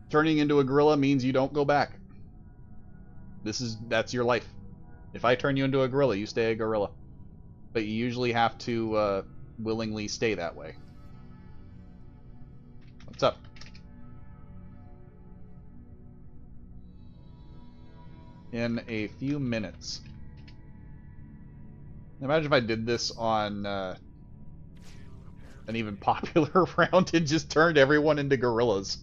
Turning into a gorilla means you don't go back. That's your life. If I turn you into a gorilla, you stay a gorilla. But you usually have to willingly stay that way. What's up? In a few minutes. Imagine if I did this on an even popular round and just turned everyone into gorillas.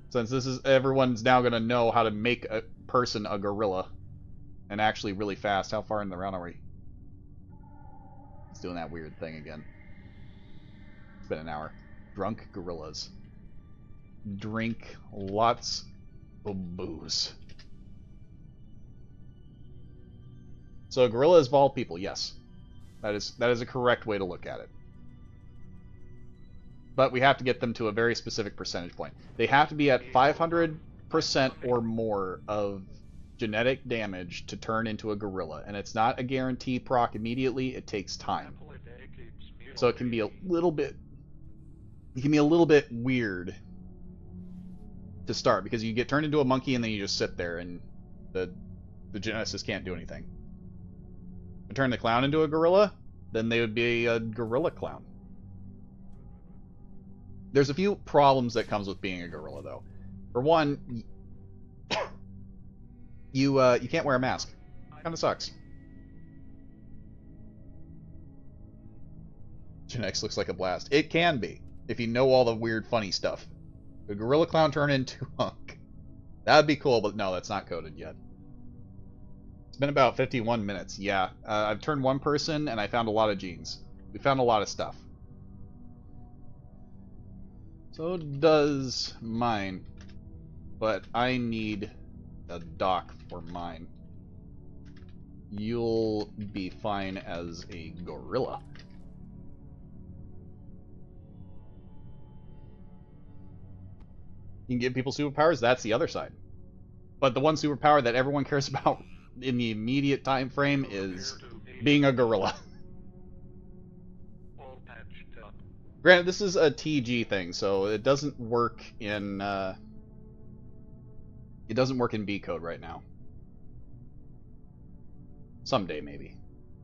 Since this is everyone's now gonna know how to make a person a gorilla, and actually really fast. How far in the round are we? It's doing that weird thing again. It's been an hour. Drunk gorillas. Drink lots of booze. So a gorilla is evolved people, yes. That is a correct way to look at it. But we have to get them to a very specific percentage point. They have to be at 500% or more of genetic damage to turn into a gorilla. And it's not a guarantee proc immediately, it takes time. So it can be a little bit weird to start because you get turned into a monkey and then you just sit there and the geneticist can't do anything. If you turn the clown into a gorilla, then they would be a gorilla clown. There's a few problems that comes with being a gorilla though. For one, you can't wear a mask. Kind of sucks. Genetics looks like a blast. It can be, if you know all the weird, funny stuff. The gorilla clown turn into Hunk. That'd be cool, but no, that's not coded yet. It's been about 51 minutes. Yeah, I've turned one person, and I found a lot of genes. We found a lot of stuff. So does mine. But I need a dock for mine. You'll be fine as a gorilla. You can give people superpowers, that's the other side. But the one superpower that everyone cares about in the immediate time frame is being a gorilla. All patched up. Granted, this is a TG thing, so it doesn't work in B code right now. Someday, maybe.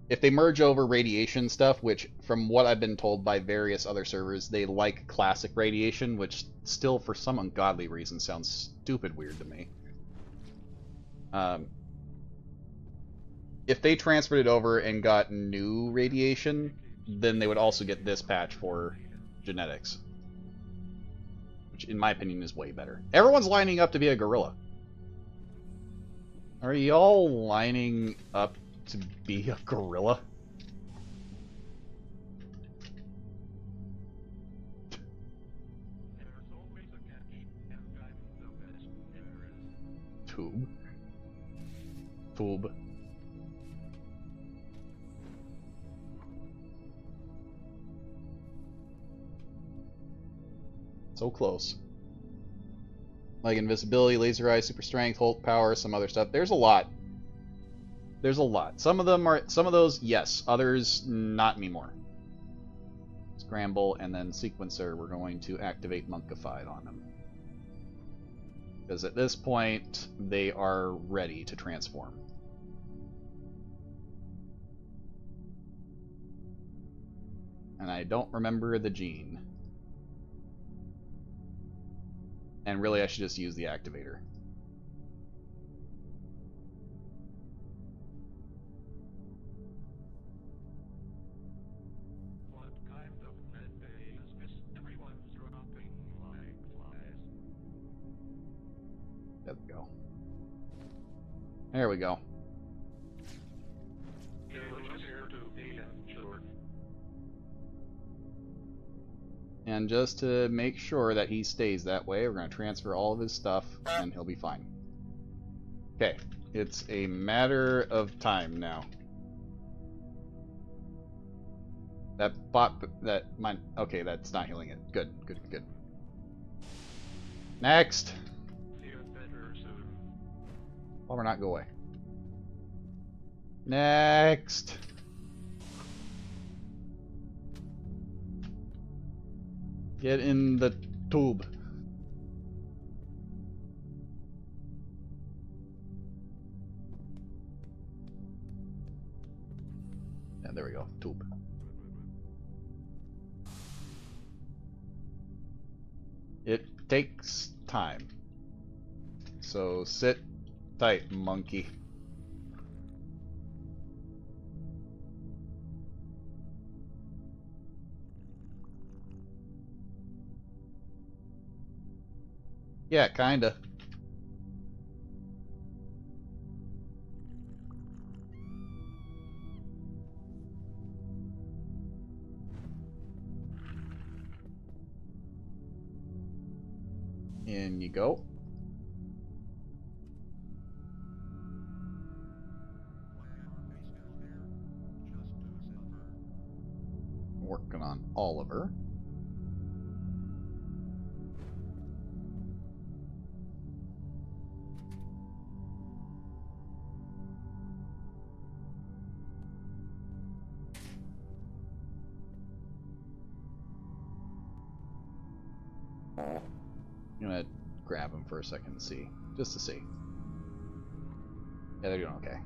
If they merge over radiation stuff, which from what I've been told by various other servers, they like classic radiation, which still for some ungodly reason sounds stupid weird to me. If they transferred it over and got new radiation, then they would also get this patch for genetics. Which, in my opinion, is way better. Everyone's lining up to be a gorilla. Are y'all lining up to be a gorilla? There's always a catch, and I'm the best there is. Tube. Tube. So close. Like invisibility, laser eyes, super strength, Hulk power, some other stuff. There's a lot. There's a lot. Some of those, yes. Others, not anymore. Scramble, and then sequencer, we're going to activate Monkified on them. Because at this point, they are ready to transform. And I don't remember the gene. And really, I should just use the activator. What kind of med bay is this? Everyone's dropping like flies. There we go. There we go. You're just here to be insured. And just to make sure that he stays that way, we're going to transfer all of his stuff, and he'll be fine. Okay, it's a matter of time now. Okay, that's not healing it. Good, good, good. Next! Feel better soon. Or not, go away. Next! Get in the tube. Yeah, there we go. Tube. It takes time. So sit tight, monkey. Yeah, kinda. In you go. Working on Oliver. I'm gonna grab them for a second and see. Just to see. Yeah, they're doing okay.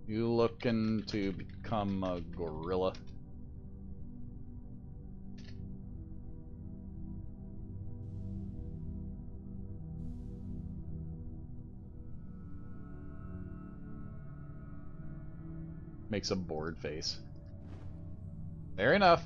You looking to become a gorilla? Makes a bored face. Fair enough.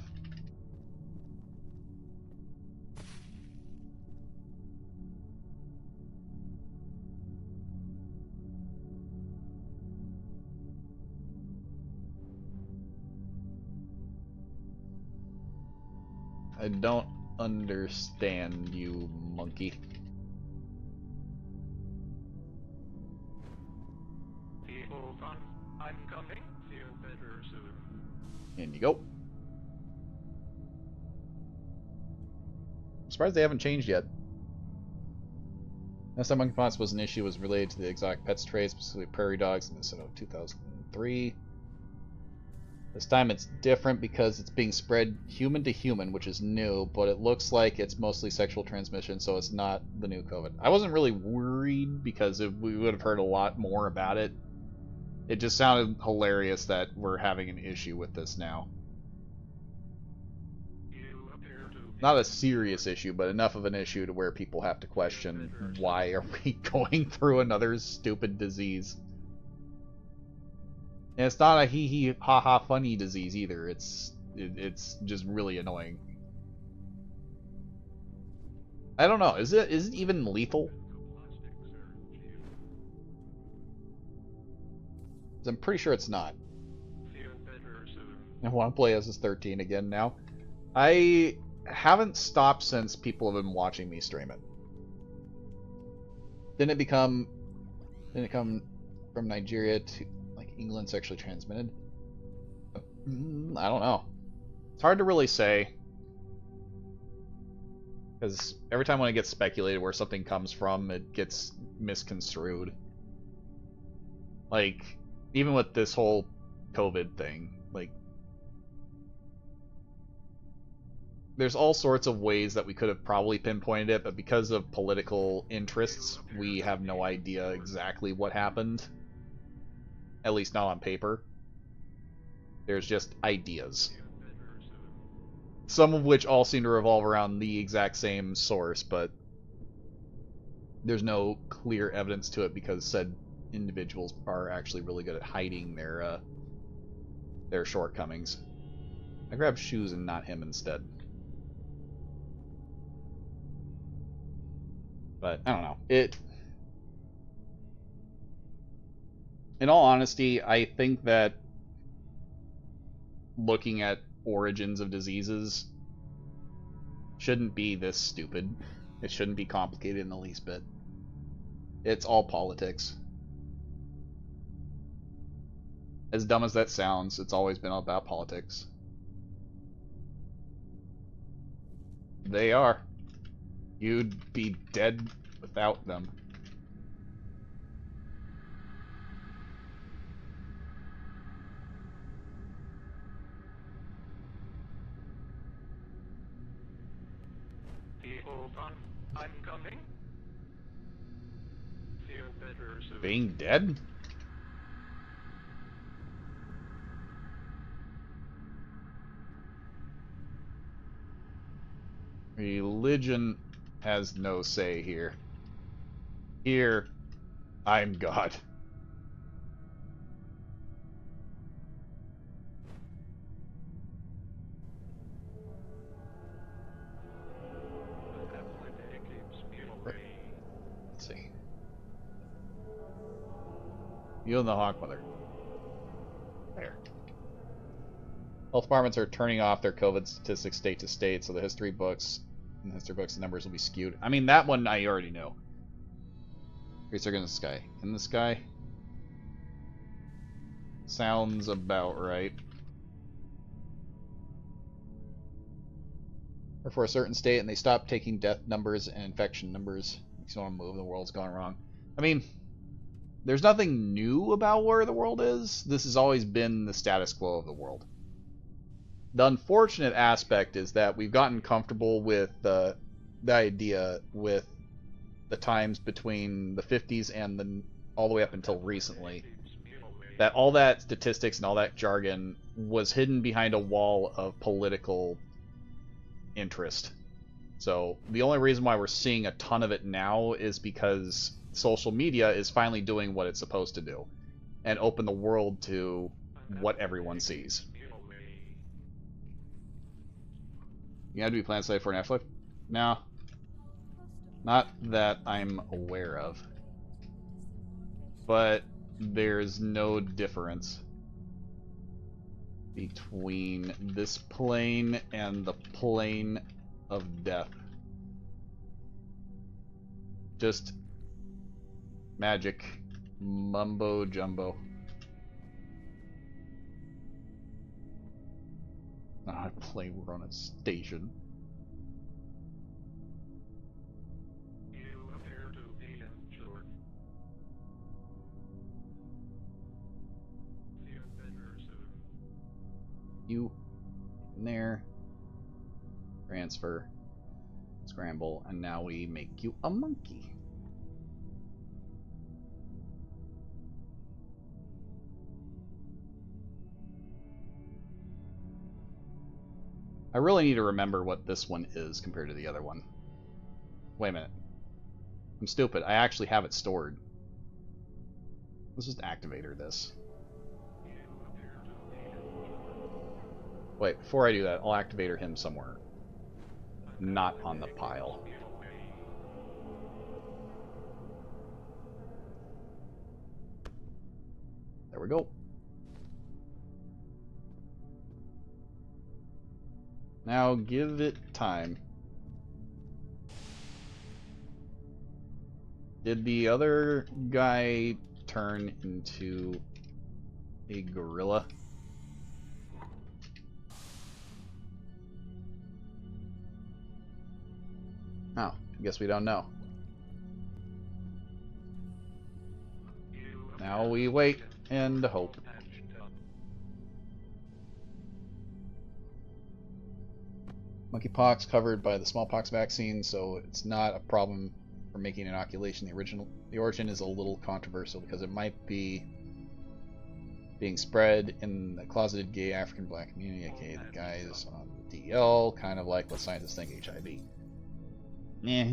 I don't understand you, monkey. Hold on. I'm coming. Feel better soon. In you go. I'm surprised they haven't changed yet. Last time monkeypox was an issue was related to the exotic pets trade, specifically prairie dogs in the 2003. This time it's different because it's being spread human to human, which is new, but it looks like it's mostly sexual transmission, so it's not the new COVID. I wasn't really worried because we would have heard a lot more about it. It just sounded hilarious that we're having an issue with this now. You appear to be Not a serious issue, but enough of an issue to where people have to question, why are we going through another stupid disease? And it's not a hee hee ha ha funny disease either. It's just really annoying. I don't know. Is it even lethal? plastics are few. 'Cause I'm pretty sure it's not. Feel better soon. I want to play as this 13 again now. I haven't stopped since people have been watching me stream it. Didn't it come from Nigeria to like England sexually transmitted? I don't know. It's hard to really say. Because every time when it gets speculated where something comes from, it gets misconstrued. Like, even with this whole COVID thing, like, there's all sorts of ways that we could have probably pinpointed it, but because of political interests, we have no idea exactly what happened. At least not on paper. There's just ideas. Feel better soon. Some of which all seem to revolve around the exact same source, but there's no clear evidence to it because said individuals are actually really good at hiding their shortcomings. I grabbed shoes and not him instead. But I don't know. In all honesty, I think that looking at origins of diseases shouldn't be this stupid. It shouldn't be complicated in the least bit. It's all politics. As dumb as that sounds, it's always been about politics. They are. You'd be dead without them. Hold on. I'm coming. Feel better soon. Being dead? Religion has no say here. Here, I'm God. Athletic keeps me away. Let's see. You and the Hawk Mother. There. Health departments are turning off their COVID statistics state to state, so the history books, the numbers will be skewed. I mean, that one I already know. Rates are in the sky. In the sky? Sounds about right. Or for a certain state, and they stop taking death numbers and infection numbers. Makes you want to move. The world's gone wrong. I mean, there's nothing new about where the world is. This has always been the status quo of the world. The unfortunate aspect is that we've gotten comfortable with the idea with the times between the 50s and all the way up until recently, that all that statistics and all that jargon was hidden behind a wall of political interest. So the only reason why we're seeing a ton of it now is because social media is finally doing what it's supposed to do and open the world to what everyone sees. You have to be Planet Slave for an F-Life? No. Not that I'm aware of. But there's no difference between this plane and the plane of death. Just magic mumbo jumbo. Ah, plane, we're on a station. You appear to be injured. See you better soon. You in there. Transfer. Scramble. And now we make you a monkey. I really need to remember what this one is compared to the other one. Wait a minute. I'm stupid. I actually have it stored. Let's just activator this. Wait, before I do that, I'll activator him somewhere. Not on the pile. There we go. Now give it time. Did the other guy turn into a gorilla? Oh, I guess we don't know. Now we wait and hope. Monkeypox covered by the smallpox vaccine, so it's not a problem for making inoculation. The origin is a little controversial because it might be being spread in the closeted gay African black community, aka the guys on the DL, kind of like what scientists think HIV. I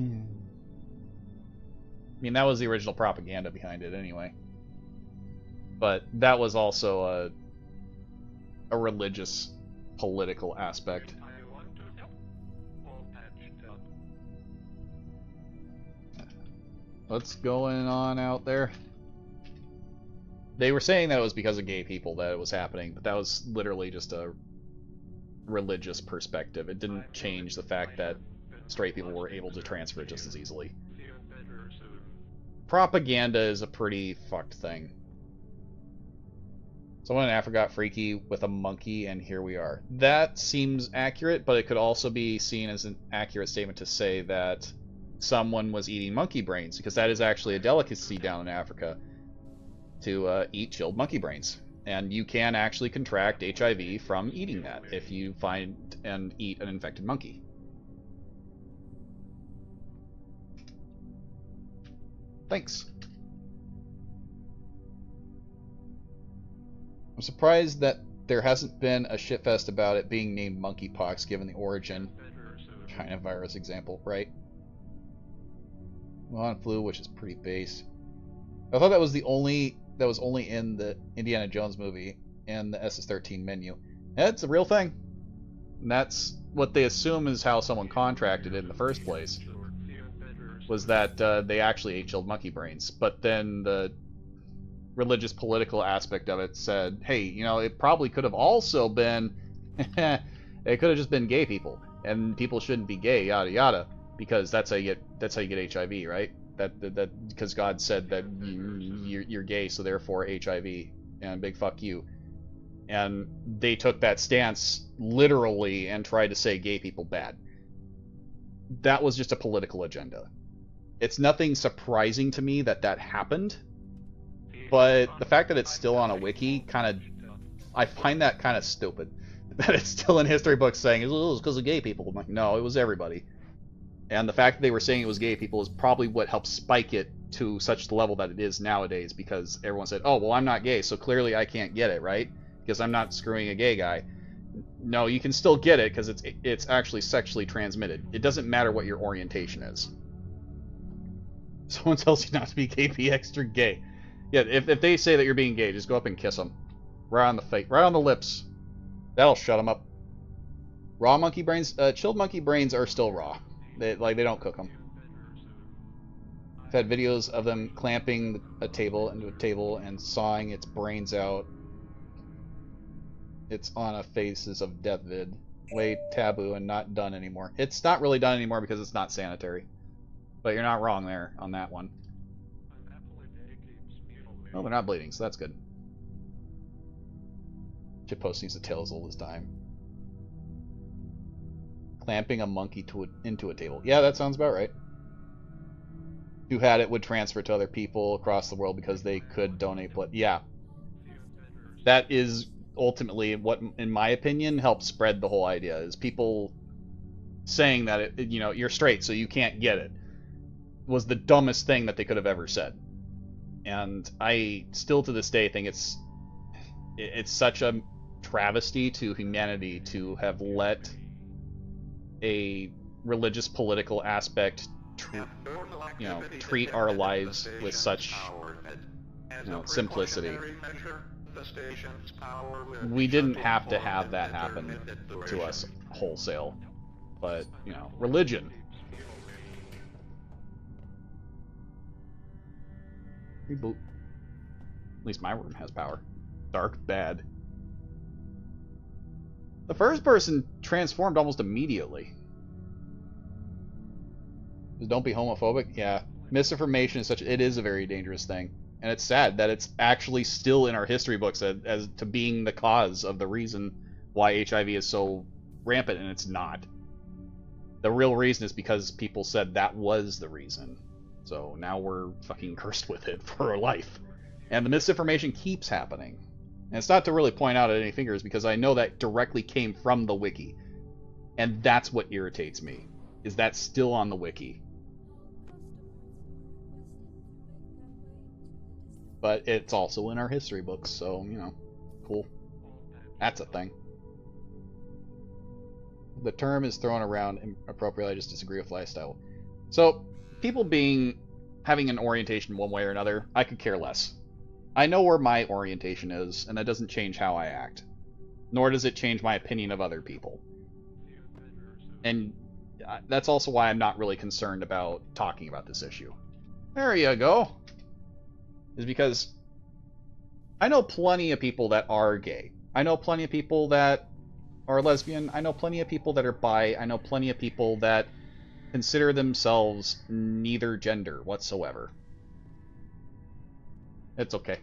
mean, that was the original propaganda behind it anyway. But that was also a religious, political aspect. What's going on out there? They were saying that it was because of gay people that it was happening, but that was literally just a religious perspective. It didn't change the fact that straight people were able to transfer it just as easily. Propaganda is a pretty fucked thing. Someone in Africa got freaky with a monkey, and here we are. That seems accurate, but it could also be seen as an accurate statement to say that someone was eating monkey brains, because that is actually a delicacy down in Africa, to eat chilled monkey brains. And you can actually contract HIV from eating that if you find and eat an infected monkey. Thanks. I'm surprised that there hasn't been a shitfest about it being named monkeypox, given the origin. China virus example, right? Wuhan flu, which is pretty base. I thought that was only in the Indiana Jones movie and the SS-13 menu. That's a real thing. And that's what they assume is how someone contracted it in the first place. Was that they actually ate chilled monkey brains. But then the religious political aspect of it said, hey, you know, it probably could have also been it could have just been gay people, and people shouldn't be gay, yada yada, because that's how you get HIV, right? That because God said that you're gay, so therefore HIV, and big fuck you. And they took that stance literally and tried to say gay people bad. That was just a political agenda. It's nothing surprising to me that that happened, But the fact that it's still on a wiki kind of, I find that kind of stupid. That it's still in history books saying it was because of gay people. I'm like, no, it was everybody. And the fact that they were saying it was gay people is probably what helped spike it to such the level that it is nowadays, because everyone said, oh, well, I'm not gay, so clearly I can't get it, right? Because I'm not screwing a gay guy. No, you can still get it because it's actually sexually transmitted. It doesn't matter what your orientation is. Someone tells you not to be gay, be extra gay. Yeah, if they say that you're being gay, just go up and kiss them. Right on the face, right on the lips. That'll shut them up. Raw monkey brains, chilled monkey brains are still raw. They don't cook them. I've had videos of them clamping a table into a table and sawing its brains out. It's on a Faces of Death vid. Way taboo and not done anymore. It's not really done anymore because it's not sanitary. But you're not wrong there on that one. Oh, they're not bleeding, so that's good. Shitpost needs a tale as old as time. Clamping a monkey into a table. Yeah, that sounds about right. Who had it would transfer to other people across the world because they could donate blood. Yeah. That is ultimately what, in my opinion, helped spread the whole idea, is people saying that you're straight so you can't get it was the dumbest thing that they could have ever said. And I still to this day think it's such a travesty to humanity to have let a religious political aspect treat our lives with such simplicity. We didn't have to have that happen to us wholesale, but religion. Reboot. At least my room has power. Dark, bad. The first person transformed almost immediately. Don't be homophobic. Yeah, misinformation is it is a very dangerous thing, and it's sad that it's actually still in our history books as to being the cause of the reason why HIV is so rampant, and it's not. The real reason is because people said that was the reason. So now we're fucking cursed with it for our life. And the misinformation keeps happening. And it's not to really point out at any fingers, because I know that directly came from the wiki. And that's what irritates me, is that still on the wiki. But it's also in our history books, so, cool. That's a thing. The term is thrown around inappropriately. I just disagree with lifestyle. So, people having an orientation one way or another, I could care less. I know where my orientation is, and that doesn't change how I act. Nor does it change my opinion of other people. And that's also why I'm not really concerned about talking about this issue. There you go. Is because I know plenty of people that are gay. I know plenty of people that are lesbian. I know plenty of people that are bi. I know plenty of people that consider themselves neither gender whatsoever. It's okay.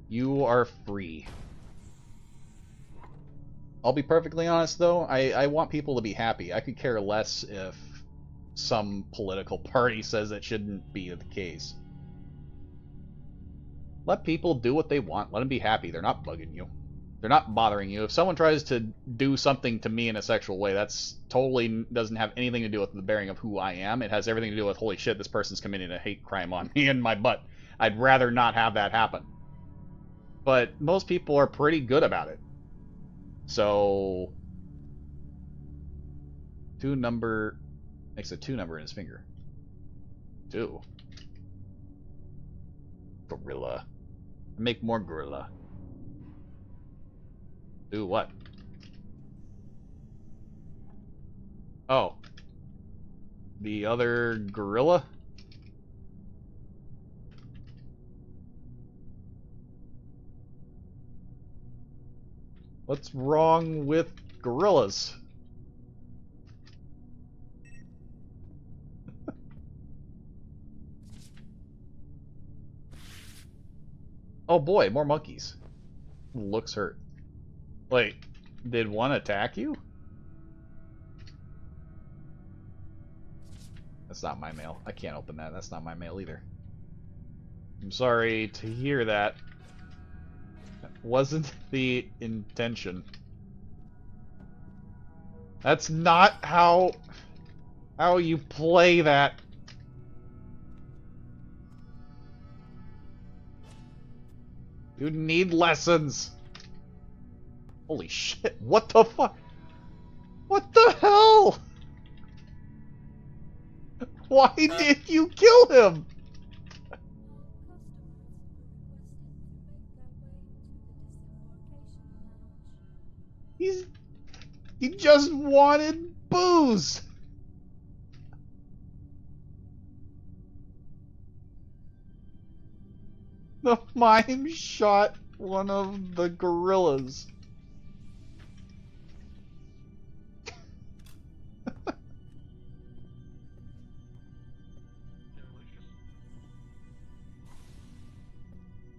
You are free. I'll be perfectly honest, though. I want people to be happy. I could care less if some political party says it shouldn't be the case. Let people do what they want. Let them be happy. They're not bugging you. They're not bothering you. If someone tries to do something to me in a sexual way, that's totally doesn't have anything to do with the bearing of who I am. It has everything to do with, holy shit, this person's committing a hate crime on me and my butt. I'd rather not have that happen. But most people are pretty good about it. So, makes a 2 number in his finger. 2. Gorilla. Make more gorilla. Do what? Oh. The other gorilla? What's wrong with gorillas? Oh boy, more monkeys. Looks hurt. Wait, did one attack you? That's not my mail. I can't open that. That's not my mail either. I'm sorry to hear that. That wasn't the intention. That's not how you play that. You need lessons. Holy shit, what the fuck? What the hell? Why did you kill him? He just wanted booze. The mime shot one of the gorillas.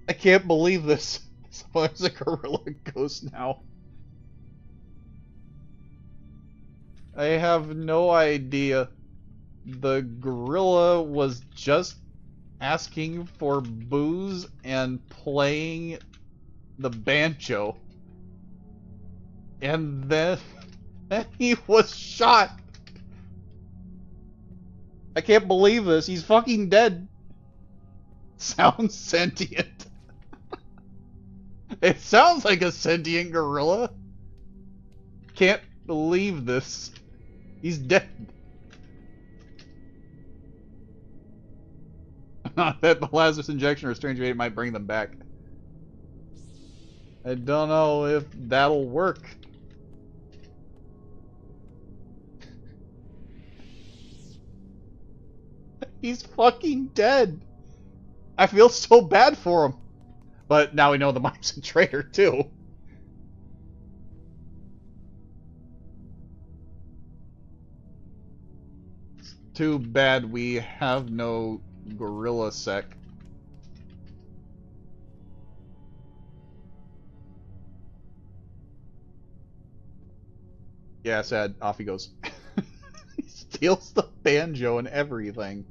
I can't believe this. Someone's a gorilla ghost now. I have no idea. The gorilla was just asking for booze and playing the banjo. And then he was shot. I can't believe this. He's fucking dead. Sounds sentient. It sounds like a sentient gorilla. Can't believe this. He's dead. Not that the Lazarus injection or strange rate might bring them back. I don't know if that'll work. He's fucking dead. I feel so bad for him. But now we know the mime's a traitor too. It's too bad we have no gorilla sec. Yeah, sad. Off he goes. He steals the banjo and everything.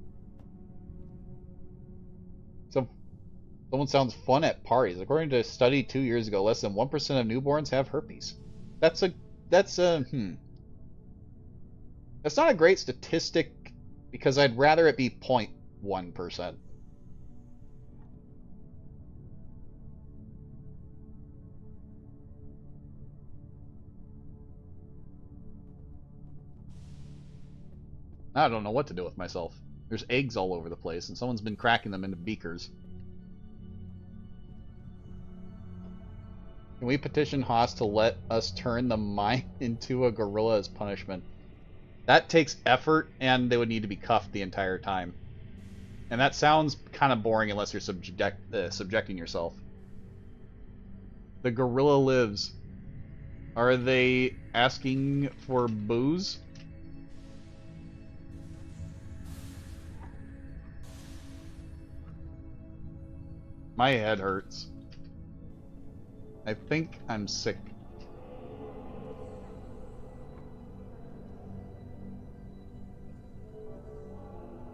Someone sounds fun at parties. According to a study 2 years ago, less than 1% of newborns have herpes. That's not a great statistic because I'd rather it be 0.1%. I don't know what to do with myself. There's eggs all over the place, and someone's been cracking them into beakers. Can we petition Haas to let us turn the mine into a gorilla as punishment? That takes effort, and they would need to be cuffed the entire time. And that sounds kind of boring unless you're subjecting yourself. The gorilla lives. Are they asking for booze? My head hurts. I think I'm sick.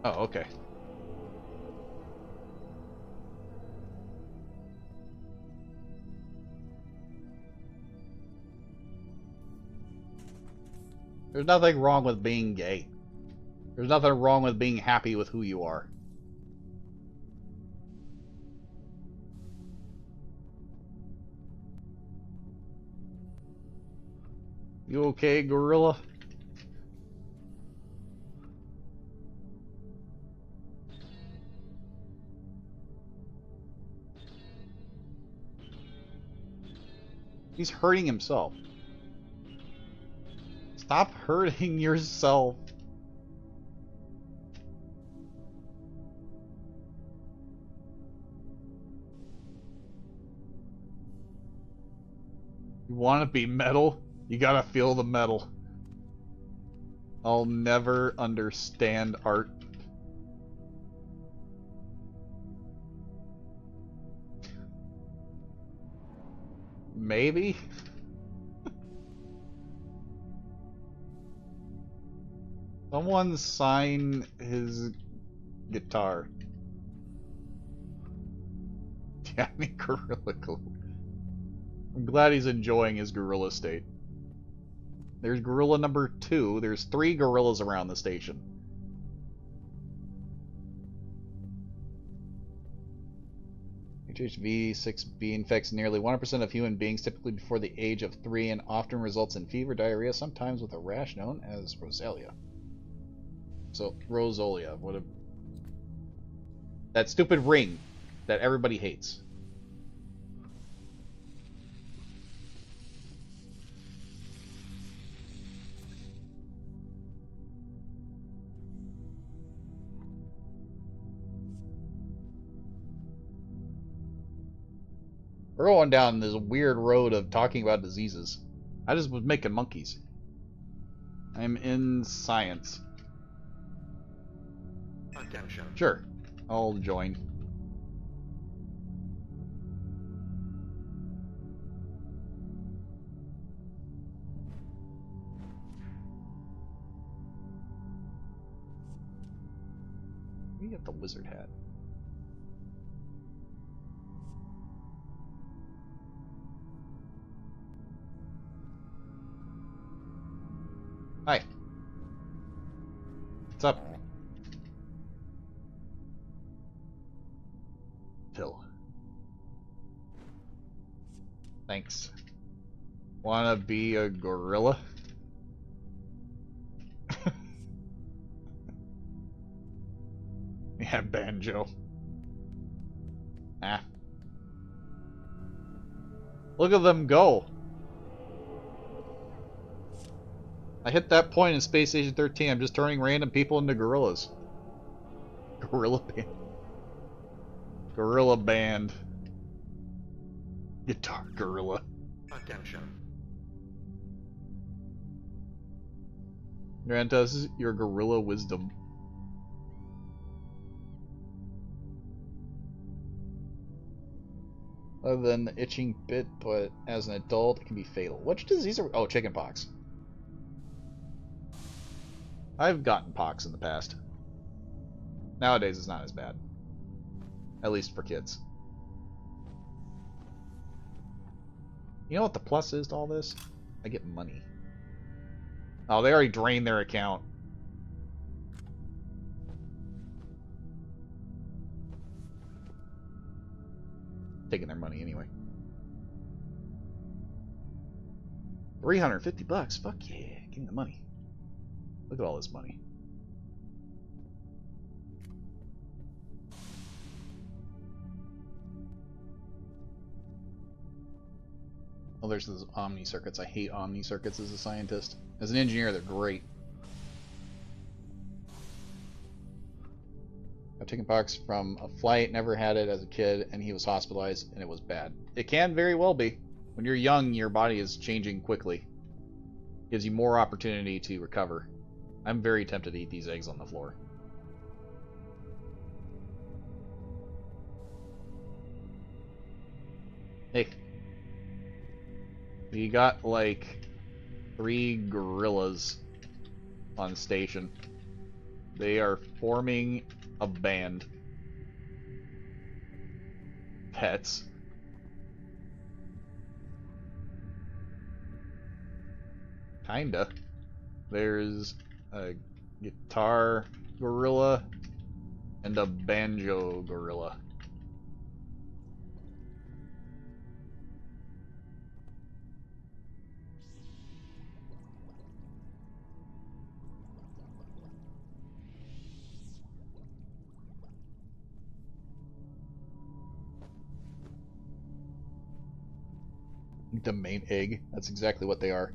Oh, okay. There's nothing wrong with being gay. There's nothing wrong with being happy with who you are. You okay, gorilla? He's hurting himself. Stop hurting yourself. You want to be metal? You gotta feel the metal. I'll never understand art. Maybe? Someone sign his guitar. Yeah, I mean, gorilla glue. I'm glad he's enjoying his gorilla state. There's gorilla number 2. There's 3 gorillas around the station. HHV6B infects nearly 100% of human beings, typically before the age of 3, and often results in fever, diarrhea, sometimes with a rash known as rosalia. So, rosalia, what a... That stupid ring that everybody hates. We're going down this weird road of talking about diseases. I just was making monkeys. I'm in science. Attention. Sure, I'll join. We get the wizard hat. Hi. What's up? Pill. Thanks. Wanna be a gorilla? Yeah, banjo. Ah. Look at them go. I hit that point in Space Station 13. I'm just turning random people into gorillas. Gorilla band. Gorilla band. Guitar gorilla. Attention. Grant us your gorilla wisdom. Other than the itching bit, but as an adult, it can be fatal. Which disease are we... Oh, chickenpox. I've gotten pox in the past. Nowadays, it's not as bad. At least for kids. You know what the plus is to all this? I get money. Oh, they already drained their account. Taking their money anyway. 350 bucks. Fuck yeah. Give me the money. Look at all this money. Oh, there's those Omni circuits. I hate Omni circuits as a scientist. As an engineer, they're great. I've taken pox from a flight, never had it as a kid, and he was hospitalized, and it was bad. It can very well be. When you're young, your body is changing quickly. Gives you more opportunity to recover. I'm very tempted to eat these eggs on the floor. Hey. We got, like, 3 gorillas on station. They are forming a band. Pets. Kinda. There's a guitar gorilla and a banjo gorilla. The main egg. That's exactly what they are.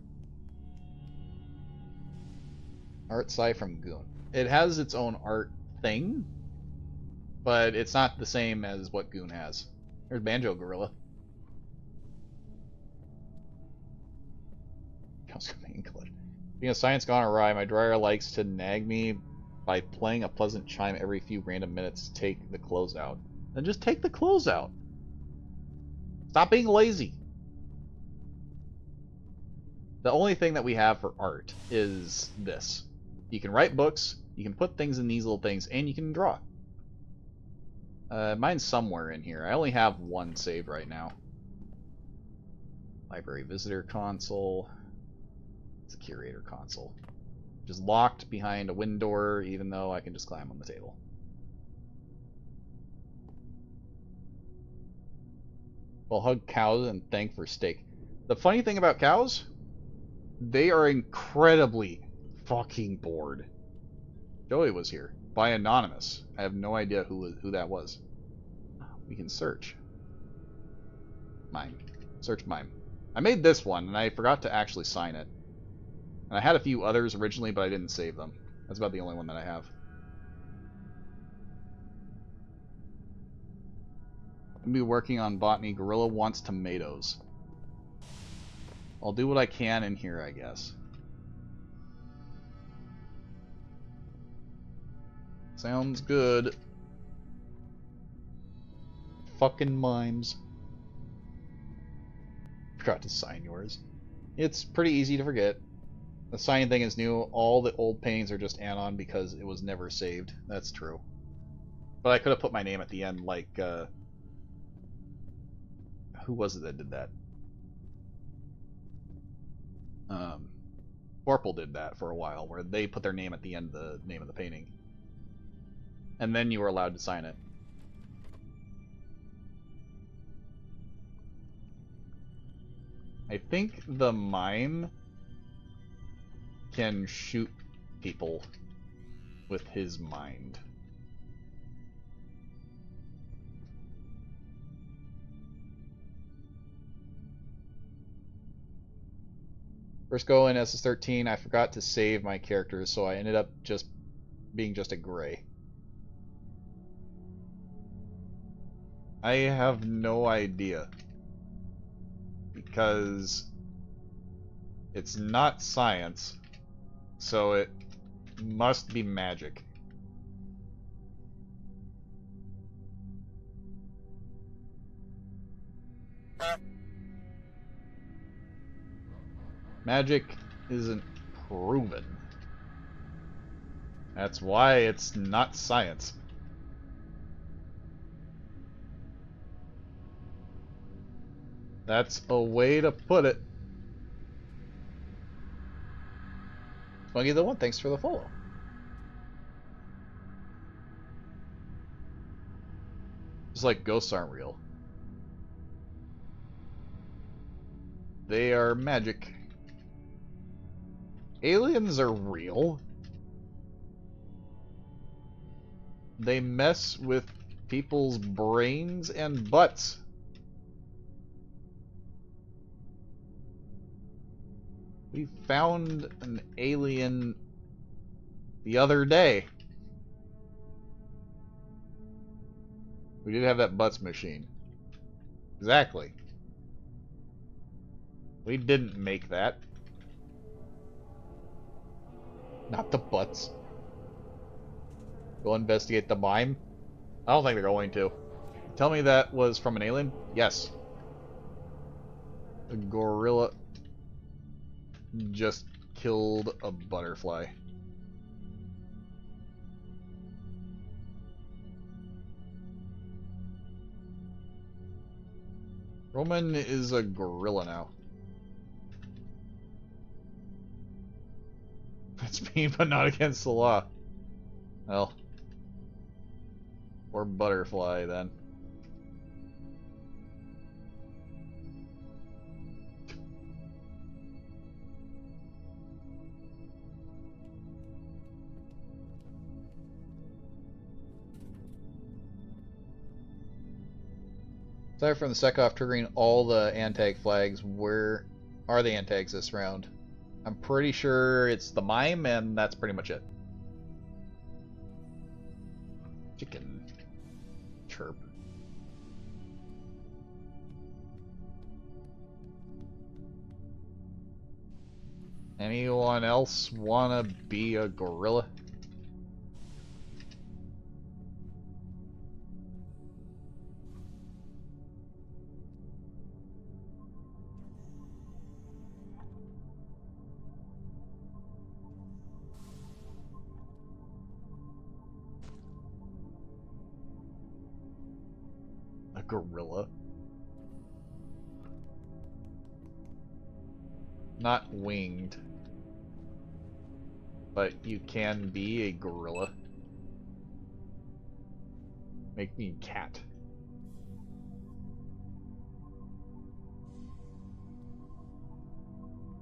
Art Sci from Goon. It has its own art thing, but it's not the same as what Goon has. There's Banjo Gorilla. Being a science gone awry, my dryer likes to nag me by playing a pleasant chime every few random minutes to take the clothes out. Then just take the clothes out. Stop being lazy. The only thing that we have for art is this. You can write books, you can put things in these little things, and you can draw. Mine's somewhere in here. I only have one saved right now. Library visitor console. It's a curator console. Just locked behind a wind door, even though I can just climb on the table. Well, hug cows and thank for steak. The funny thing about cows, they are incredibly fucking bored. Joey was here by Anonymous. I have no idea who that was. We can search. Mime. Search mime. I made this one, and I forgot to actually sign it. And I had a few others originally, but I didn't save them. That's about the only one that I have. I'm gonna be working on botany. Gorilla wants tomatoes. I'll do what I can in here, I guess. Sounds good. Fucking mimes. Forgot to sign yours. It's pretty easy to forget. The signing thing is new. All the old paintings are just anon because it was never saved. That's true. But I could have put my name at the end, like, who was it that did that? Vorpal did that for a while, where they put their name at the end of the name of the painting. And then you were allowed to sign it. I think the mime can shoot people with his mind. First go in SS13, I forgot to save my characters, so I ended up just being just a gray. I have no idea. Because it's not science, so it must be magic. Magic isn't proven. That's why it's not science. That's a way to put it. Smuggy the One, thanks for the follow. Just like ghosts aren't real. They are magic. Aliens are real. They mess with people's brains and butts. We found an alien the other day. We did have that butts machine. Exactly. We didn't make that. Not the butts. Go investigate the mime? I don't think they're going to. Tell me that was from an alien? Yes. A gorilla just killed a butterfly. Roman is a gorilla now. It's mean, but not against the law. Well. Or butterfly, then. Aside from the sec-off triggering all the antag flags, where are the antags this round? I'm pretty sure it's the mime, and that's pretty much it. Chicken. Chirp. Anyone else wanna be a gorilla? gorilla. Not winged. But you can be a gorilla. Make me cat.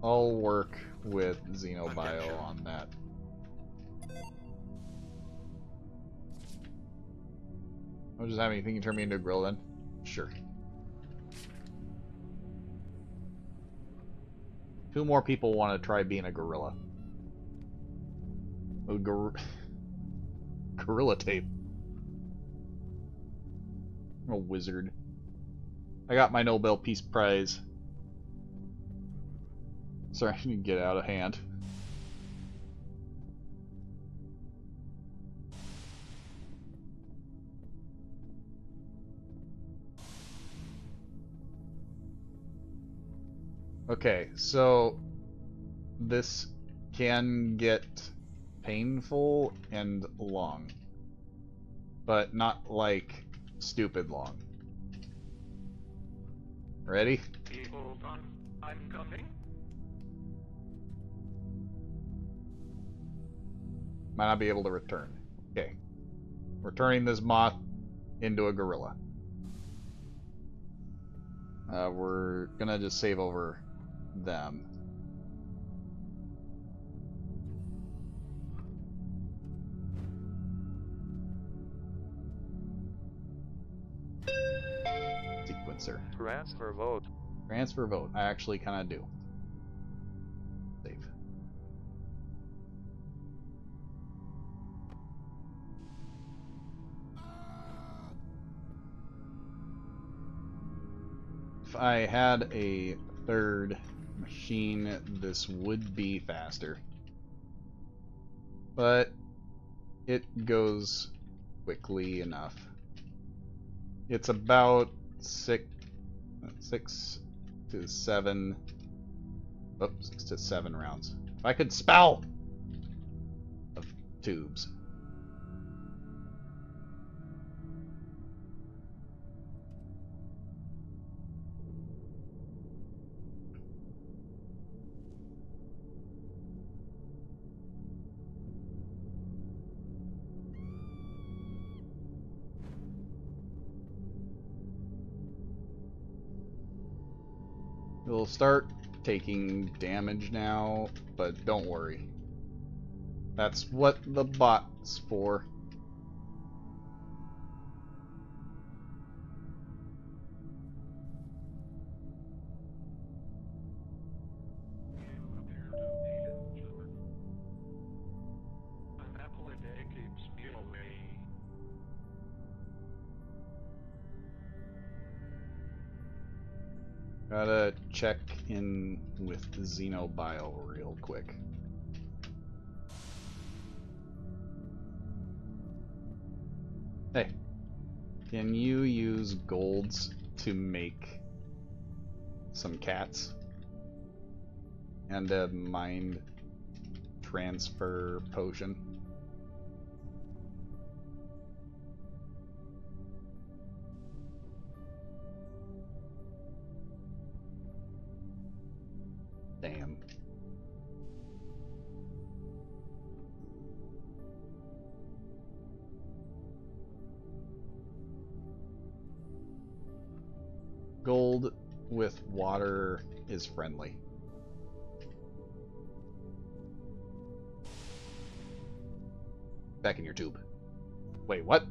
I'll work with Xenobio on that. I'll just have anything you turn me into a gorilla then? Sure. 2 more people want to try being a gorilla. Oh, gorilla tape. I'm a wizard. I got my Nobel Peace Prize. Sorry, I can get out of hand. Okay, so this can get painful and long, but not like stupid long. Ready? Hold on, I'm coming. Might not be able to return. Okay. Returning this moth into a gorilla. We're gonna just save over them. Sequencer. Transfer vote. Transfer vote. I actually kind of do. Save. If I had a third machine, this would be faster. But it goes quickly enough. It's about 6 to 7. Oops, 6 to 7 rounds. If I could spell of tubes. We'll start taking damage now, but don't worry. That's what the bot's for. An apple a day keeps me away. Gotta check in with Xenobio real quick. Hey, can you use golds to make some cats? And a mind transfer potion? Damn. Gold with water is friendly. Back in your tube. Wait, what?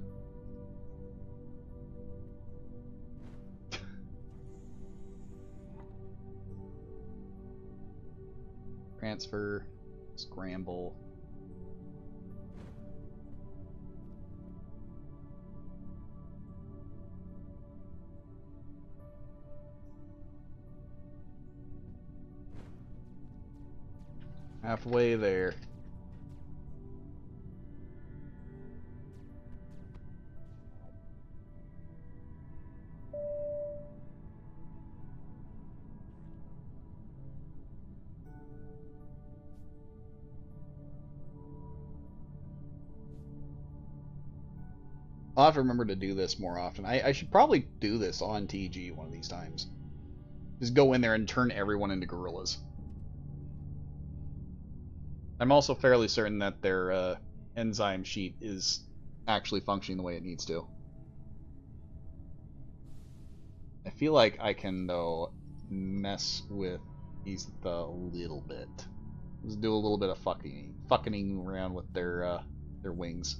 Transfer, scramble. Halfway there. I'll have to remember to do this more often. I should probably do this on TG one of these times. Just go in there and turn everyone into gorillas. I'm also fairly certain that their enzyme sheet is actually functioning the way it needs to. I feel like I can, though, mess with these a little bit. Let's do a little bit of fucking around with their wings.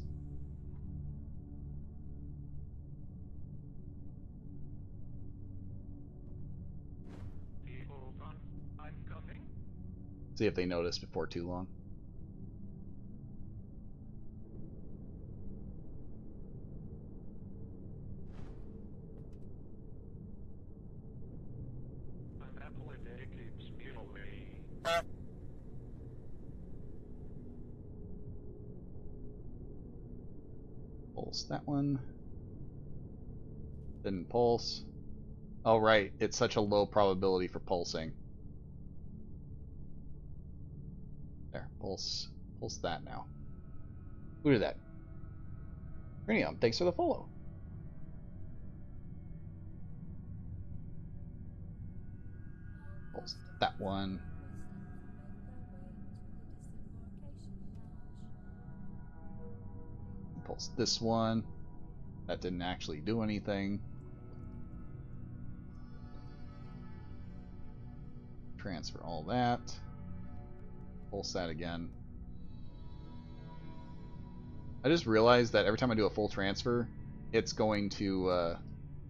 Hold on, I'm coming. See if they notice before too long. An apple a day keeps me away. Pulse that one. Didn't pulse. Oh right, it's such a low probability for pulsing. There, pulse that now. Who did that? Cranium, thanks for the follow. Pulse that one. Pulse this one. That didn't actually do anything. Transfer all that. Pulse that again. I just realized that every time I do a full transfer, it's going to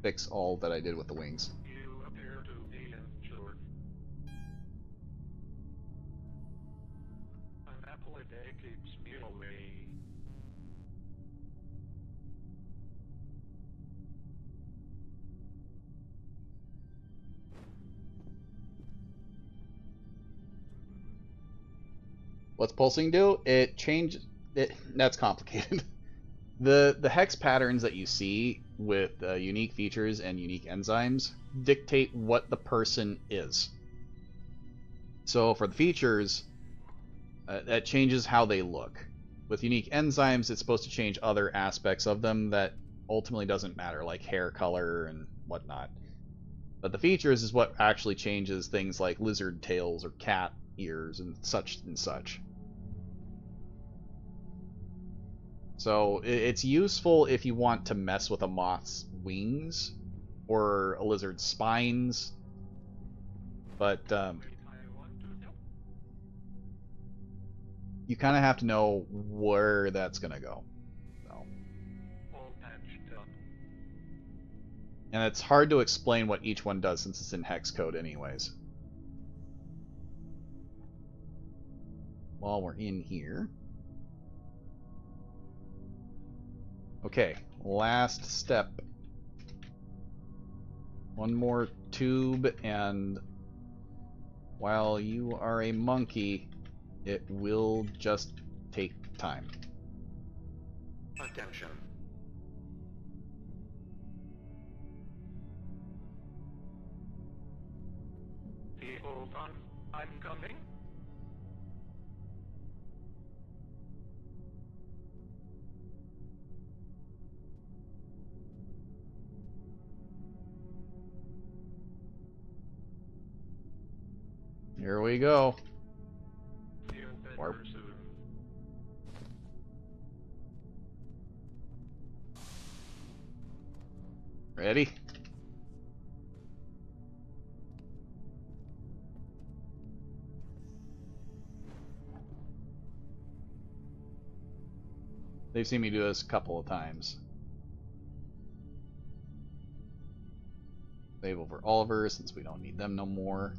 fix all that I did with the wings. You appear to be injured. An apple a day keeps me away. What's pulsing do? It changes it. That's complicated. The hex patterns that you see with unique features and unique enzymes dictate what the person is. So for the features, that changes how they look. With unique enzymes, it's supposed to change other aspects of them that ultimately doesn't matter, like hair color and whatnot. But the features is what actually changes things like lizard tails or cat ears and such and such. So it's useful if you want to mess with a moth's wings or a lizard's spines, but Wait, I want to help. you kind of have to know where that's going to go. So. All patched up. And it's hard to explain what each one does since it's in hex code anyways. While we're in here. Okay, last step. One more tube, and while you are a monkey, it will just take time. Attention. Hold on, I'm coming. Here we go. Feel better Warp. soon. Ready? They've seen me do this a couple of times. Save over Oliver since we don't need them no more.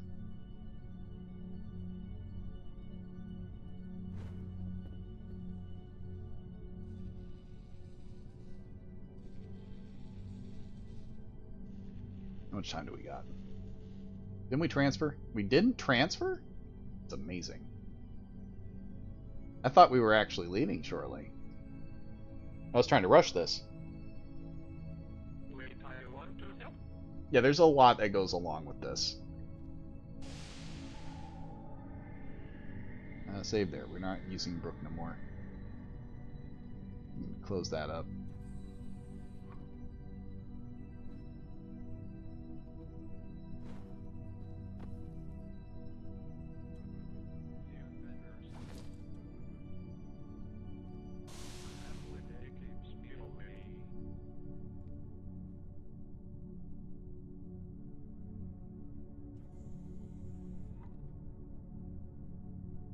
How much time do we got? Didn't we transfer? We didn't transfer? It's amazing. I thought we were actually leaving shortly. I was trying to rush this. Wait, I want to help. Yeah, there's a lot that goes along with this. Save there. We're not using Brook no more. Close that up.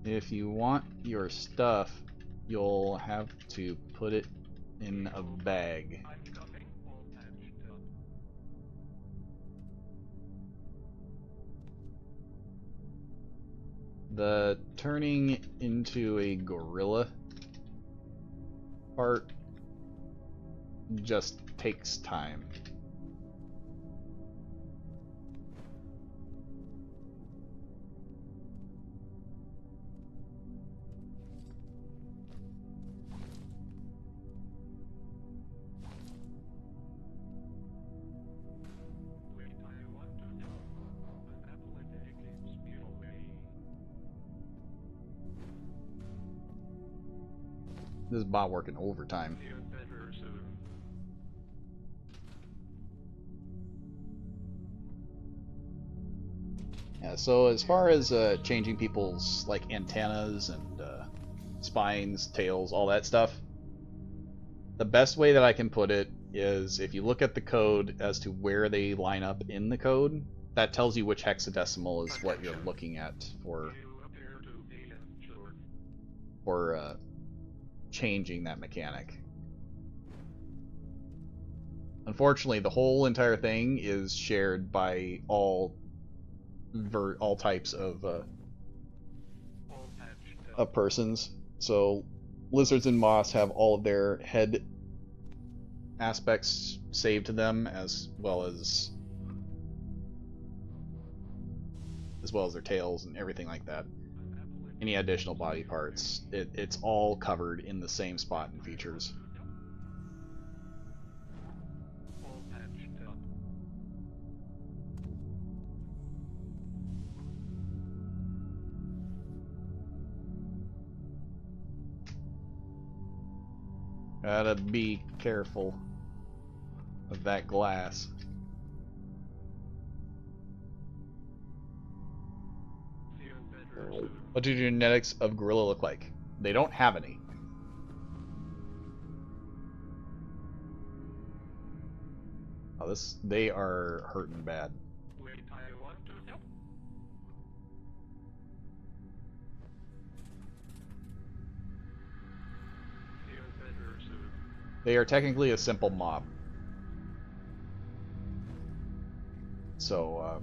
If you want your stuff, you'll have to put it in a bag. I'm coming. All patched up. The turning into a gorilla part just takes time. Wait, I want to know. An apple a day keeps me away. This is bot working overtime. See you better soon. Yeah, so as far as changing people's like antennas and spines, tails, all that stuff, the best way that I can put it is if you look at the code as to where they line up in the code, that tells you which hexadecimal is what you're looking at for You appear to be injured. changing that mechanic. Unfortunately, the whole entire thing is shared by all types of All patched up. persons. So lizards and moths have all of their head aspects saved to them, as well as their tails and everything like that. An apple a Any additional body parts, it's all covered in the same spot and features. all patched up. Gotta be careful of that glass. See you better soon. What do the genetics of gorilla look like? They don't have any. Oh, they are hurting bad. Wait, I want to know. See you better soon. They are technically a simple mob. So,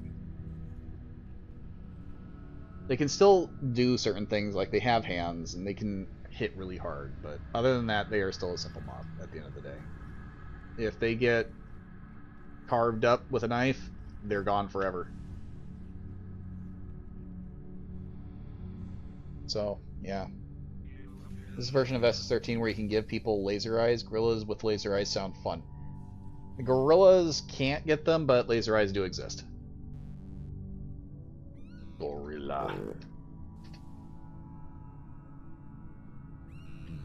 they can still do certain things, like they have hands and they can hit really hard, but other than that, they are still a simple mob at the end of the day. If they get carved up with a knife, they're gone forever. So, yeah. This version of SS13 where you can give people laser eyes. Gorillas with laser eyes sound fun. The gorillas can't get them, but laser eyes do exist. Gorilla.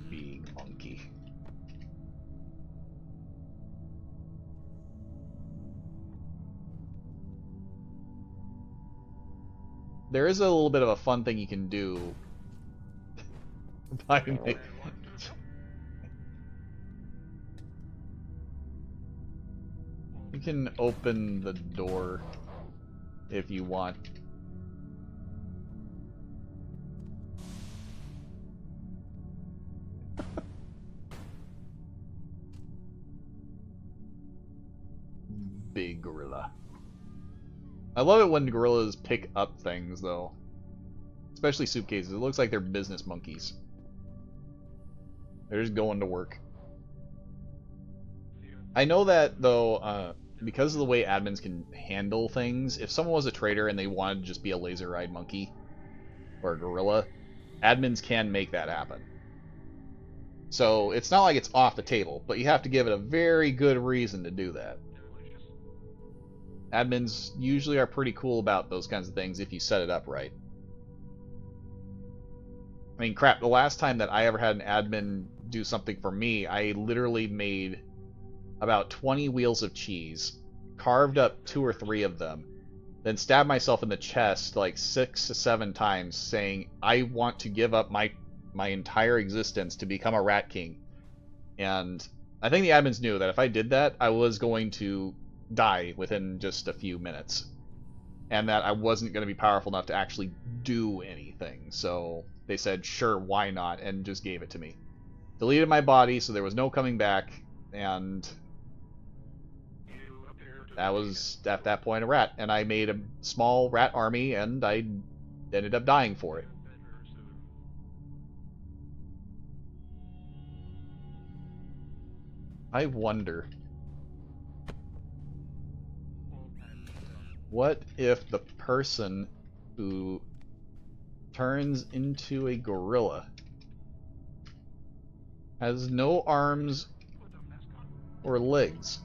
Big monkey. There is a little bit of a fun thing you can do by make... You can open the door if you want. Big gorilla. I love it when gorillas pick up things, though. Especially suitcases. It looks like they're business monkeys. They're just going to work. I know that, though, because of the way admins can handle things, if someone was a trader and they wanted to just be a laser-eyed monkey or a gorilla, admins can make that happen. So it's not like it's off the table, but you have to give it a very good reason to do that. Admins usually are pretty cool about those kinds of things if you set it up right. I mean, crap, the last time that I ever had an admin do something for me, I literally made about 20 wheels of cheese, carved up 2 or 3 of them, then stabbed myself in the chest like 6 to 7 times, saying, I want to give up my entire existence to become a rat king. And I think the admins knew that if I did that, I was going to die within just a few minutes. and that I wasn't going to be powerful enough to actually do anything. So they said, sure, why not, and just gave it to me. Deleted my body, so there was no coming back, and that was, at that point, a rat. And I made a small rat army, and I ended up dying for it. I wonder, what if the person who turns into a gorilla has no arms or legs?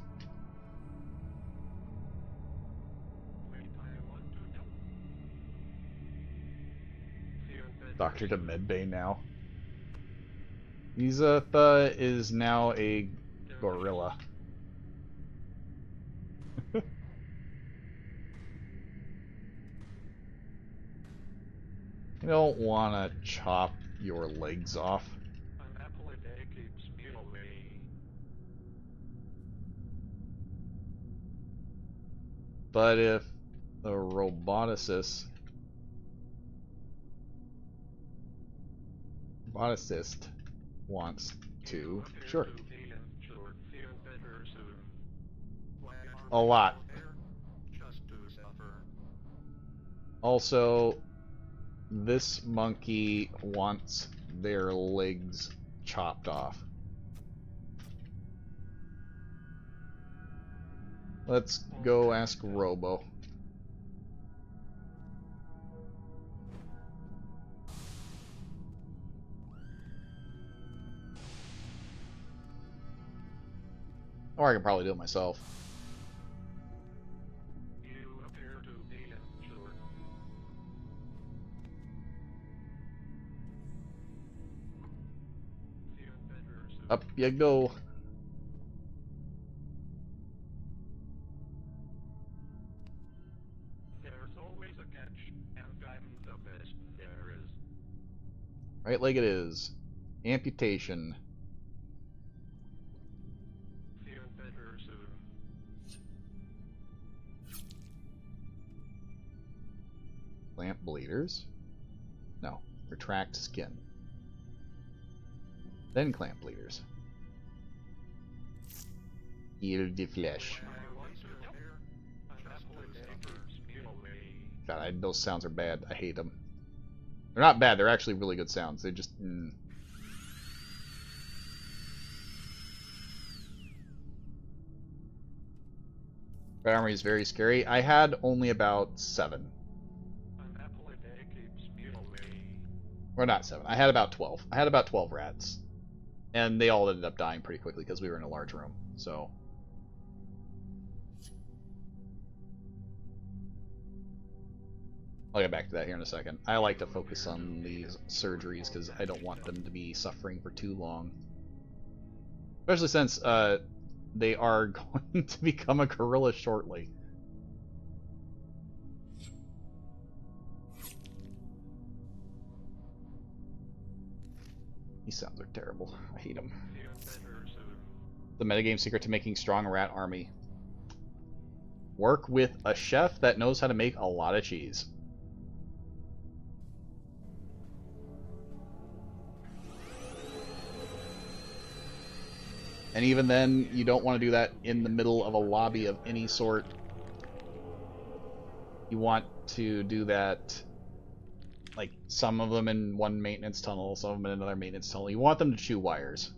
Doctor to medbay now. Izatha is now a gorilla. You don't want to chop your legs off. An apple a day keeps me away. But if the roboticist wants to, sure. A lot. Also, this monkey wants their legs chopped off. Let's go ask Robo. Or I can probably do it myself. You appear to be injured. Up you go. There's always a catch, and I'm the best there is. Right leg it is. Amputation. Feel better soon. Clamp bleeders. No. Retract skin. Then clamp bleeders. Heal the flesh. God, those sounds are bad. I hate them. They're not bad. They're actually really good sounds. They just... Rat army is very scary. I had only about 7. An apple a day keeps me away. Or not 7. I had about 12. I had about 12 rats. And they all ended up dying pretty quickly because we were in a large room. So... I'll get back to that here in a second. I like to focus on these surgeries because I don't want them to be suffering for too long. Especially since they are going to become a gorilla shortly. These sounds are terrible. I hate them. The metagame secret to making strong rat army. Work with a chef that knows how to make a lot of cheese. And even then, you don't want to do that in the middle of a lobby of any sort. You want to do that, like, some of them in one maintenance tunnel, some of them in another maintenance tunnel. You want them to chew wires.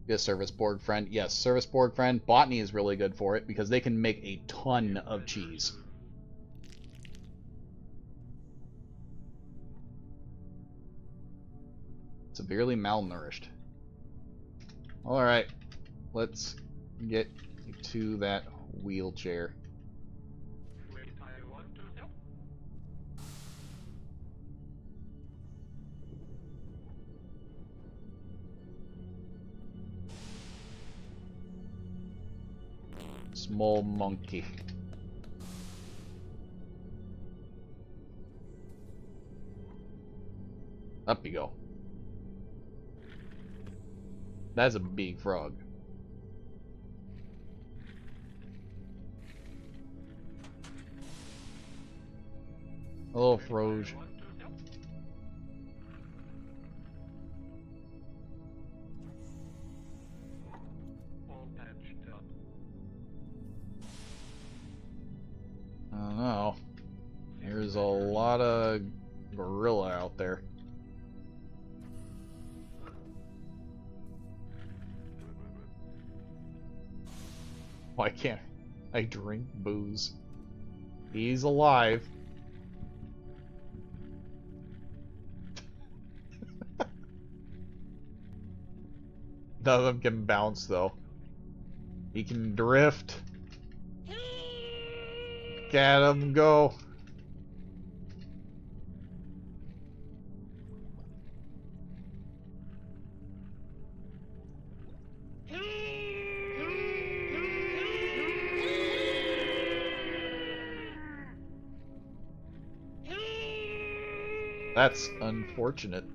Yes, service board friend. Yes, service board friend. Botany is really good for it because they can make a ton of cheese. Severely malnourished. Alright, let's get to that wheelchair. Wait, I want to help. Small monkey. Up you go. That's a big frog. Hello, Froge. Want to help? All patched up. I don't know. There's a lot of gorilla out there. Why can't I drink booze? He's alive. None of them can bounce though. He can drift. Get him go. That's unfortunate.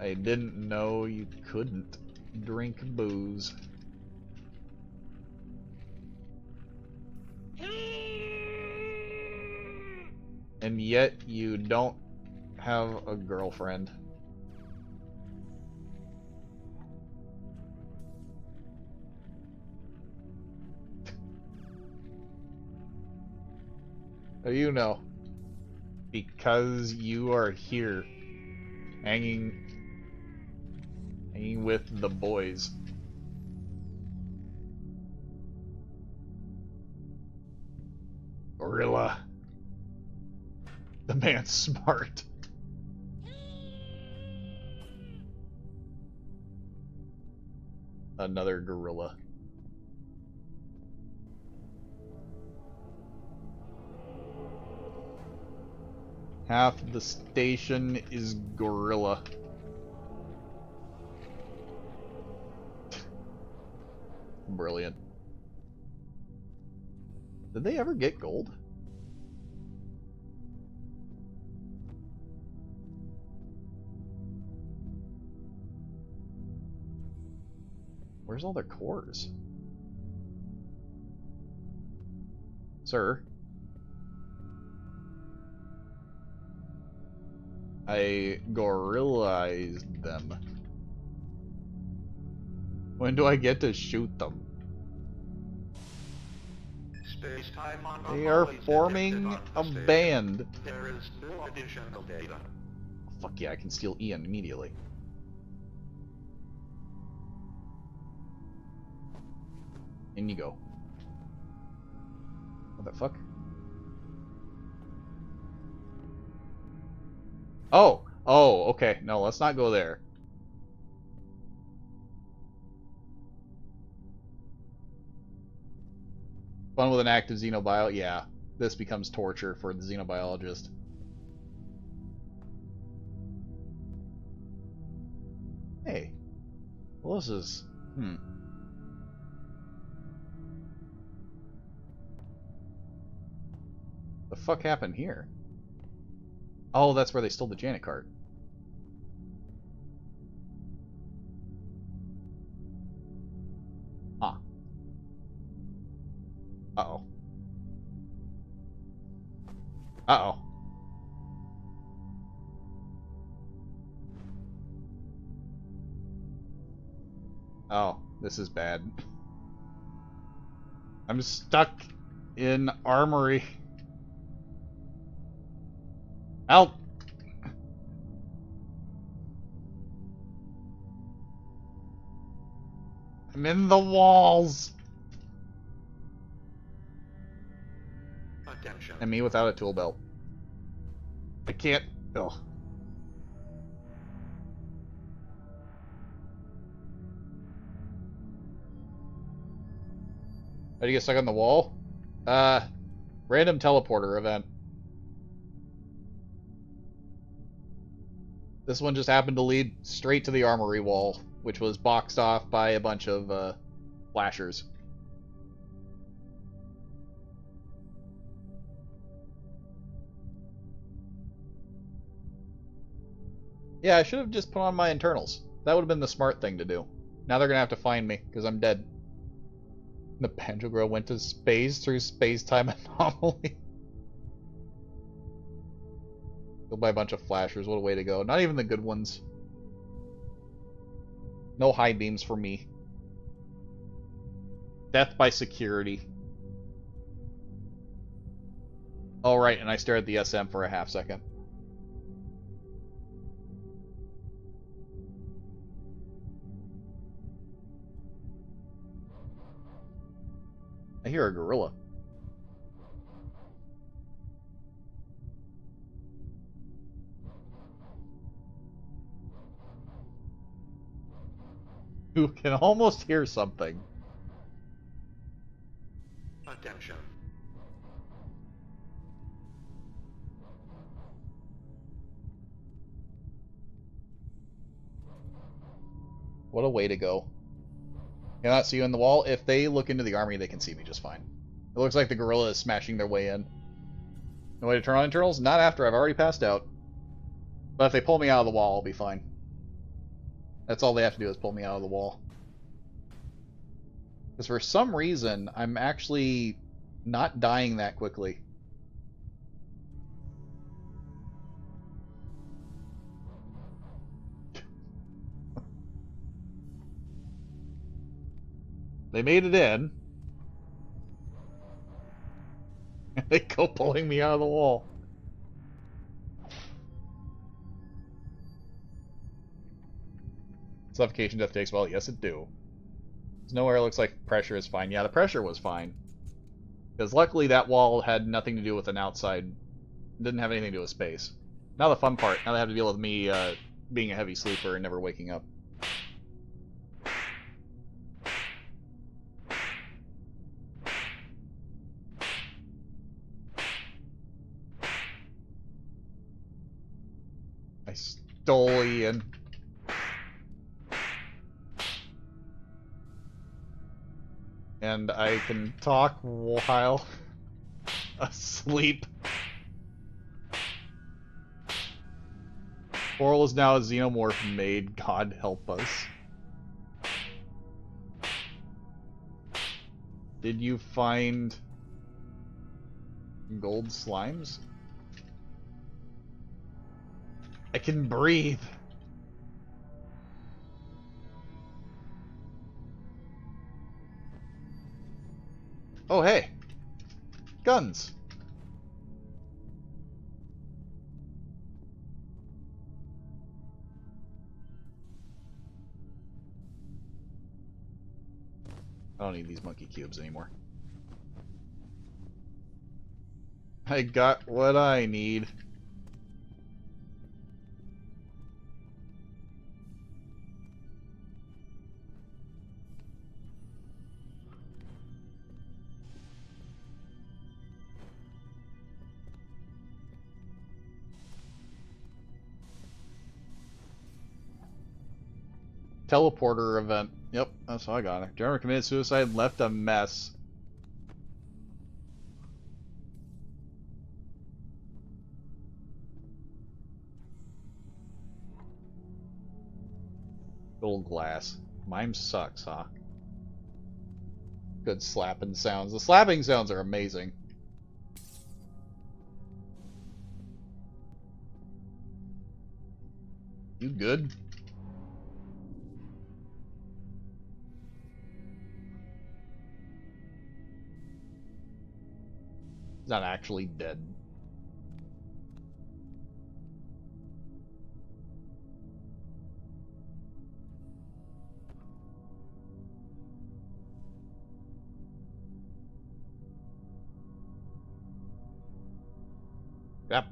I didn't know you couldn't drink booze. And yet you don't have a girlfriend. How do you know? Because you are here, hanging with the boys. Gorilla. The man's smart. Another gorilla. Half the station is gorilla. Brilliant. Did they ever get gold? Where's all their cores? Sir? I gorillized them. When do I get to shoot them? Space-time They are anomalies forming detected a on the station. band. There is no additional data. Fuck yeah, I can steal Ian immediately. In you go. What the fuck? Oh! Oh, okay. No, let's not go there. Fun with an active xenobio? Yeah. This becomes torture for the xenobiologist. Hey. Well, this is... The fuck happened here? Oh, that's where they stole the Janet cart. Huh. Uh-oh. Uh-oh. Oh, this is bad. I'm stuck in armory. Help! I'm in the walls! Attention. And me without a tool belt. I can't... Ugh. How do you get stuck on the wall? Random teleporter event. This one just happened to lead straight to the armory wall, which was boxed off by a bunch of flashers. Yeah, I should have just put on my internals. That would have been the smart thing to do. Now they're gonna have to find me, because I'm dead. The Banjo Girl went to space through space-time anomaly. Killed by a bunch of flashers. What a way to go. Not even the good ones. No high beams for me. Death by security. Oh, right, and I stared at the SM for a half second. I hear a gorilla. Who can almost hear something. Attention. What a way to go. Cannot see you in the wall. If they look into the army, they can see me just fine. It looks like the gorilla is smashing their way in. No way to turn on internals? Not after I've already passed out. But if they pull me out of the wall, I'll be fine. That's all they have to do is pull me out of the wall. Because for some reason, I'm actually not dying that quickly. They made it in. They go pulling me out of the wall. Suffocation death takes a while. Yes, it do. There's nowhere it looks like pressure is fine. Yeah, the pressure was fine. Because luckily that wall had nothing to do with an outside... Didn't have anything to do with space. Now the fun part. Now they have to deal with me being a heavy sleeper and never waking up. I stole Ian. And I can talk while asleep. Coral is now a xenomorph maid. God help us. Did you find gold slimes? I can breathe. Oh, hey. Guns. I don't need these monkey cubes anymore. I got what I need. Teleporter event. Yep, that's how I got it. Drummer committed suicide and left a mess. Gold glass. Mime sucks, huh? Good slapping sounds. The slapping sounds are amazing. You good? He's not actually dead. Yep.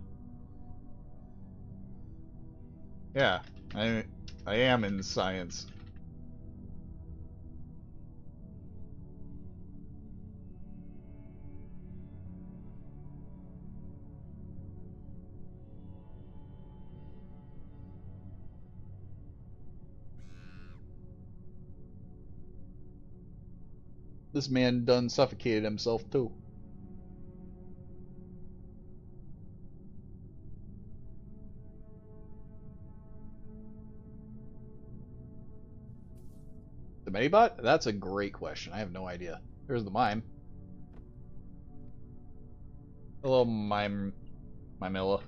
Yeah, I am in science. This man done suffocated himself too. The Medibot? That's a great question. I have no idea. There's the mime. Hello, Mimilla.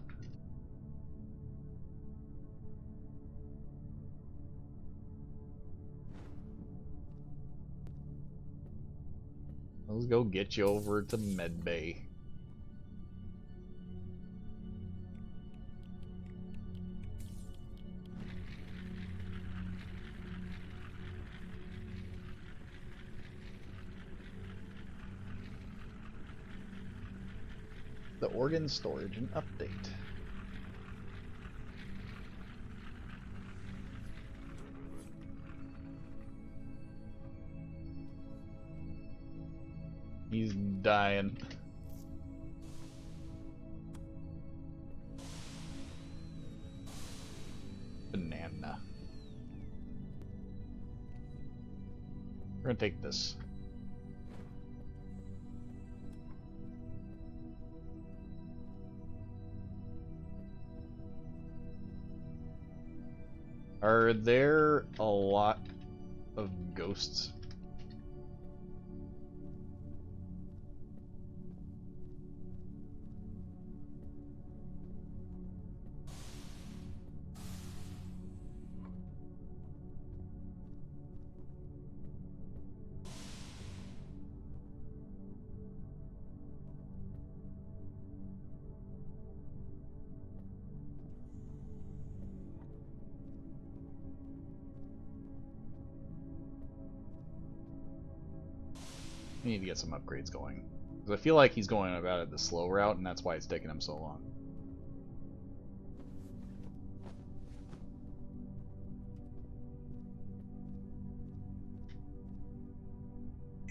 Let's go get you over to Medbay. The organ storage and update. He's dying. Banana. We're gonna take this. Are there a lot of ghosts? We need to get some upgrades going. Because I feel like he's going about it the slow route, and that's why it's taking him so long.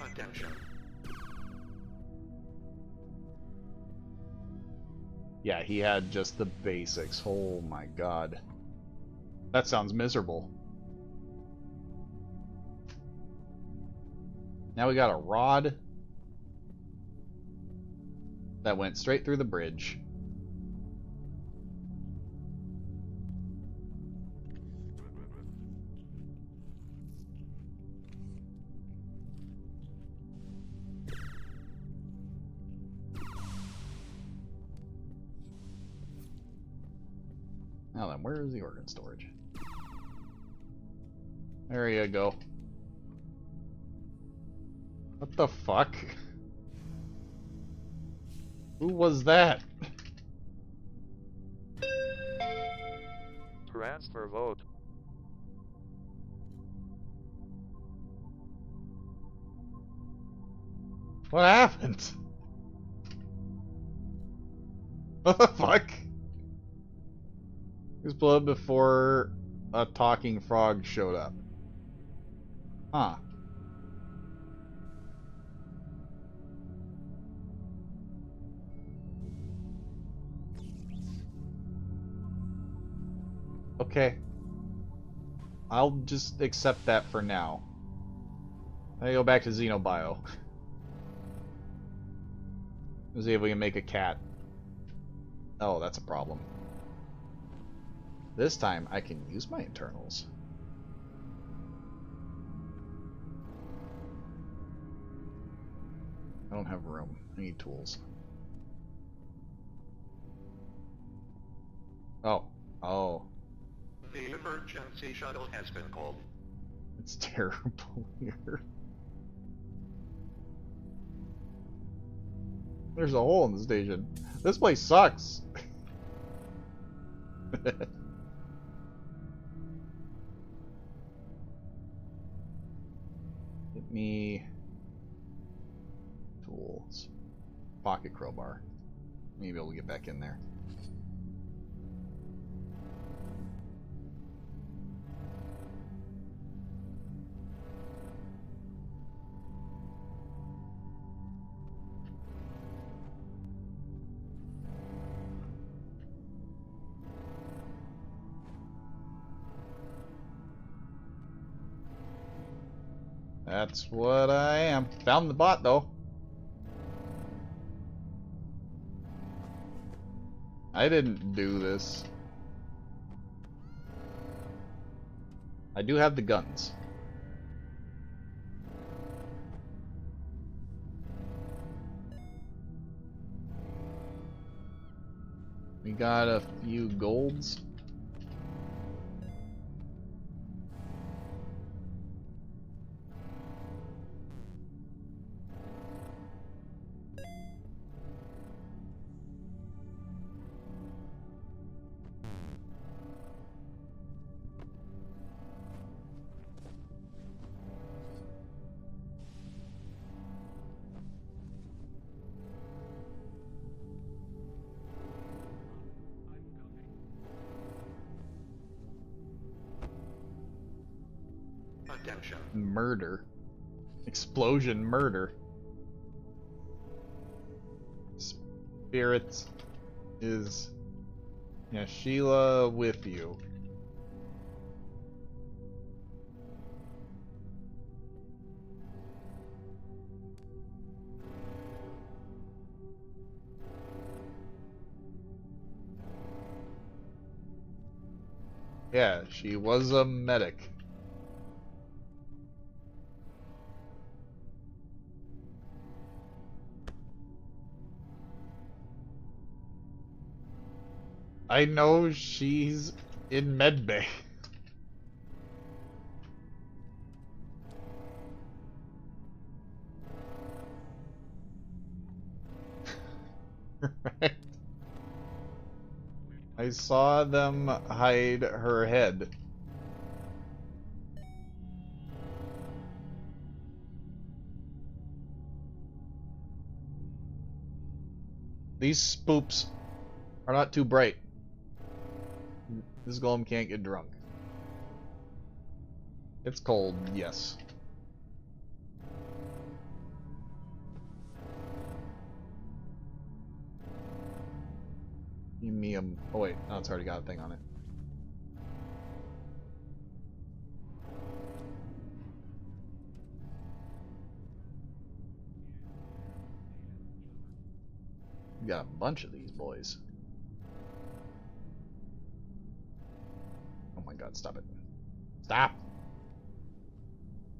Attention. Yeah, he had just the basics. Oh my god. That sounds miserable. Now we got a rod that went straight through the bridge. Now then, where is the organ storage? There you go. What the fuck? Who was that? Transfer vote. What happened? What the fuck? He was blood before a talking frog showed up. Huh. Okay. I'll just accept that for now. I go back to Xenobio. Let's see if we can make a cat. Oh, that's a problem. This time I can use my internals. I don't have room. I need tools. Oh. Oh. The emergency shuttle has been called. It's terrible here. There's a hole in the station. This place sucks. Get me tools. Pocket crowbar. Maybe I'll get back in there. That's what I am. Found the bot, though. I didn't do this. I do have the guns. We got a few golds. Attention. Murder. Explosion murder. Spirits is Sheila with you. Yeah, she was a medic. I know she's in medbay. Right. I saw them hide her head. These spoops are not too bright. This golem can't get drunk. It's cold, yes. Give me a... Oh wait, no, it's already got a thing on it. We got a bunch of these boys. Oh my god, stop it. Stop!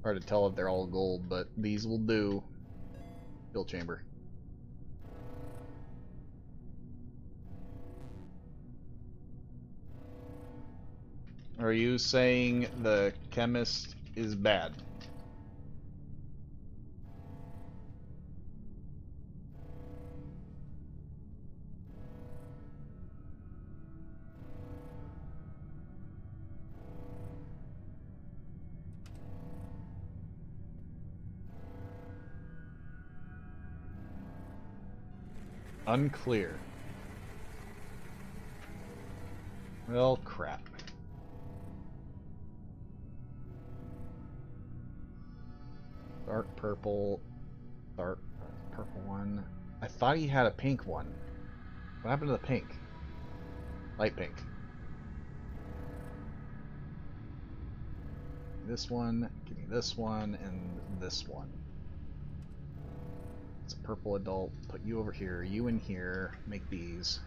Hard to tell if they're all gold, but these will do. Fill chamber. Are you saying the chemist is bad? Unclear. Well, crap. Dark purple one. I thought he had a pink one. What happened to the pink? Light pink. This one, give me this one, and this one. It's a purple adult. Put you over here, you in here. Make these.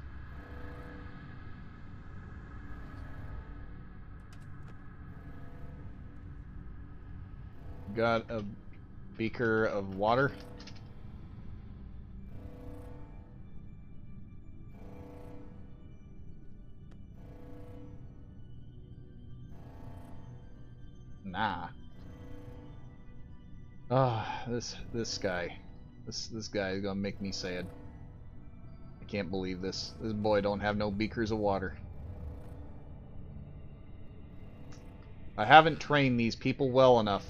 Got a beaker of water. Nah. Ah, this guy. This guy is gonna make me sad. I can't believe this. This boy don't have no beakers of water. I haven't trained these people well enough.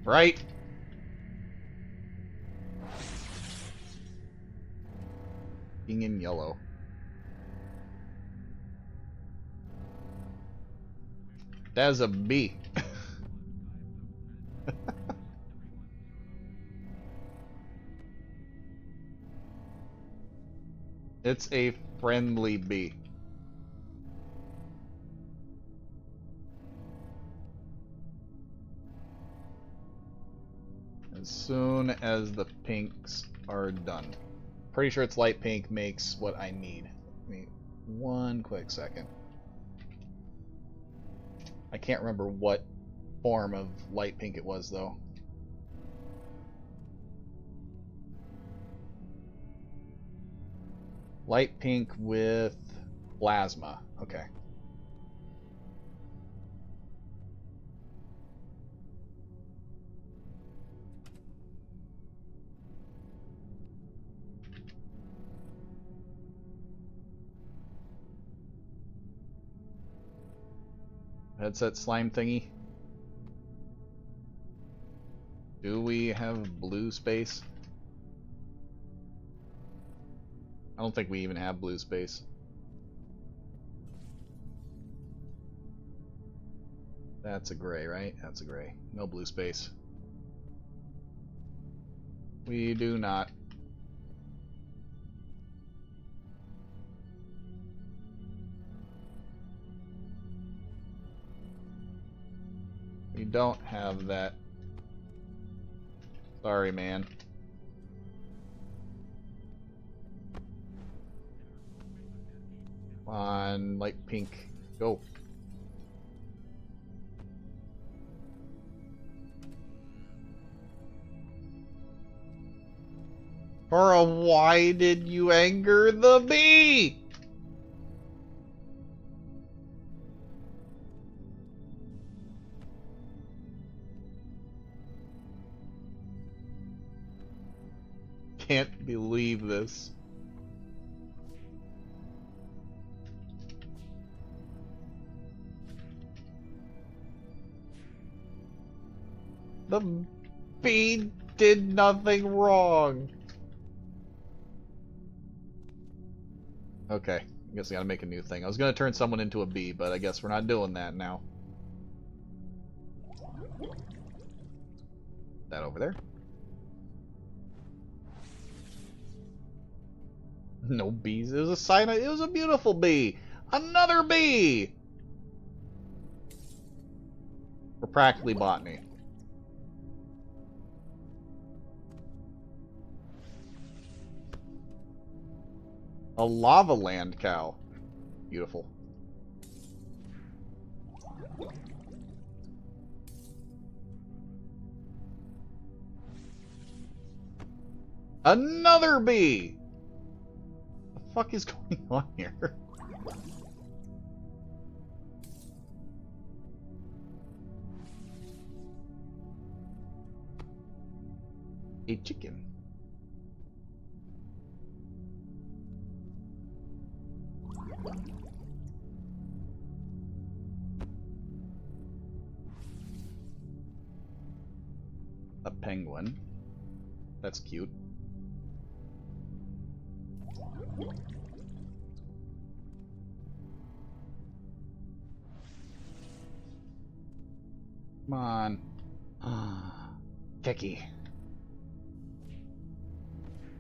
Right? Being in yellow. That's a B. It's a friendly bee. As soon as the pinks are done. Pretty sure it's light pink makes what I need. Give me one quick second. I can't remember what form of light pink it was though. Light pink with plasma. Okay. Headset slime thingy. Do we have blue space? I don't think we even have blue space. That's a gray, right? That's a gray. No blue space. We do not. We don't have that. Sorry, man. Come on, light pink. Go. Cora, why did you anger the bee? Can't believe this. The bee did nothing wrong. Okay, I guess I gotta make a new thing. I was gonna turn someone into a bee, but I guess we're not doing that now. That over there. No bees. It was a sign. It was a beautiful bee. Another bee. We're practically botany. A lava land cow. Beautiful. Another bee. What the fuck is going on here? A chicken. A penguin. That's cute. Come on. Techie.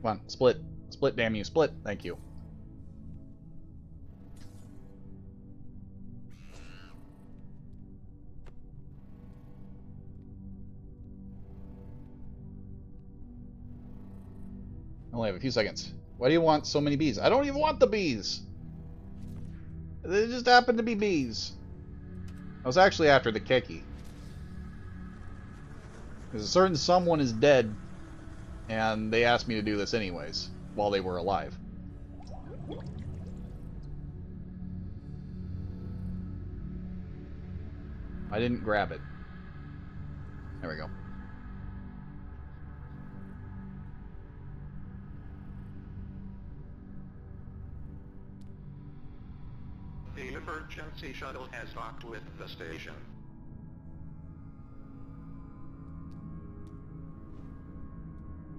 Come on, split. Split, damn you, split. Thank you. I only have a few seconds. Why do you want so many bees? I don't even want the bees! They just happen to be bees. I was actually after the Keki. Because a certain someone is dead, and they asked me to do this anyways, while they were alive. I didn't grab it. There we go. The emergency shuttle has docked with the station.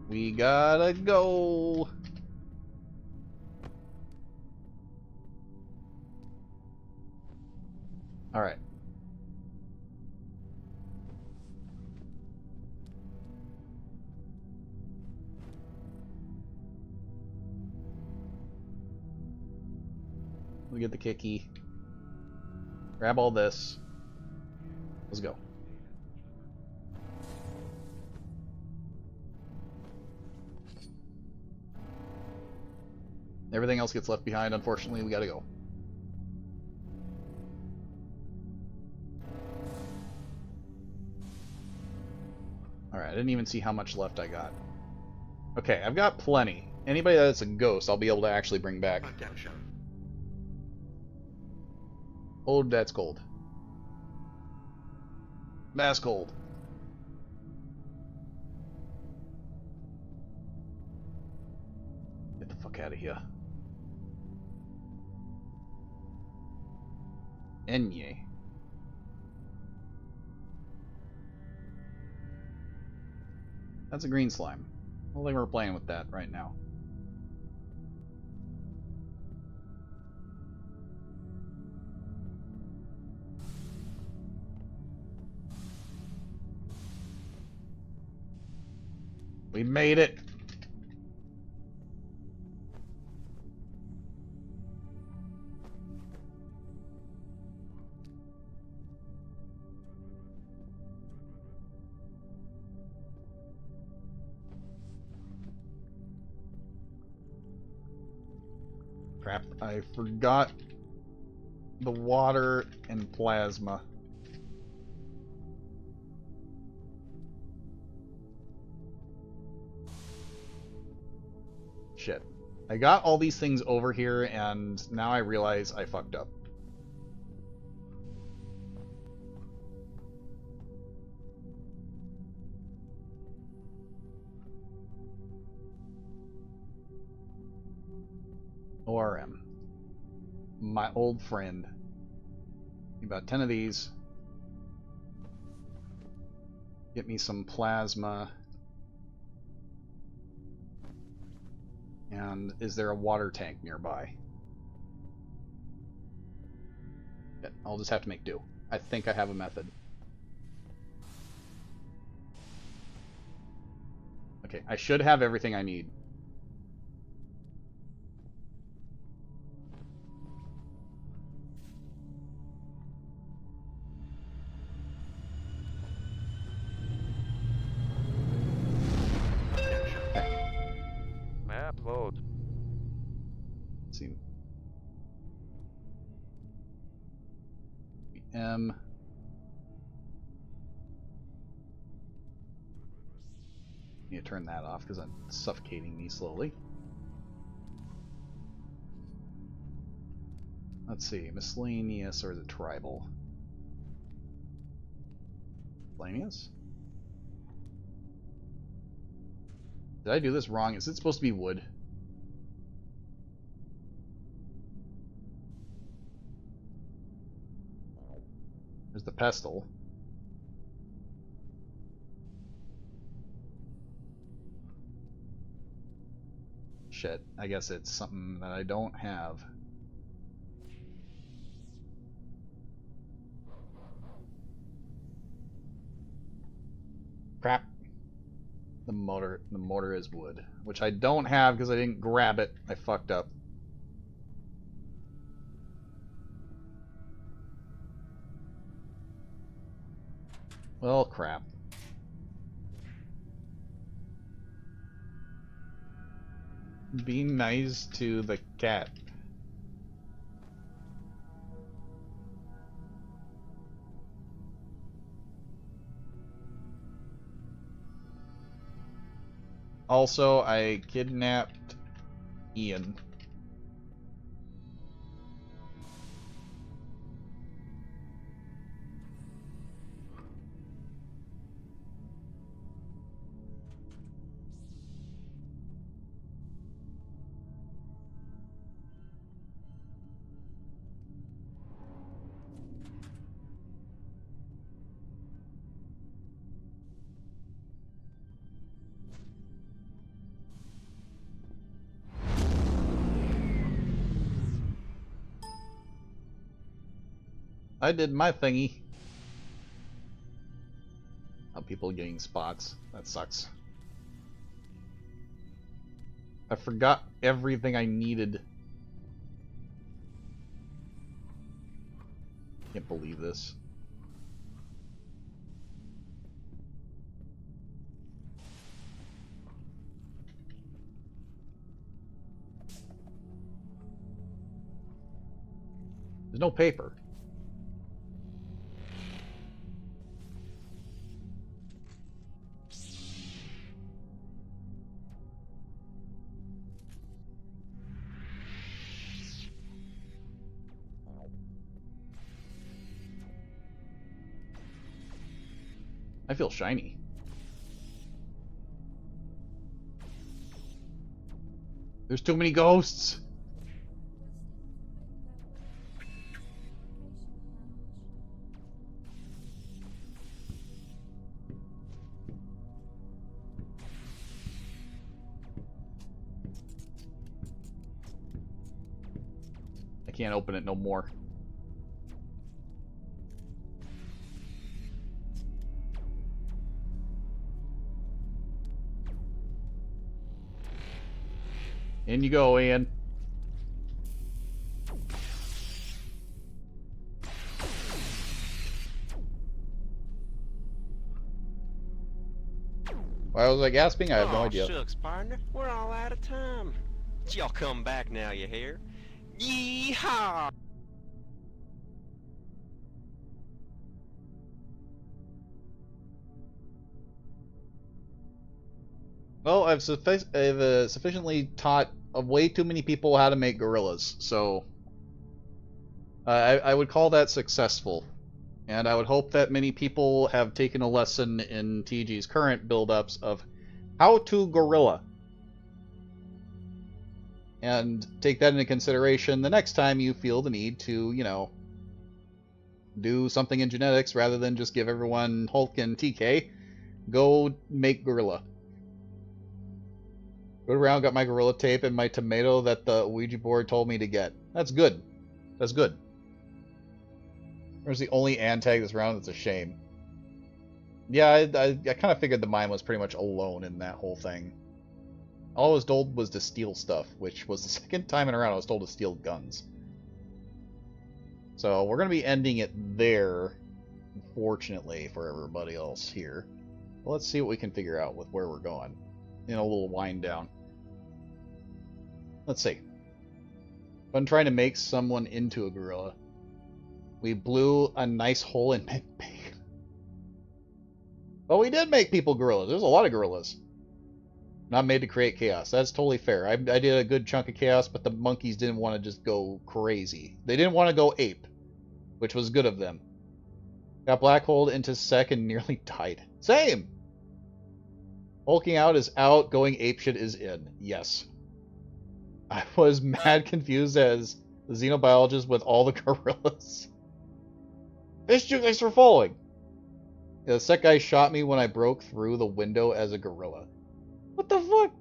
We gotta go. Alright. We get the Kiki. Grab all this. Let's go. Everything else gets left behind, unfortunately. We gotta go. Alright, I didn't even see how much left I got. Okay, I've got plenty. Anybody that's a ghost, I'll be able to actually bring back. Attention. Oh, that's gold. Mass gold. Get the fuck out of here. Enye. That's a green slime. I don't think we're playing with that right now. We made it! Crap, I forgot the water and plasma. Shit. I got all these things over here, and now I realize I fucked up. ORM. My old friend. About 10 of these. Get me some plasma. And is there a water tank nearby? Yeah, I'll just have to make do. I think I have a method. Okay, I should have everything I need. Map mode. Let's see. M. Need to turn that off because I'm suffocating me slowly. Let's see, miscellaneous or the tribal? Miscellaneous? Did I do this wrong? Is it supposed to be wood? There's the pestle. Shit, I guess it's something that I don't have. Crap. The mortar is wood, which I don't have because I didn't grab it. I fucked up. Well, crap. Be nice to the cat. Also, I kidnapped Ian. I did my thingy. Oh, people getting spots. That sucks. I forgot everything I needed. Can't believe this. There's no paper. I feel shiny. There's too many ghosts. I can't open it no more. In you go, Ian. Why was I gasping? I have no idea. Shucks, partner. We're all out of time. Y'all come back now, you hear? Yeehaw! Well, I've sufficiently taught way too many people how to make gorillas, so I would call that successful. And I would hope that many people have taken a lesson in TG's current build-ups of how to gorilla. And take that into consideration the next time you feel the need to, you know, do something in genetics rather than just give everyone Hulk and TK. Go make gorilla. Rode around, got my gorilla tape and my tomato that the Ouija board told me to get. That's good. That's good. There's the only Antag that's around. That's a shame. Yeah, I kind of figured the mime was pretty much alone in that whole thing. All I was told was to steal stuff, which was the second time in a row I was told to steal guns. So we're going to be ending it there, unfortunately, for everybody else here. Well, let's see what we can figure out with where we're going in a little wind down. Let's see. I'm trying to make someone into a gorilla. We blew a nice hole in my bag. But we did make people gorillas. There's a lot of gorillas. Not made to create chaos. That's totally fair. I did a good chunk of chaos, but the monkeys didn't want to just go crazy. They didn't want to go ape, which was good of them. Got black holed into sec and nearly died. Same! Hulking out is out, going apeshit is in. Yes. I was mad confused as the xenobiologist with all the gorillas. Fish juice, thanks for following! Yeah, the sec guy shot me when I broke through the window as a gorilla. What the fuck?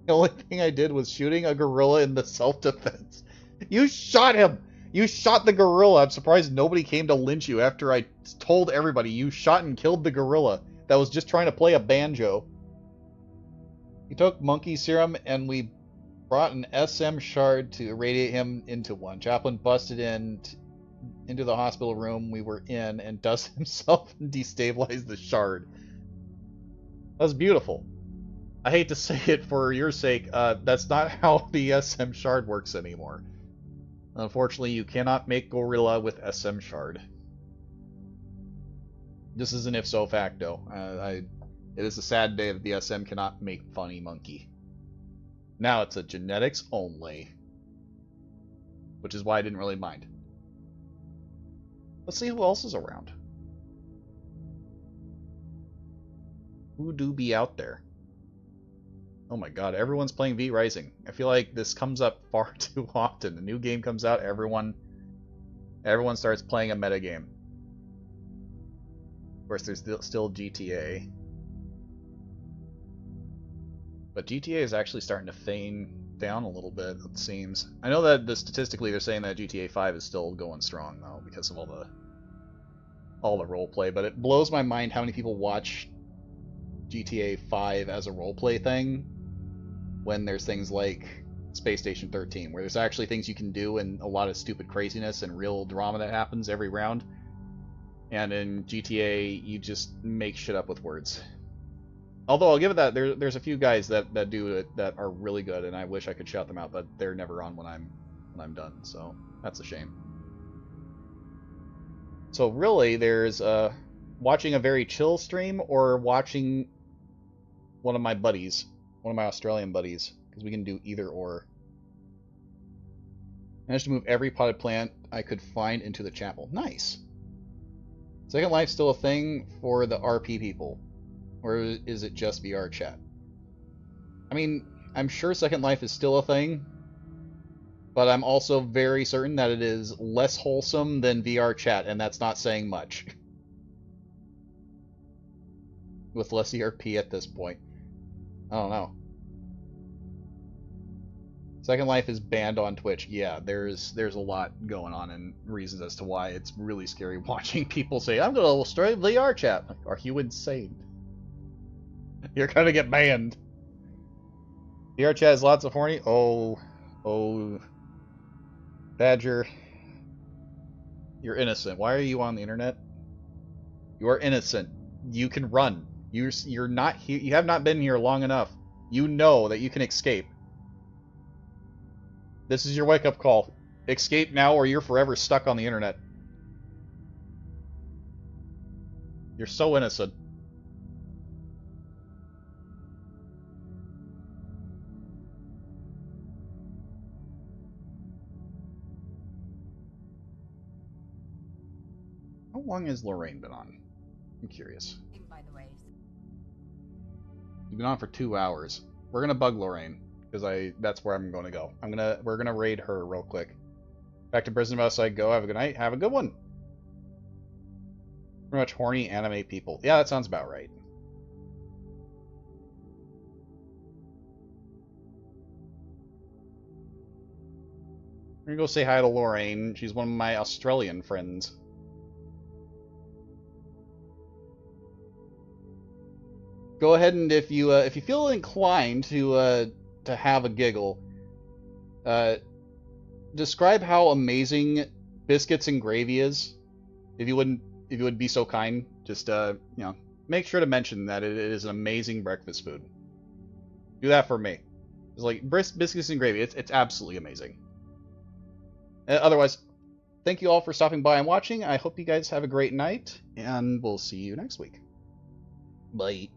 The only thing I did was shooting a gorilla in the self-defense. You shot him! You shot the gorilla! I'm surprised nobody came to lynch you after I told everybody you shot and killed the gorilla that was just trying to play a banjo. He took monkey serum and we brought an SM shard to irradiate him into one. Chaplain busted into the hospital room we were in and dusted himself and destabilized the shard. That's beautiful. I hate to say it for your sake, that's not how the SM shard works anymore. Unfortunately, you cannot make gorilla with SM shard. This is an if-so facto. It is a sad day that the SM cannot make funny monkey. Now it's a genetics only. Which is why I didn't really mind. Let's see who else is around. Who do be out there? Oh my god, everyone's playing V Rising. I feel like this comes up far too often. A new game comes out, everyone starts playing a metagame. Of course, there's still GTA. But GTA is actually starting to fade down a little bit, it seems. I know that statistically they're saying that GTA 5 is still going strong, though, because of all the roleplay. But it blows my mind how many people watch GTA 5 as a roleplay thing when there's things like Space Station 13, where there's actually things you can do and a lot of stupid craziness and real drama that happens every round. And in GTA, you just make shit up with words. Although I'll give it that there's a few guys that do it that are really good, and I wish I could shout them out, but they're never on when I'm done, so that's a shame. So really, there's watching a very chill stream or watching one of my buddies, one of my Australian buddies, because we can do either or. Managed to move every potted plant I could find into the chapel. Nice. Second Life still a thing for the RP people? Or is it just VR chat? I mean, I'm sure Second Life is still a thing, but I'm also very certain that it is less wholesome than VR chat, and that's not saying much. With less ERP at this point. I don't know. Second Life is banned on Twitch. Yeah, there's a lot going on and reasons as to why it's really scary watching people say, I'm gonna stream VR chat. Like, are you insane? You're gonna get banned. VR chat has lots of horny. Oh, Badger, you're innocent. Why are you on the internet? You are innocent. You can run. You're not here. You have not been here long enough. You know that you can escape. This is your wake-up call. Escape now, or you're forever stuck on the internet. You're so innocent. How long has Lorraine been on? I'm curious. By the way. You've been on for 2 hours. We're gonna bug Lorraine because that's where I'm going to go. We're gonna raid her real quick. Back to prison bus I go. Have a good night. Have a good one. Pretty much horny anime people. Yeah, that sounds about right. We're gonna go say hi to Lorraine. She's one of my Australian friends. Go ahead and if you feel inclined to have a giggle, describe how amazing biscuits and gravy is. If you would be so kind, just make sure to mention that it is an amazing breakfast food. Do that for me. It's like biscuits and gravy. It's absolutely amazing. Otherwise, thank you all for stopping by and watching. I hope you guys have a great night, and we'll see you next week. Bye.